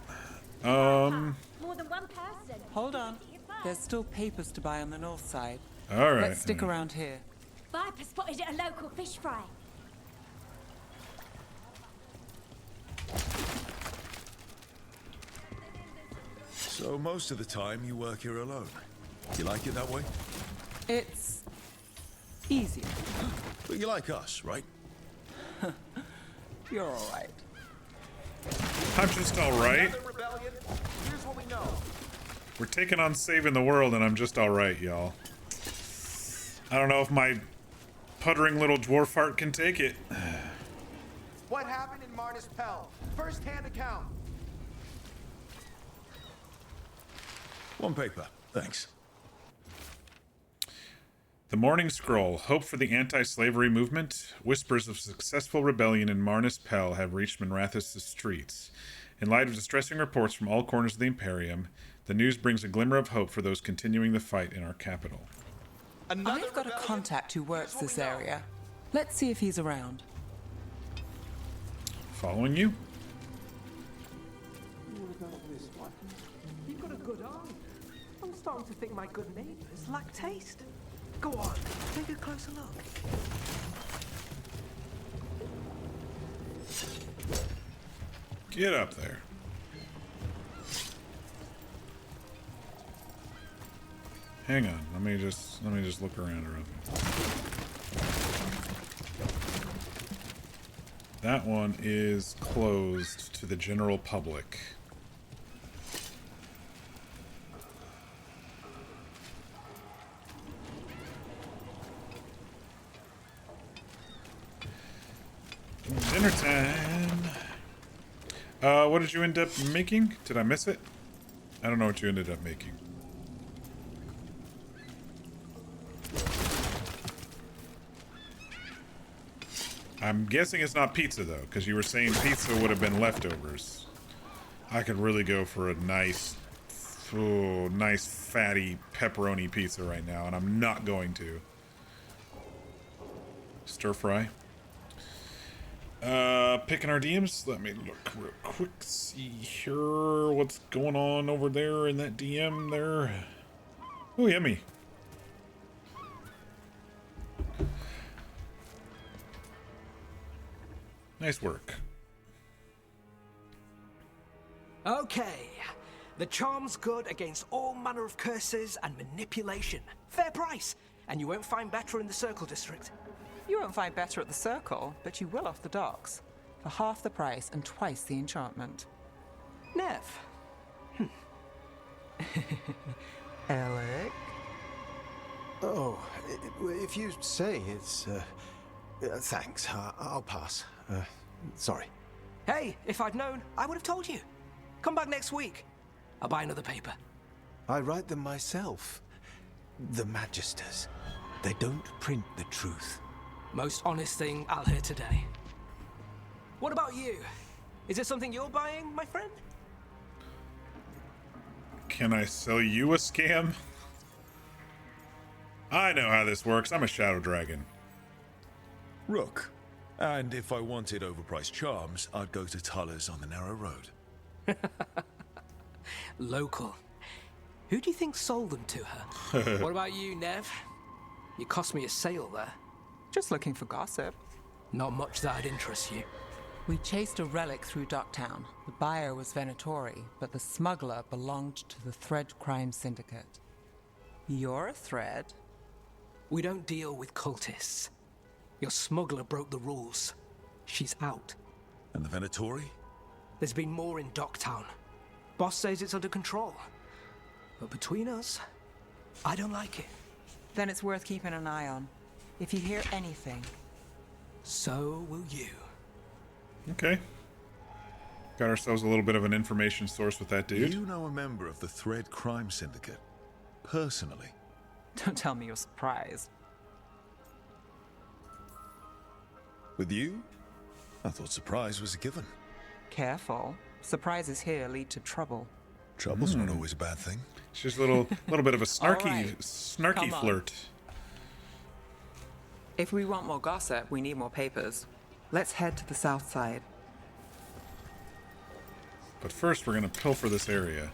More than one person. Hold on. There's still papers to buy on the north side. All right. Let's stick around here. Viper spotted at a local fish fry. So most of the time you work here alone. You like it that way? It's easier. But you like us, right? You're all right. I'm just all right. Here's what we know. We're taking on saving the world, and I'm just all right, y'all. I don't know if my puttering little dwarf heart can take it. What happened in Martis Pell? First-hand account. One paper, thanks. The Morning Scroll. Hope for the anti-slavery movement. Whispers of successful rebellion in Marnis Pell have reached Manrathus' streets. In light of distressing reports from all corners of the Imperium, The news brings a glimmer of hope for those continuing the fight in our capital. I've got a contact who works this area. Let's see if he's around. Following you? You've got a good eye. I'm starting to think my good neighbours lack taste. Go on, take a closer look. Get up there. Hang on, let me just look around real quick. That one is closed to the general public. Dinner time. What did you end up making? Did I miss it? I don't know what you ended up making. I'm guessing it's not pizza though, because you were saying pizza would have been leftovers. I could really go for a nice fatty pepperoni pizza right now, and I'm not going to. Stir fry. Picking our DMs. Let me look real quick. See here what's going on over there in that DM there. Oh, yummy. Nice work. Okay. The charm's good against all manner of curses and manipulation. Fair price. And you won't find better in the Circle District. You won't find better at the Circle, but you will off the docks. For half the price and twice the enchantment. Nev. Alec? Oh, if you say it's... thanks. I'll pass. Sorry. Hey, if I'd known, I would have told you. Come back next week. I'll buy another paper. I write them myself. The Magisters. They don't print the truth. Most honest thing I'll hear today. What about you? Is it something you're buying, my friend? Can I sell you a scam? I know how this works. I'm a shadow dragon. Rook. And if I wanted overpriced charms, I'd go to Tuller's on the narrow road. Local. Who do you think sold them to her? What about you, Nev? You cost me a sale there. Just looking for gossip. Not much that'd interest you. We chased a relic through Docktown. The buyer was Venatori, but the smuggler belonged to the Thread Crime Syndicate. You're a Thread? We don't deal with cultists. Your smuggler broke the rules. She's out. And the Venatori? There's been more in Docktown. Boss says it's under control. But between us, I don't like it. Then it's worth keeping an eye on. If you hear anything. So will you. Okay. Got ourselves a little bit of an information source with that dude. You know a member of the Thread Crime Syndicate? Personally? Don't tell me you're surprised. With you? I thought surprise was a given. Careful. Surprises here lead to trouble. Trouble's not always a bad thing. It's just a little bit of a snarky, right. snarky flirt. If we want more gossip, we need more papers. Let's head to the south side. But first, we're going to pilfer this area.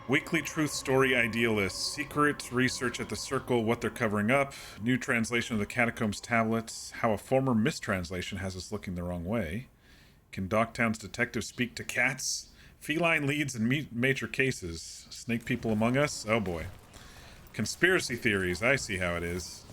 Weekly Truth Story Idealists. Secret research at the Circle, what they're covering up. New translation of the Catacombs tablets. How a former mistranslation has us looking the wrong way. Can Docktown's detectives speak to cats? Feline leads in major cases. Snake people among us? Oh boy. Conspiracy theories. I see how it is.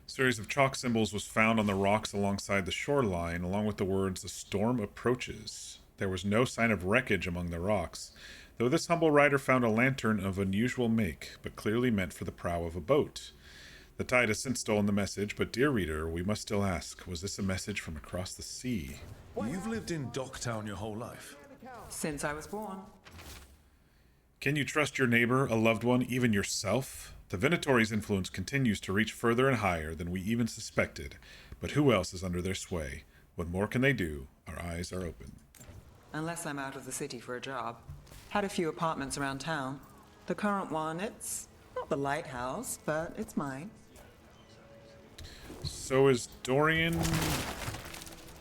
Series of chalk symbols was found on the rocks alongside the shoreline, along with the words, "The storm approaches." There was no sign of wreckage among the rocks, though this humble rider found a lantern of unusual make, but clearly meant for the prow of a boat. The tide has since stolen the message, but dear reader, we must still ask, was this a message from across the sea? You've lived in Docktown your whole life? Since I was born. Can you trust your neighbor, a loved one, even yourself? The Venatori's influence continues to reach further and higher than we even suspected, but who else is under their sway? What more can they do? Our eyes are open. Unless I'm out of the city for a job. Had a few apartments around town. The current one, it's not the lighthouse, but it's mine. So is Dorian...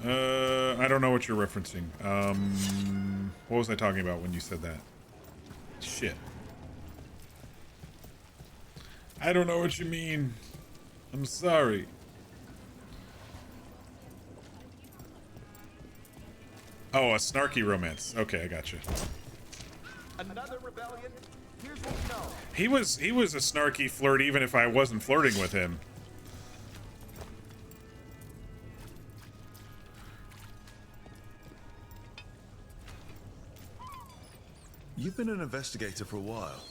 I don't know what you're referencing. What was I talking about when you said that? Shit. I don't know what you mean. I'm sorry. Oh, a snarky romance. Okay, I gotcha. Another rebellion? Here's what we know. He was a snarky flirt even if I wasn't flirting with him. You've been an investigator for a while.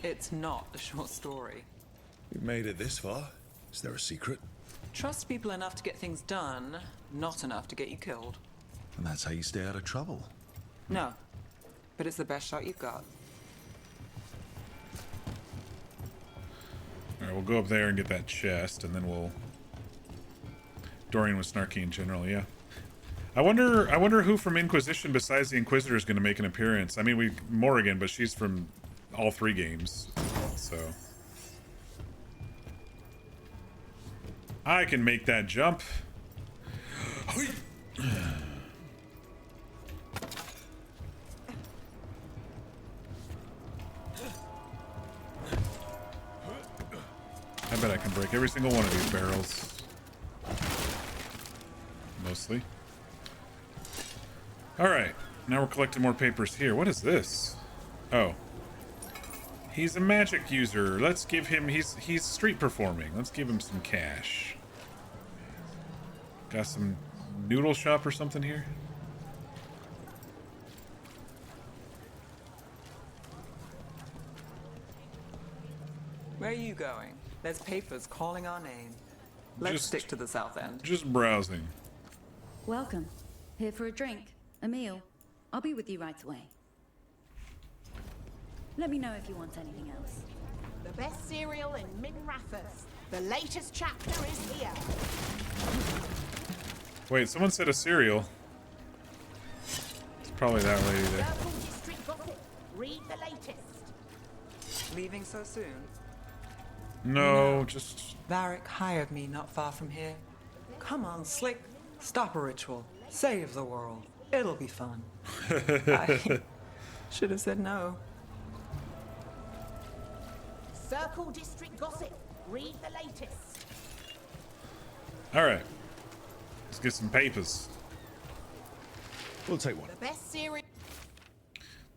It's not a short story. You've made it this far. Is there a secret? Trust people enough to get things done, not enough to get you killed. And that's how you stay out of trouble. No, but it's the best shot you've got. Alright, we'll go up there and get that chest, and then we'll... Dorian was snarky in general, yeah. I wonder who from Inquisition besides the Inquisitor is going to make an appearance. I mean, Morrigan, but she's from all 3 games, so... I can make that jump. I bet I can break every single one of these barrels. Mostly. Alright, now we're collecting more papers here. What is this? Oh. He's a magic user. Let's give him... He's street performing. Let's give him some cash. Got some noodle shop or something here? Where are you going? There's papers calling our name. Let's stick to the south end. Just browsing. Welcome. Here for a drink, a meal. I'll be with you right away. Let me know if you want anything else. The best cereal in Min Rathas. The latest chapter is here. Wait, someone said a cereal. It's probably that lady there. Circle District Gossip. Read the latest. Leaving so soon? No, just... Varric hired me not far from here. Come on, Slick. Stop a ritual. Save the world. It'll be fun. I should have said no. Circle District Gossip. Read the latest. Alright. Let's get some papers. We'll take one. The best cereal.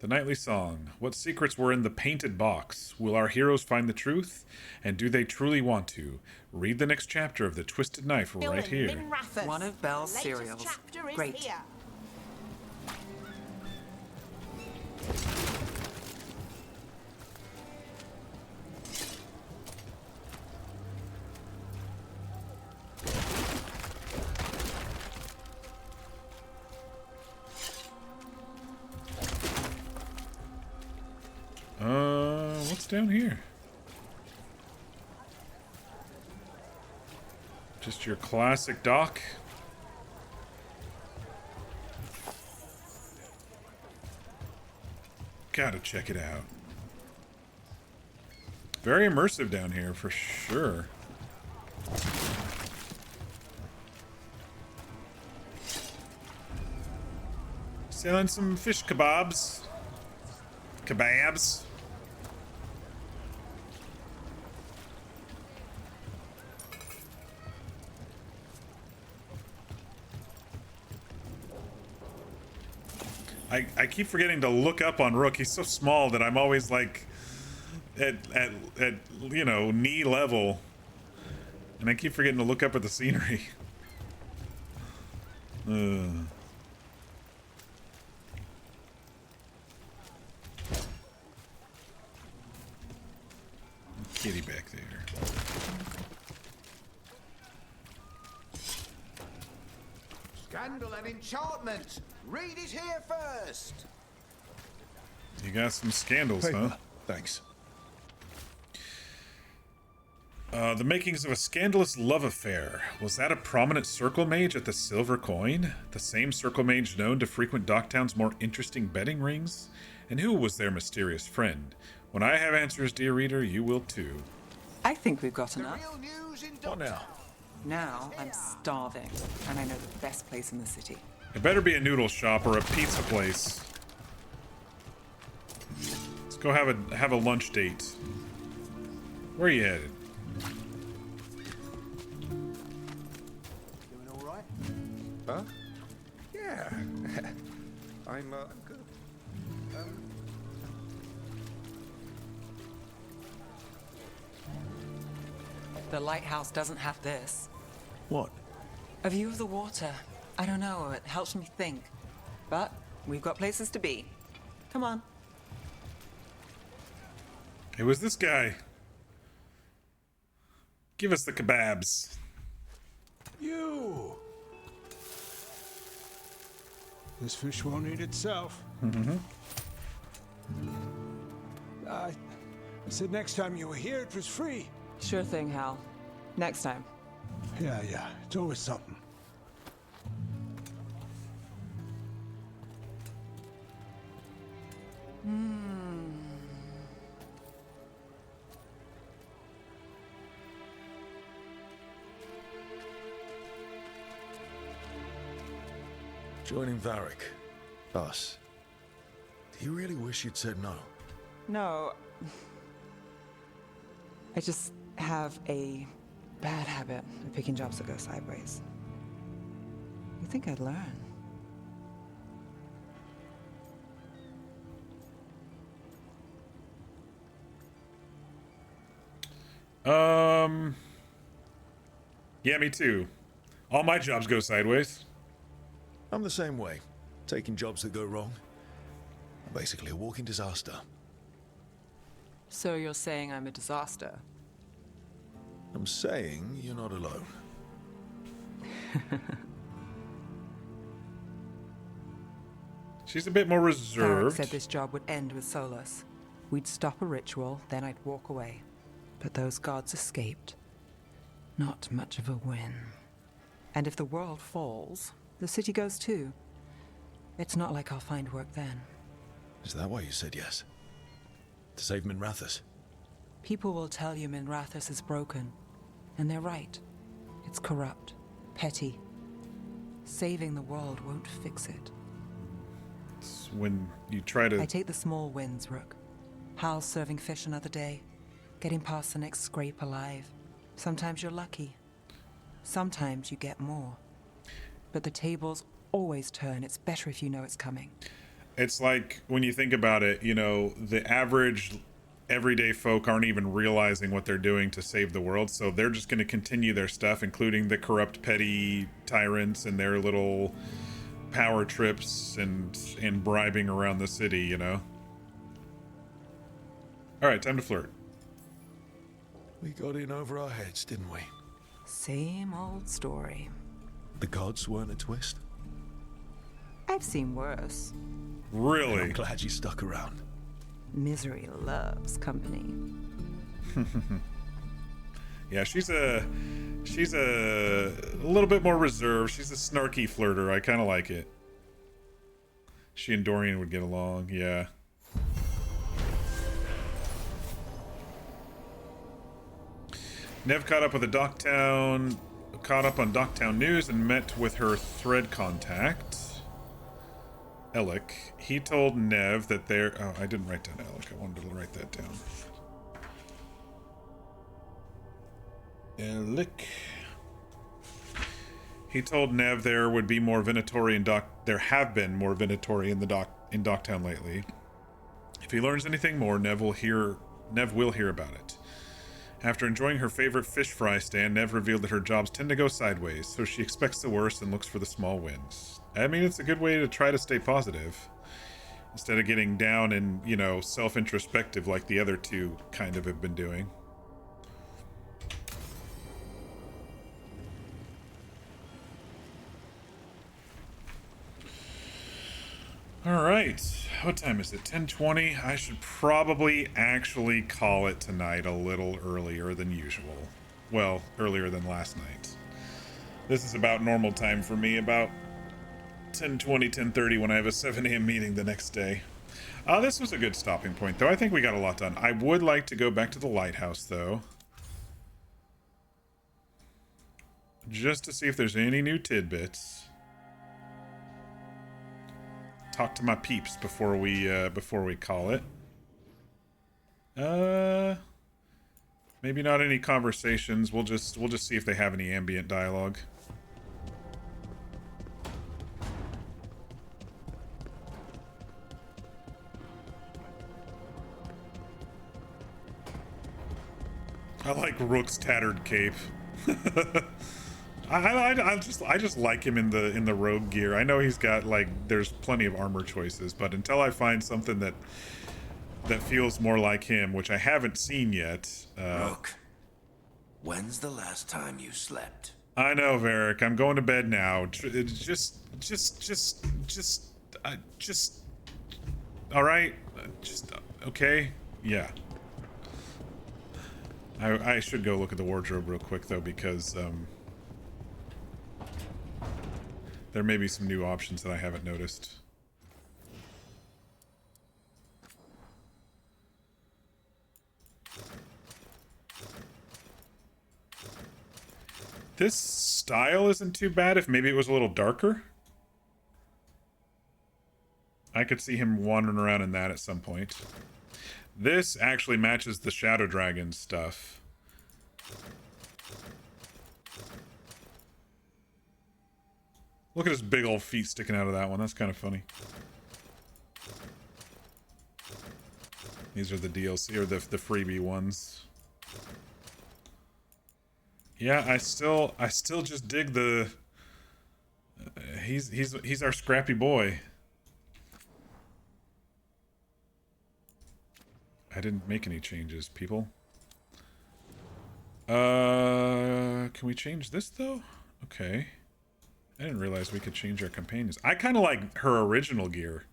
The Nightly Song. What secrets were in the painted box? Will our heroes find the truth? And do they truly want to? Read the next chapter of The Twisted Knife right here. One of Belle's cereals. Great. Here. What's down here? Just your classic dock. Gotta check it out. Very immersive down here for sure. Selling some fish kebabs. Kebabs. I keep forgetting to look up on Rook. He's so small that I'm always like at you know, knee level. And I keep forgetting to look up at the scenery. Kitty back there. Scandal and enchantment. Read it here first. You got some scandals, huh? Thanks. The makings of a scandalous love affair. Was that a prominent circle mage at the Silver Coin? The same circle mage known to frequent Docktown's more interesting betting rings? And who was their mysterious friend? When I have answers, dear reader, you will too. I think we've got enough. What now? Now I'm starving, and I know the best place in the city. It better be a noodle shop or a pizza place. Let's go have a lunch date. Where are you headed? Doing all right? Huh? Yeah. I'm good. The lighthouse doesn't have this. What? A view of the water. I don't know, it helps me think. But we've got places to be. Come on. It was this guy. Give us the kebabs. You! This fish won't eat itself. Mm-hmm. I said next time you were here, it was free. Sure thing, Hal. Next time. Yeah, it's always something. Joining Varric. Us. Do you really wish you'd said no? No. I just have a bad habit of picking jobs that go sideways. You think I'd learn? Yeah, me too. All my jobs go sideways. I'm the same way. Taking jobs that go wrong. I'm basically a walking disaster. So you're saying I'm a disaster? I'm saying you're not alone. She's a bit more Varric reserved. said this job would end with Solus. We'd stop a ritual, then I'd walk away. But those gods escaped. Not much of a win. And if the world falls, the city goes too. It's not like I'll find work then. Is that why you said yes? To save Minrathous? People will tell you Minrathous is broken. And they're right. It's corrupt. Petty. Saving the world won't fix it. It's when you try to... I take the small wins, Rook. Hal's serving fish another day. Getting past the next scrape alive. Sometimes you're lucky. Sometimes you get more. But the tables always turn. It's better if you know it's coming. It's like, when you think about it, you know, the average everyday folk aren't even realizing what they're doing to save the world, so they're just going to continue their stuff, including the corrupt petty tyrants and their little power trips and bribing around the city, you know? Alright, time to flirt. We got in over our heads, didn't we? Same old story. The gods weren't a twist? I've seen worse. Really? And I'm glad you stuck around. Misery loves company. Yeah, she's a little bit more reserved. She's a snarky flirter. I kind of like it. She and Dorian would get along, yeah. Nev caught up on Docktown news and met with her thread contact, Alec. He told Nev that there... Oh, I didn't write down Alec. I wanted to write that down. Alec. He told Nev there would be more Venatori in There have been more Venatori in Docktown lately. If he learns anything more, Nev will hear about it. After enjoying her favorite fish fry stand, Nev revealed that her jobs tend to go sideways, so she expects the worst and looks for the small wins. I mean, it's a good way to try to stay positive. Instead of getting down and, you know, self-introspective like the other two kind of have been doing. Alright, what time is it? 10:20? I should probably actually call it tonight a little earlier than usual. Well, earlier than last night. This is about normal time for me, about 10:20, 10:30 when I have a 7 a.m. meeting the next day. This was a good stopping point, though. I think we got a lot done. I would like to go back to the lighthouse, though. Just to see if there's any new tidbits. Talk to my peeps before we call it. Maybe not any conversations. We'll just see if they have any ambient dialogue. I like Rook's tattered cape. I just like him in the rogue gear. I know he's got, like, there's plenty of armor choices, but until I find something that feels more like him, which I haven't seen yet. Rook, when's the last time you slept? I know, Varric. I'm going to bed now. Just. All right. Okay. Yeah. I should go look at the wardrobe real quick, though, because there may be some new options that I haven't noticed. This style isn't too bad if maybe it was a little darker. I could see him wandering around in that at some point. This actually matches the Shadow Dragon stuff. Look at his big old feet sticking out of that one. That's kind of funny. These are the DLC, or the freebie ones. Yeah, I still just dig the... he's our scrappy boy. I didn't make any changes, people. Can we change this, though? Okay. I didn't realize we could change our companions. I kind of like her original gear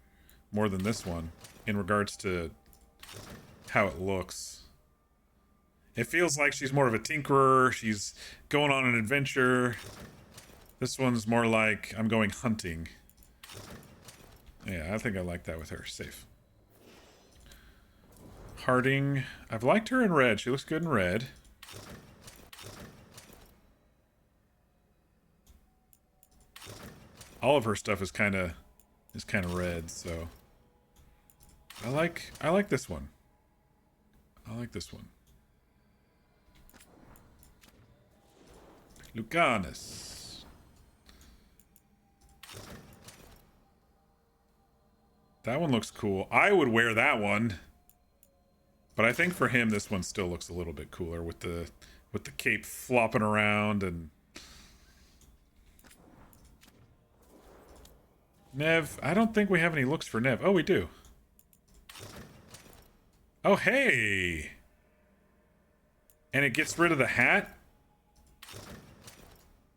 more than this one in regards to how it looks. It feels like she's more of a tinkerer. She's going on an adventure. This one's more like I'm going hunting. Yeah, I think I like that with her. Safe. Harding. I've liked her in red. She looks good in red. All of her stuff is kind of red, so I like this one. I like this one. Lucanus. That one looks cool. I would wear that one. But I think for him this one still looks a little bit cooler with the cape flopping around. And Nev, I don't think we have any looks for Nev. Oh, we do. Oh, hey. And it gets rid of the hat.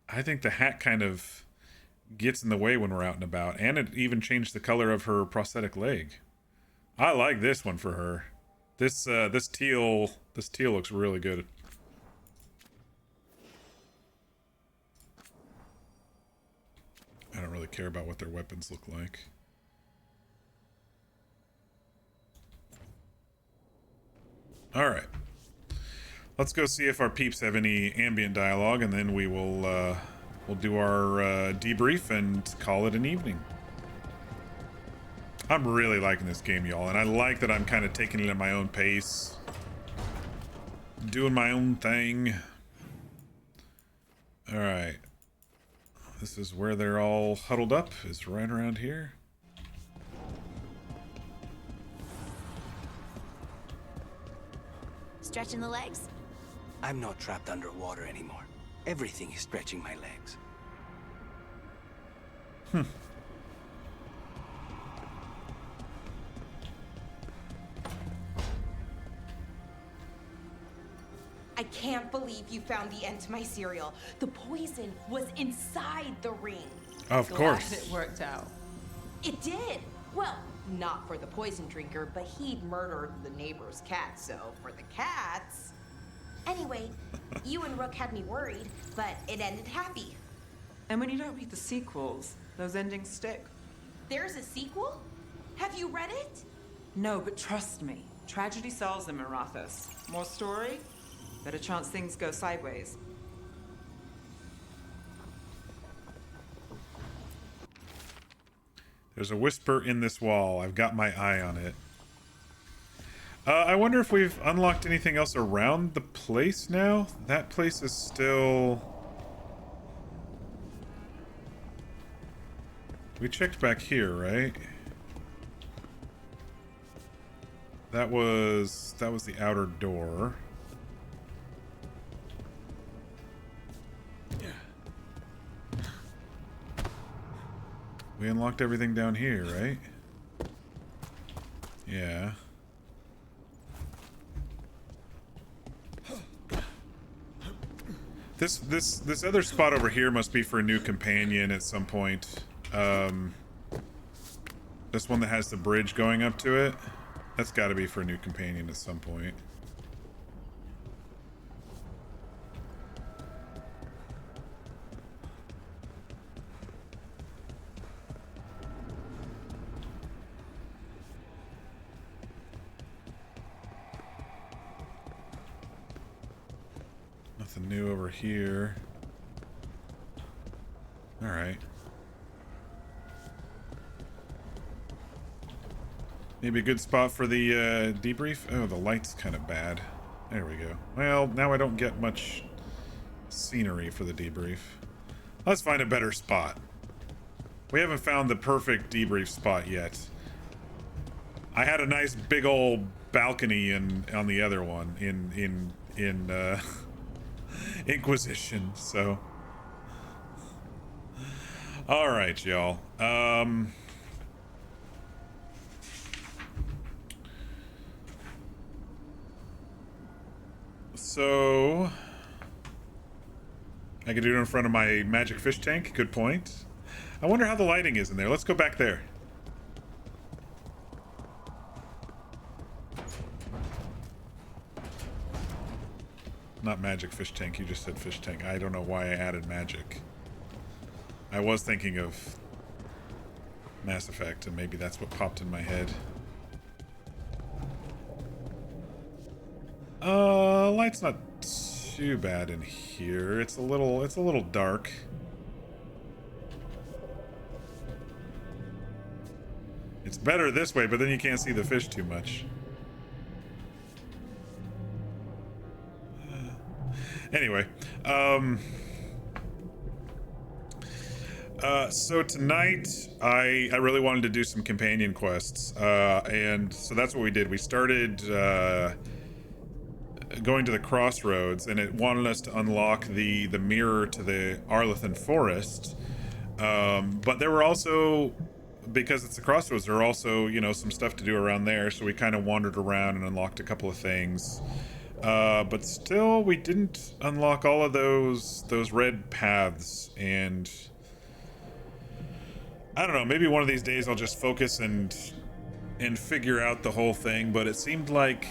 I think the hat kind of gets in the way when we're out and about, and it even changed the color of her prosthetic leg. I like this one for her. This teal looks really good. I don't really care about what their weapons look like. All right. Let's go see if our peeps have any ambient dialogue, and then we'll do our debrief and call it an evening. I'm really liking this game, y'all, and I like that I'm kind of taking it at my own pace, doing my own thing. All right. This is where they're all huddled up, is right around here. Stretching the legs? I'm not trapped underwater anymore. Everything is stretching my legs. I can't believe you found the end to my cereal. The poison was inside the ring. Of course. Glad it worked out. It did. Well, not for the poison drinker, but he'd murdered the neighbor's cat, so for the cats... Anyway, you and Rook had me worried, but it ended happy. And when you don't read the sequels, those endings stick. There's a sequel? Have you read it? No, but trust me. Tragedy sells in Marathas. More story? Better chance things go sideways. There's a whisper in this wall. I've got my eye on it. I wonder if we've unlocked anything else around the place now? That place is still... We checked back here, right? That was the outer door. Yeah. We unlocked everything down here, right? Yeah. This other spot over here must be for a new companion at some point. This one that has the bridge going up to it. That's got to be for a new companion at some point. Nothing new over here. All right. Maybe a good spot for the debrief. Oh, the light's kind of bad. There we go. Well, now I don't get much scenery for the debrief. Let's find a better spot. We haven't found the perfect debrief spot yet. I had a nice big old balcony on the other one in Inquisition, so. All right, y'all. So I could do it in front of my magic fish tank. Good point. I wonder how the lighting is in there. Let's go back there. Not magic fish tank. You just said fish tank. I don't know why I added magic. I was thinking of Mass Effect, and maybe that's what popped in my head. Light's not too bad in here. It's a little dark. It's better this way, but then you can't see the fish too much. Anyway, so tonight I really wanted to do some companion quests, and so that's what we did. We started going to the crossroads, and it wanted us to unlock the mirror to the Arlethan Forest, but there were also, because it's the crossroads, there are also, you know, some stuff to do around there, so we kind of wandered around and unlocked a couple of things. But still, we didn't unlock all of those red paths, and I don't know, maybe one of these days I'll just focus and figure out the whole thing, but it seemed like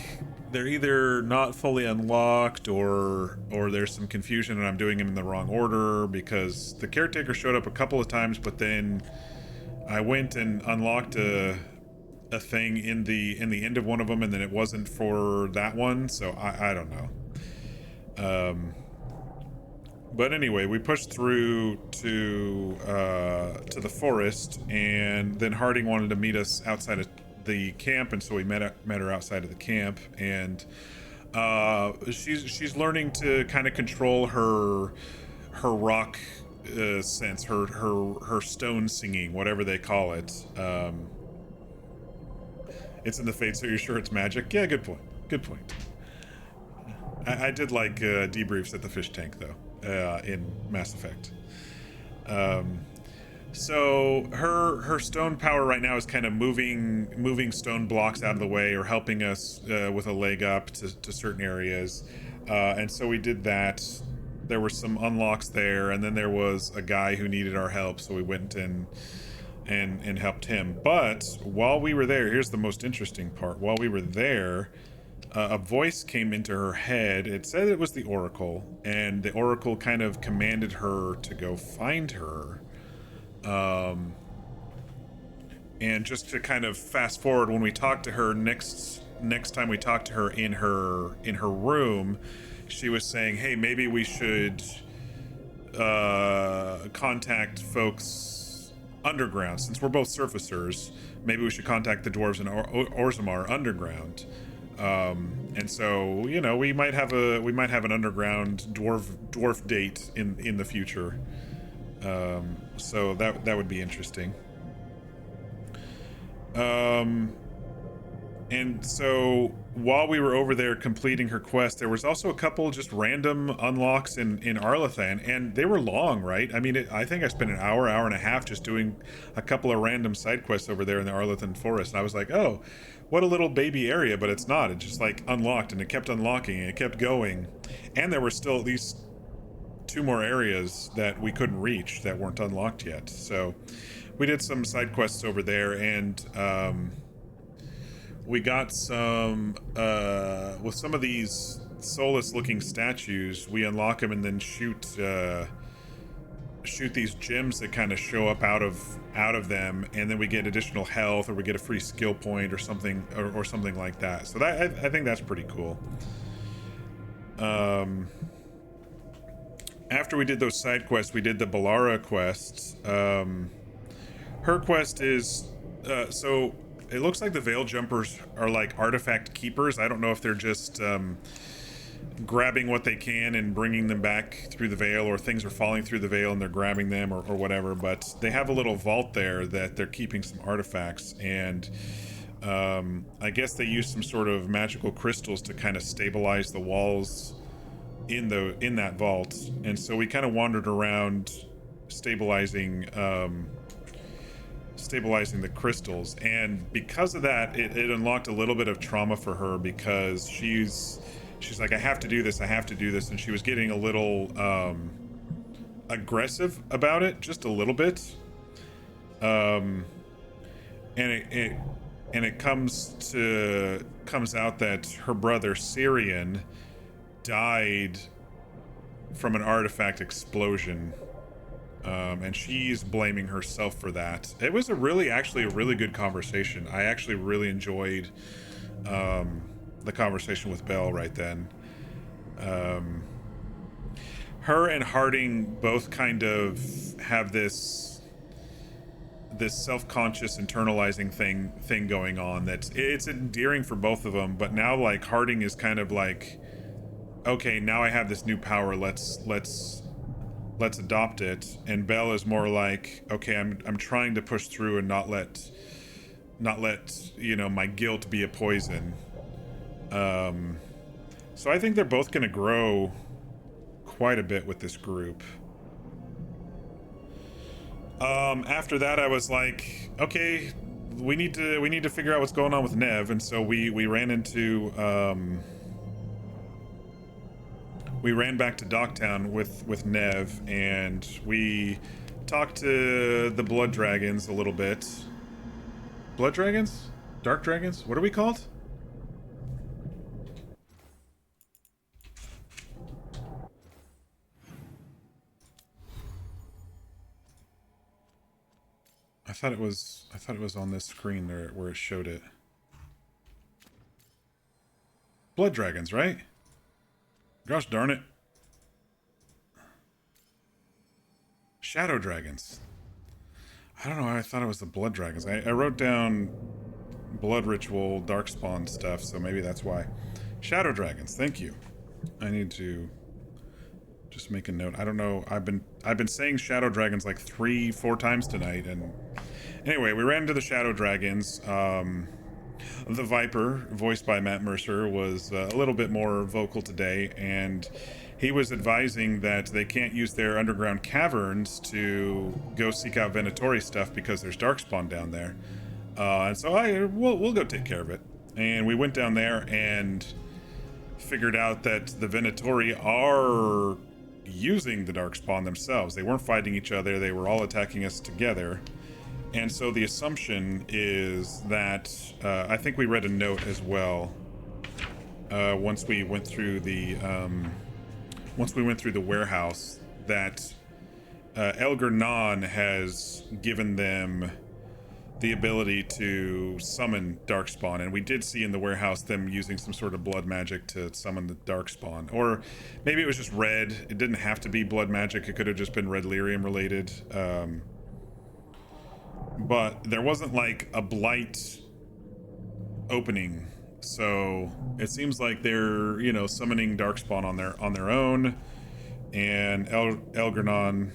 they're either not fully unlocked or there's some confusion and I'm doing them in the wrong order, because the caretaker showed up a couple of times, but then I went and unlocked a thing in the end of one of them, and then it wasn't for that one, so I don't know. But anyway, we pushed through to the forest, and then Harding wanted to meet us outside of the camp, and so we met her outside of the camp, and she's learning to kind of control her rock sense, her stone singing, whatever they call it. It's in the Fate, so you're sure it's magic? Yeah, good point. Good point. I did like debriefs at the fish tank, though, in Mass Effect. So her stone power right now is kind of moving stone blocks out of the way, or helping us with a leg up to certain areas. And so we did that. There were some unlocks there, and then there was a guy who needed our help, so we went and helped him. But while we were there, here's the most interesting part. While we were there, a voice came into her head. It said it was the Oracle, and the Oracle kind of commanded her to go find her. And just to kind of fast forward, when we talked to her next time we talked to her in her room, she was saying, hey, maybe we should contact folks underground. Since we're both surfacers, maybe we should contact the dwarves in Orzammar underground. And so, you know, we might have an underground dwarf date in the future. So that would be interesting. And so while we were over there completing her quest, there was also a couple just random unlocks in Arlathan, and they were long, right? I mean, I think I spent an hour and a half just doing a couple of random side quests over there in the Arlathan forest, and I was like, oh, what a little baby area, but it's not. It just like unlocked, and it kept unlocking, and it kept going, and there were still at least 2 more areas that we couldn't reach that weren't unlocked yet. So we did some side quests over there, and we got some with some of these soulless looking statues. We unlock them and then shoot these gems that kind of show up out of them, and then we get additional health, or we get a free skill point or something, or something like that. So that I think that's pretty cool. After we did those side quests, we did the Balara quests. Her quest is so it looks like the Veil Jumpers are like artifact keepers. I don't know if they're just grabbing what they can and bringing them back through the Veil, or things are falling through the Veil and they're grabbing them, or whatever, but they have a little vault there that they're keeping some artifacts, and I guess they use some sort of magical crystals to kind of stabilize the walls in that vault. And so we kind of wandered around stabilizing the crystals, and because of that, it unlocked a little bit of trauma for her, because she's like, I have to do this, and she was getting a little aggressive about it, just a little bit. And it comes out that her brother Syrian died from an artifact explosion. And she's blaming herself for that. It was actually a really good conversation. I actually really enjoyed the conversation with Belle right then. Her and Harding both kind of have this self-conscious internalizing thing going on, that it's endearing for both of them. But now, like, Harding is kind of like, okay, now I have this new power, let's adopt it. And Belle is more like, okay, I'm trying to push through and not let my guilt be a poison. So I think they're both going to grow quite a bit with this group. After that, I was like, okay, we need to figure out what's going on with Nev, and so we ran back to Docktown with Nev, and we talked to the Blood Dragons a little bit. Blood Dragons? Dark Dragons? What are we called? I thought it was on this screen there where it showed it. Blood Dragons, right? Gosh darn it. Shadow Dragons. I don't know why I thought it was the Blood Dragons. I wrote down Blood Ritual, Darkspawn stuff, so maybe that's why. Shadow Dragons, thank you. I need to just make a note. I don't know. I've been saying Shadow Dragons like 3-4 times tonight, and anyway, we ran into the Shadow Dragons. The Viper, voiced by Matt Mercer, was a little bit more vocal today, and he was advising that they can't use their underground caverns to go seek out Venatori stuff because there's Darkspawn down there. And so we'll go take care of it. And we went down there and figured out that the Venatori are using the Darkspawn themselves. They weren't fighting each other, they were all attacking us together. And so the assumption is that, I think we read a note as well. once we went through the warehouse, that Elgar'nan has given them the ability to summon Darkspawn, and we did see in the warehouse them using some sort of blood magic to summon the Darkspawn. Or maybe it was just red. It didn't have to be blood magic. It could have just been red lyrium related. But there wasn't like a blight opening, so it seems like they're, you know, summoning Darkspawn on their own. And Elgar'nan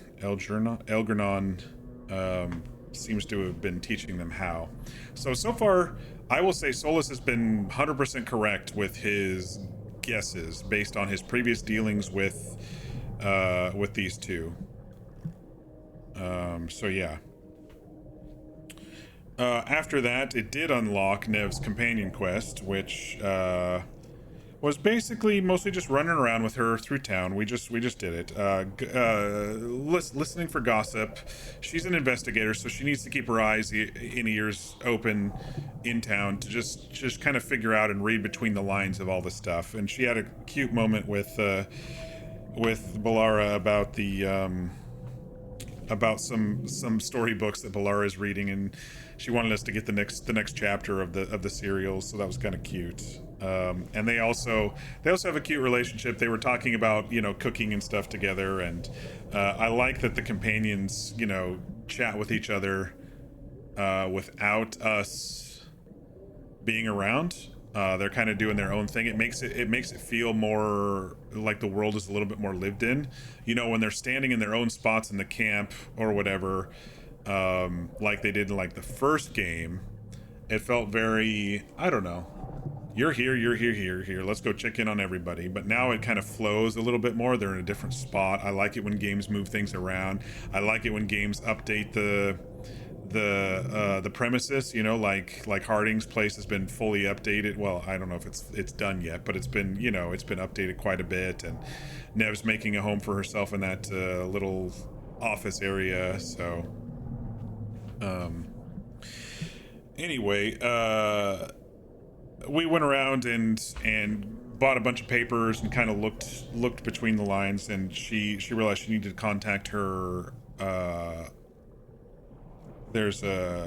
seems to have been teaching them how. So far, I will say Solus has been 100% correct with his guesses based on his previous dealings with these two. So yeah. After that, it did unlock Nev's companion quest, which was basically mostly just running around with her through town. We just did it. Listening for gossip. She's an investigator, so she needs to keep her eyes and ears open in town to just kind of figure out and read between the lines of all the stuff. And she had a cute moment with Balara about the about some storybooks that Balara is reading, and she wanted us to get the next chapter of the serials, so that was kind of cute. And they also have a cute relationship. They were talking about, you know, cooking and stuff together, and I like that the companions, you know, chat with each other without us being around. They're kind of doing their own thing. It makes it feel more like the world is a little bit more lived in. You know, when they're standing in their own spots in the camp or whatever, like they did in like the first game, it felt very, I don't know. You're here. Let's go check in on everybody. But now it kind of flows a little bit more. They're in a different spot. I like it when games move things around. I like it when games update the premises, you know, like Harding's place has been fully updated. Well, I don't know if it's done yet, but it's been, you know, it's been updated quite a bit, and Nev's making a home for herself in that little office area. So anyway, we went around and bought a bunch of papers and kind of looked between the lines, and she realized she needed to contact her there's that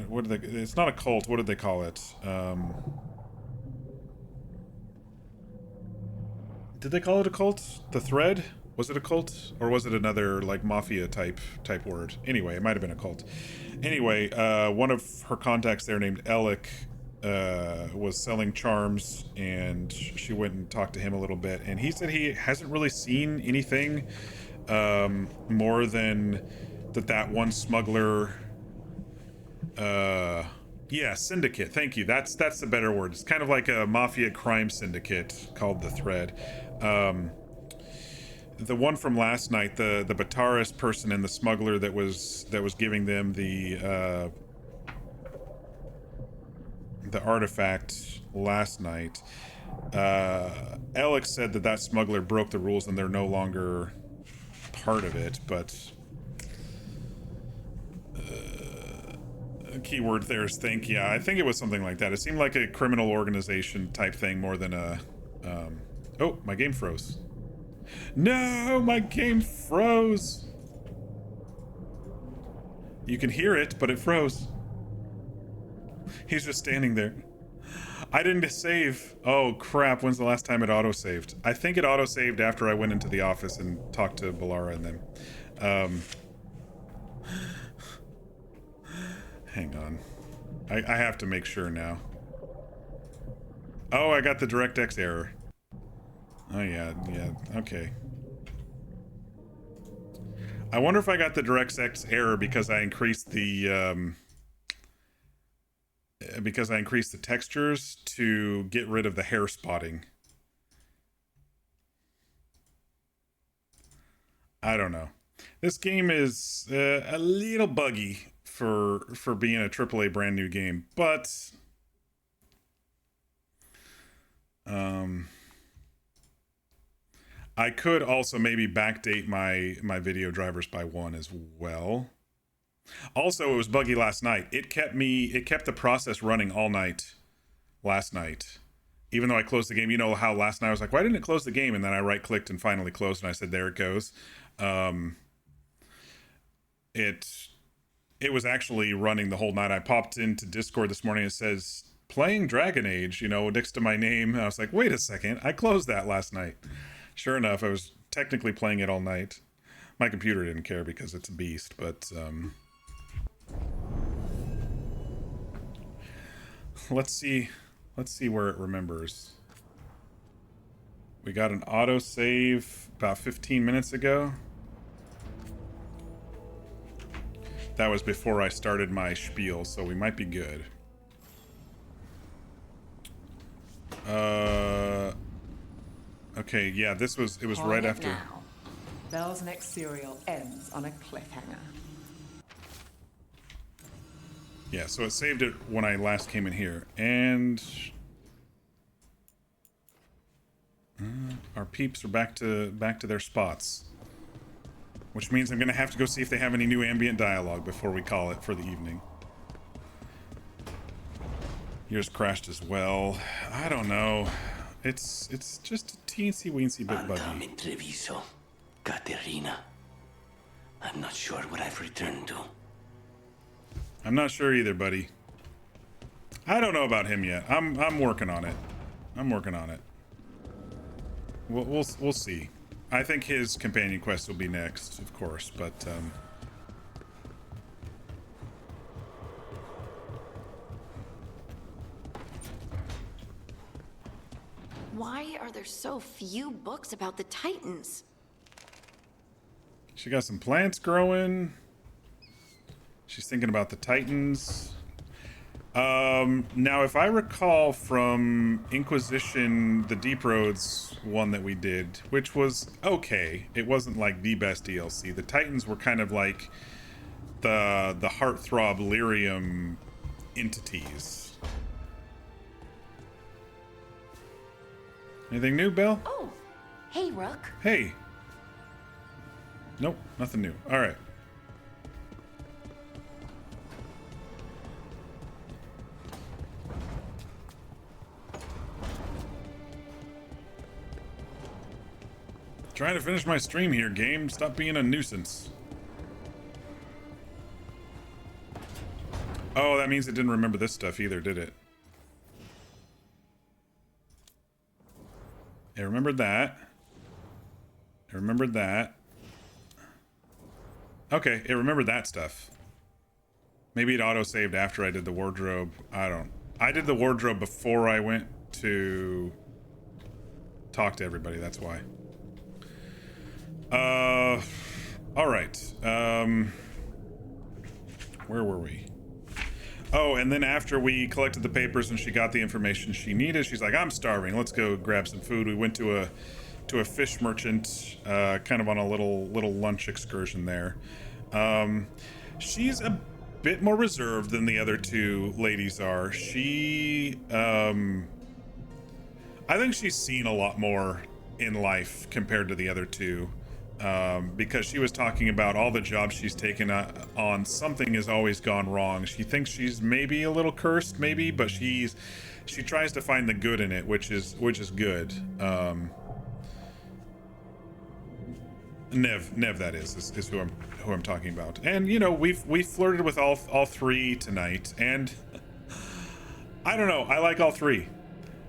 what do they, it's not a cult, what did they call it? Did they call it a cult? The Thread? Was it a cult, or was it another like mafia type word? Anyway, it might have been a cult. Anyway, one of her contacts there named Alec was selling charms, and she went and talked to him a little bit, and he said he hasn't really seen anything more than that one smuggler, yeah, syndicate, thank you, that's the better word. It's kind of like a mafia crime syndicate called the Thread. The one from last night, the Bataris person and the smuggler that was giving them the artifact last night, Alex said that smuggler broke the rules and they're no longer part of it, but keyword there is think. Yeah, I think it was something like that. It seemed like a criminal organization type thing more than a oh, my game froze. No, my game froze. You can hear it, but it froze. He's just standing there. I didn't save. Oh crap, when's the last time it auto-saved? I think it auto-saved after I went into the office and talked to Balara and them. Hang on. I have to make sure now. Oh, I got the DirectX error. Oh yeah, okay. I wonder if I got the DirectX error because I increased the textures to get rid of the hair spotting. I don't know. This game is a little buggy for being a AAA brand new game, but I could also maybe backdate my video drivers by one as well. Also, it was buggy last night. It kept the process running all night. last night. Even though I closed the game, you know how last night I was like, why didn't it close the game? And then I right-clicked and finally closed, and I said, there it goes. It was actually running the whole night. I popped into Discord this morning. It says, playing Dragon Age, you know, next to my name. And I was like, wait a second. I closed that last night. Sure enough, I was technically playing it all night. My computer didn't care because it's a beast, but let's see where it remembers. We got an autosave about 15 minutes ago. That was before I started my spiel, so we might be good. Okay, yeah, it was right after. Now. Belle's next serial ends on a cliffhanger. Yeah, so it saved it when I last came in here, and our peeps are back to their spots, which means I'm gonna have to go see if they have any new ambient dialogue before we call it for the evening. Yours crashed as well. I don't know. It's just a teensy weensy bit buggy. Treviso, Caterina. I'm not sure what I've returned to. I'm not sure either, buddy. I don't know about him yet. I'm working on it. I'm working on it. We'll see. I think his companion quest will be next, of course, but Why are there so few books about the Titans? she got some plants growing. She's thinking about the Titans. Now, if I recall from Inquisition, the Deep Roads one that we did, which was okay, it wasn't like the best DLC. The Titans were kind of like the heartthrob lyrium entities. Anything new, Belle? Oh, hey, Rook. Hey. Nope, nothing new. All right. Trying to finish my stream here, game. Stop being a nuisance. Oh, that means it didn't remember this stuff either, did it? It remembered that. It remembered that. Okay, it remembered that stuff. Maybe it auto-saved after I did the wardrobe. I did the wardrobe before I went to talk to everybody, that's why. All right. Where were we? Oh, and then after we collected the papers and she got the information she needed, she's like, I'm starving. Let's go grab some food. We went to a fish merchant, kind of on a little lunch excursion there. She's a bit more reserved than the other two ladies are. She, I think she's seen a lot more in life compared to the other two. Because she was talking about all the jobs she's taken on, something has always gone wrong. She thinks she's maybe a little cursed, maybe, but she tries to find the good in it, which is good. Nev, that is who I'm talking about. And you know, we've flirted with all three tonight, and I don't know, I like all three.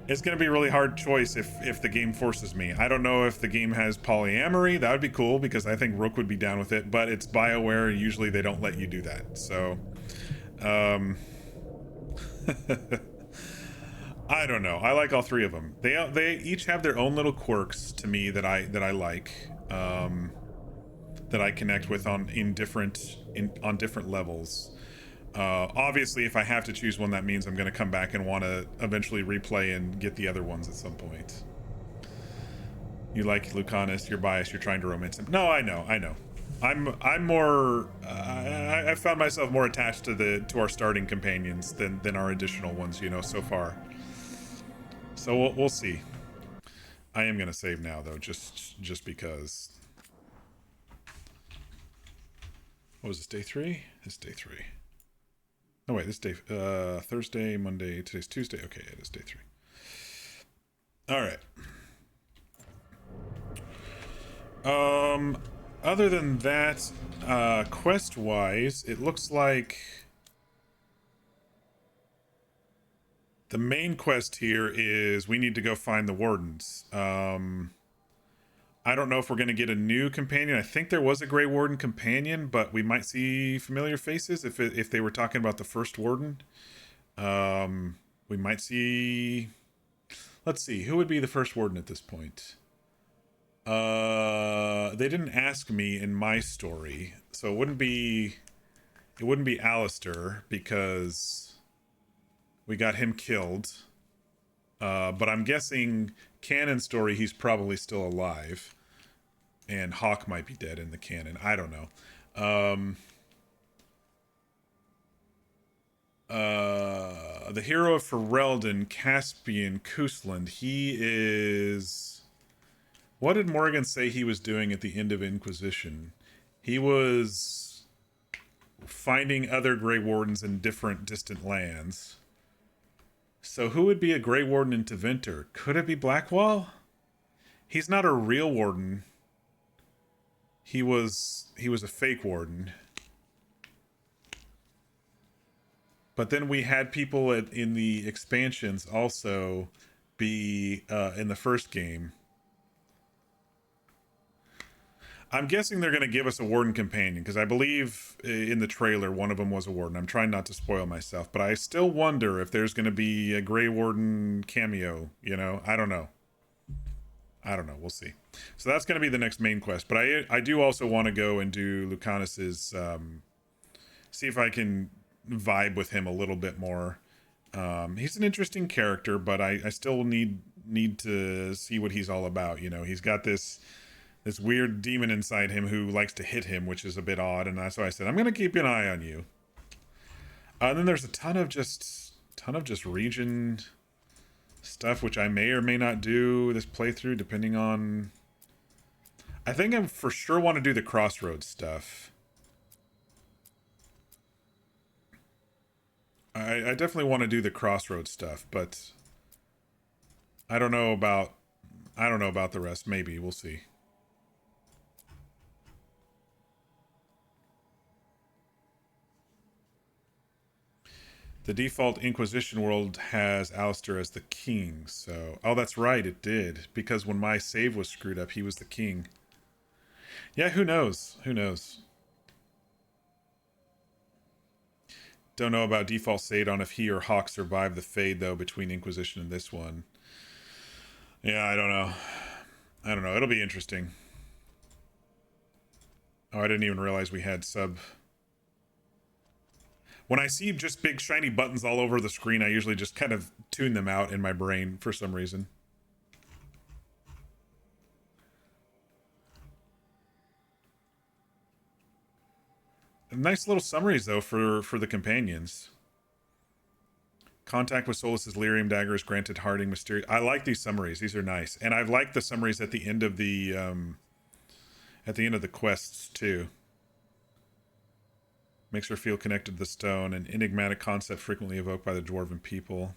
It's going to be a really hard choice if the game forces me. I don't know if the game has polyamory. That would be cool because I think Rook would be down with it, but it's BioWare. Usually they don't let you do that. So, I don't know. I like all three of them. They each have their own little quirks to me that I like, that I connect with on different levels. Obviously, if I have to choose one, that means I'm going to come back and want to eventually replay and get the other ones at some point. You like Lucanus, you're biased, you're trying to romance him. No, I know. I'm more. I found myself more attached to our starting companions than our additional ones, you know, so far. So we'll see. I am going to save now, though, just because. What was this, day 3? This is day 3. Oh wait, this day, Thursday, Monday, today's Tuesday. Okay, it is day 3. All right. Other than that, quest-wise, it looks like the main quest here is we need to go find the wardens. I don't know if we're going to get a new companion. I think there was a Grey Warden companion, but we might see familiar faces if they were talking about the first warden. We might see... Let's see, who would be the first warden at this point? They didn't ask me in my story, so it wouldn't be Alistair because we got him killed. But I'm guessing canon story he's probably still alive. And Hawk might be dead in the canon. I don't know. The hero of Ferelden, Caspian Kusland, he is... What did Morgan say he was doing at the end of Inquisition? He was finding other Grey Wardens in different distant lands. So who would be a Grey Warden in Tevinter? Could it be Blackwall? He's not a real warden. He was a fake warden. But then we had people in the expansions also be in the first game. I'm guessing they're going to give us a warden companion because I believe in the trailer one of them was a warden. I'm trying not to spoil myself, but I still wonder if there's going to be a Grey Warden cameo, you know? I don't know. We'll see. So that's going to be the next main quest. But I do also want to go and do Lucanus's, see if I can vibe with him a little bit more. He's an interesting character, but I still need to see what he's all about. You know, he's got this weird demon inside him who likes to hit him, which is a bit odd. And that's why I said, I'm going to keep an eye on you. And then there's a ton of just region stuff, which I may or may not do this playthrough, depending on... I think I for sure want to do the Crossroads stuff. I definitely want to do the Crossroads stuff, but I don't know about the rest. Maybe we'll see. The default Inquisition world has Alistair as the king, so... Oh, that's right, it did. Because when my save was screwed up, he was the king. Yeah, who knows? Who knows? Don't know about default Sadon if he or Hawk survived the fade, though, between Inquisition and this one. Yeah, I don't know. It'll be interesting. Oh, I didn't even realize we had sub... When I see just big shiny buttons all over the screen, I usually just kind of tune them out in my brain for some reason. Nice little summaries, though, for the companions. Contact with Solus's Lyrium dagger is granted Harding mysterious. I like these summaries. These are nice. And I've liked the summaries at the end of the quests, too. Makes her feel connected to the stone, an enigmatic concept frequently evoked by the dwarven people.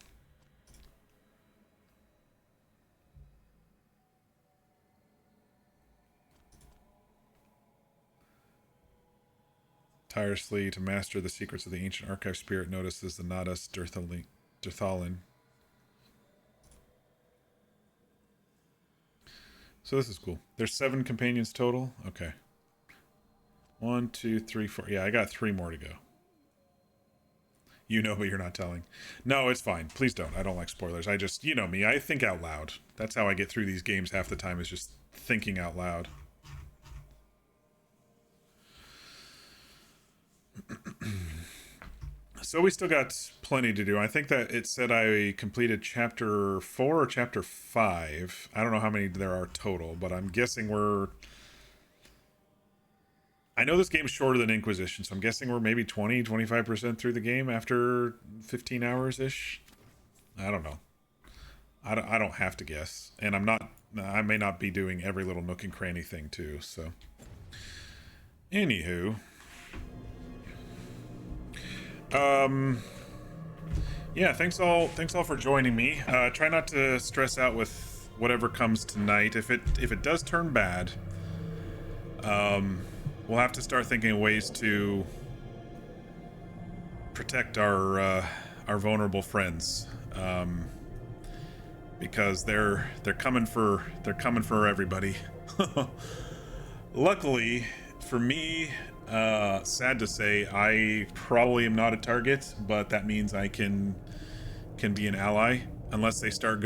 Tirelessly to master the secrets of the ancient archive spirit notices the Nadas Dirthalin. So this is cool. There's 7 companions total? Okay. 1, 2, 3, 4. Yeah, I got 3 more to go. You know, but you're not telling. No, it's fine. Please don't. I don't like spoilers. I just, you know me, I think out loud. That's how I get through these games half the time, is just thinking out loud. So we still got plenty to do. I think that it said I completed chapter 4 or chapter 5. I don't know how many there are total, but I'm guessing we're... I know this game's shorter than Inquisition, so I'm guessing we're maybe 20-25% through the game after 15 hours-ish. I don't know. I don't have to guess. And I may not be doing every little nook and cranny thing too, so. Anywho. Yeah, thanks all for joining me. Try not to stress out with whatever comes tonight. If it does turn bad, we'll have to start thinking of ways to protect our vulnerable friends, because they're coming for everybody. Luckily for me, sad to say, I probably am not a target, but that means I can be an ally unless they start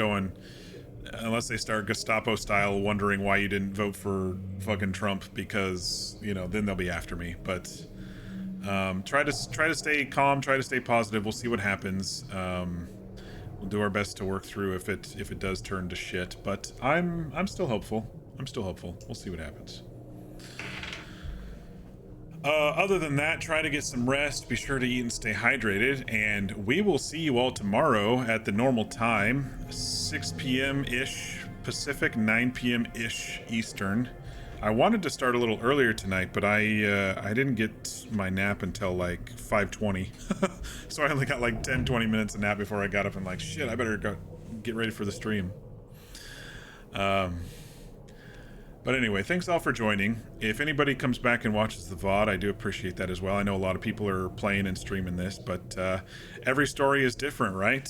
Gestapo style wondering why you didn't vote for fucking Trump, because, you know, then they'll be after me. But try to stay calm, try to stay positive. We'll see what happens. We'll do our best to work through if it does turn to shit, but I'm still hopeful. We'll see what happens. Other than that, try to get some rest, be sure to eat and stay hydrated, and we will see you all tomorrow at the normal time, 6 p.m.-ish Pacific, 9 p.m.-ish Eastern. I wanted to start a little earlier tonight, but I didn't get my nap until like 5:20. So I only got like 10-20 minutes of nap before I got up and like, shit, I better go get ready for the stream. But anyway, thanks all for joining. If anybody comes back and watches the VOD, I do appreciate that as well. I know a lot of people are playing and streaming this, but every story is different, right?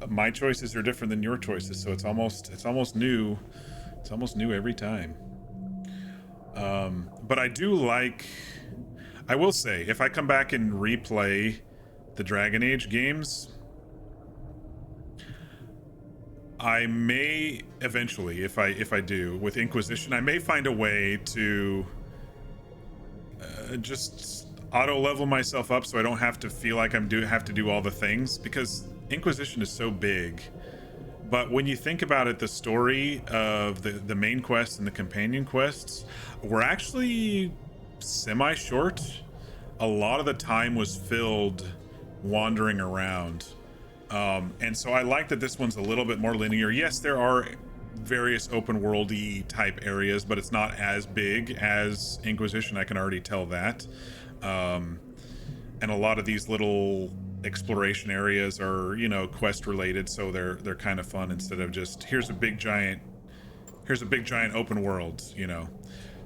My choices are different than your choices, so it's almost new. It's almost new every time. But I do like, I will say, if I come back and replay the Dragon Age games, I may eventually, if I do with Inquisition, I may find a way to just auto level myself up so I don't have to feel like have to do all the things, because Inquisition is so big. But when you think about it, the story of the main quests and the companion quests were actually semi-short. A lot of the time was filled wandering around. And so I like that this one's a little bit more linear. Yes, there are various open worldy type areas, but it's not as big as Inquisition. I can already tell that. And a lot of these little exploration areas are, you know, quest related, so they're kind of fun instead of just here's a big giant open world, you know.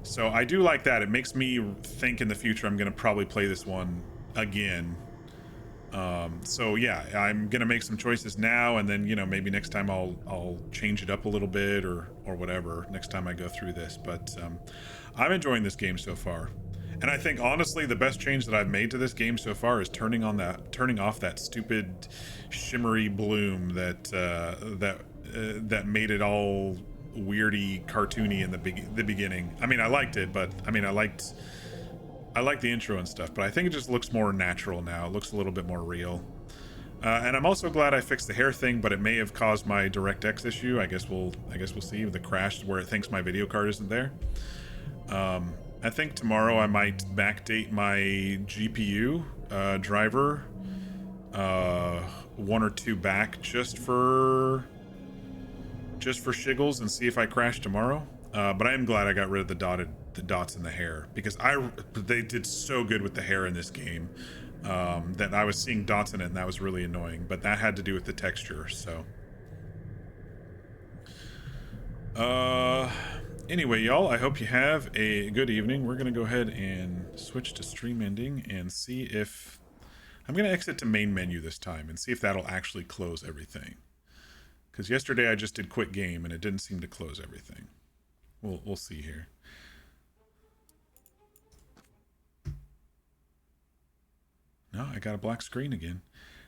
So I do like that. It makes me think in the future I'm gonna probably play this one again. So yeah, I'm gonna make some choices now, and then, you know, maybe next time I'll change it up a little bit or whatever next time I go through this. But I'm enjoying this game so far, and I think honestly the best change that I've made to this game so far is turning off that stupid shimmery bloom that made it all weirdy cartoony in the beginning. I mean, I liked it, but I mean, I liked the intro and stuff, but I think it just looks more natural now. It looks a little bit more real. And I'm also glad I fixed the hair thing, but it may have caused my DirectX issue. I guess we'll see. The crash where it thinks my video card isn't there. I think tomorrow I might backdate my GPU driver 1 or 2 back just for shiggles and see if I crash tomorrow. But I am glad I got rid of the dots in the hair, because they did so good with the hair in this game that I was seeing dots in it, and that was really annoying. But that had to do with the texture. So anyway, y'all, I hope you have a good evening. We're gonna go ahead and switch to stream ending and see if I'm gonna exit to main menu this time and see if that'll actually close everything, because yesterday I just did quit game and it didn't seem to close everything. We'll see here. No, I got a black screen again.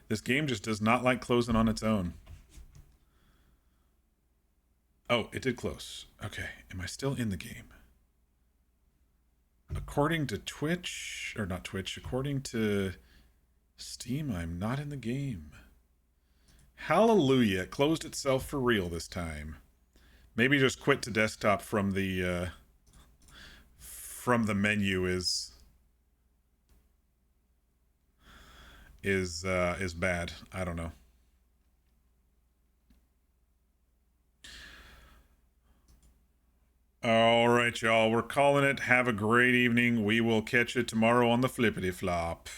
This game just does not like closing on its own. Oh, it did close. Okay, am I still in the game? According to Twitch, or not Twitch, according to Steam, I'm not in the game. Hallelujah, it closed itself for real this time. Maybe just quit to desktop from the menu is bad. I don't know. All right, y'all, we're calling it. Have a great evening. We will catch you tomorrow on the flippity flop.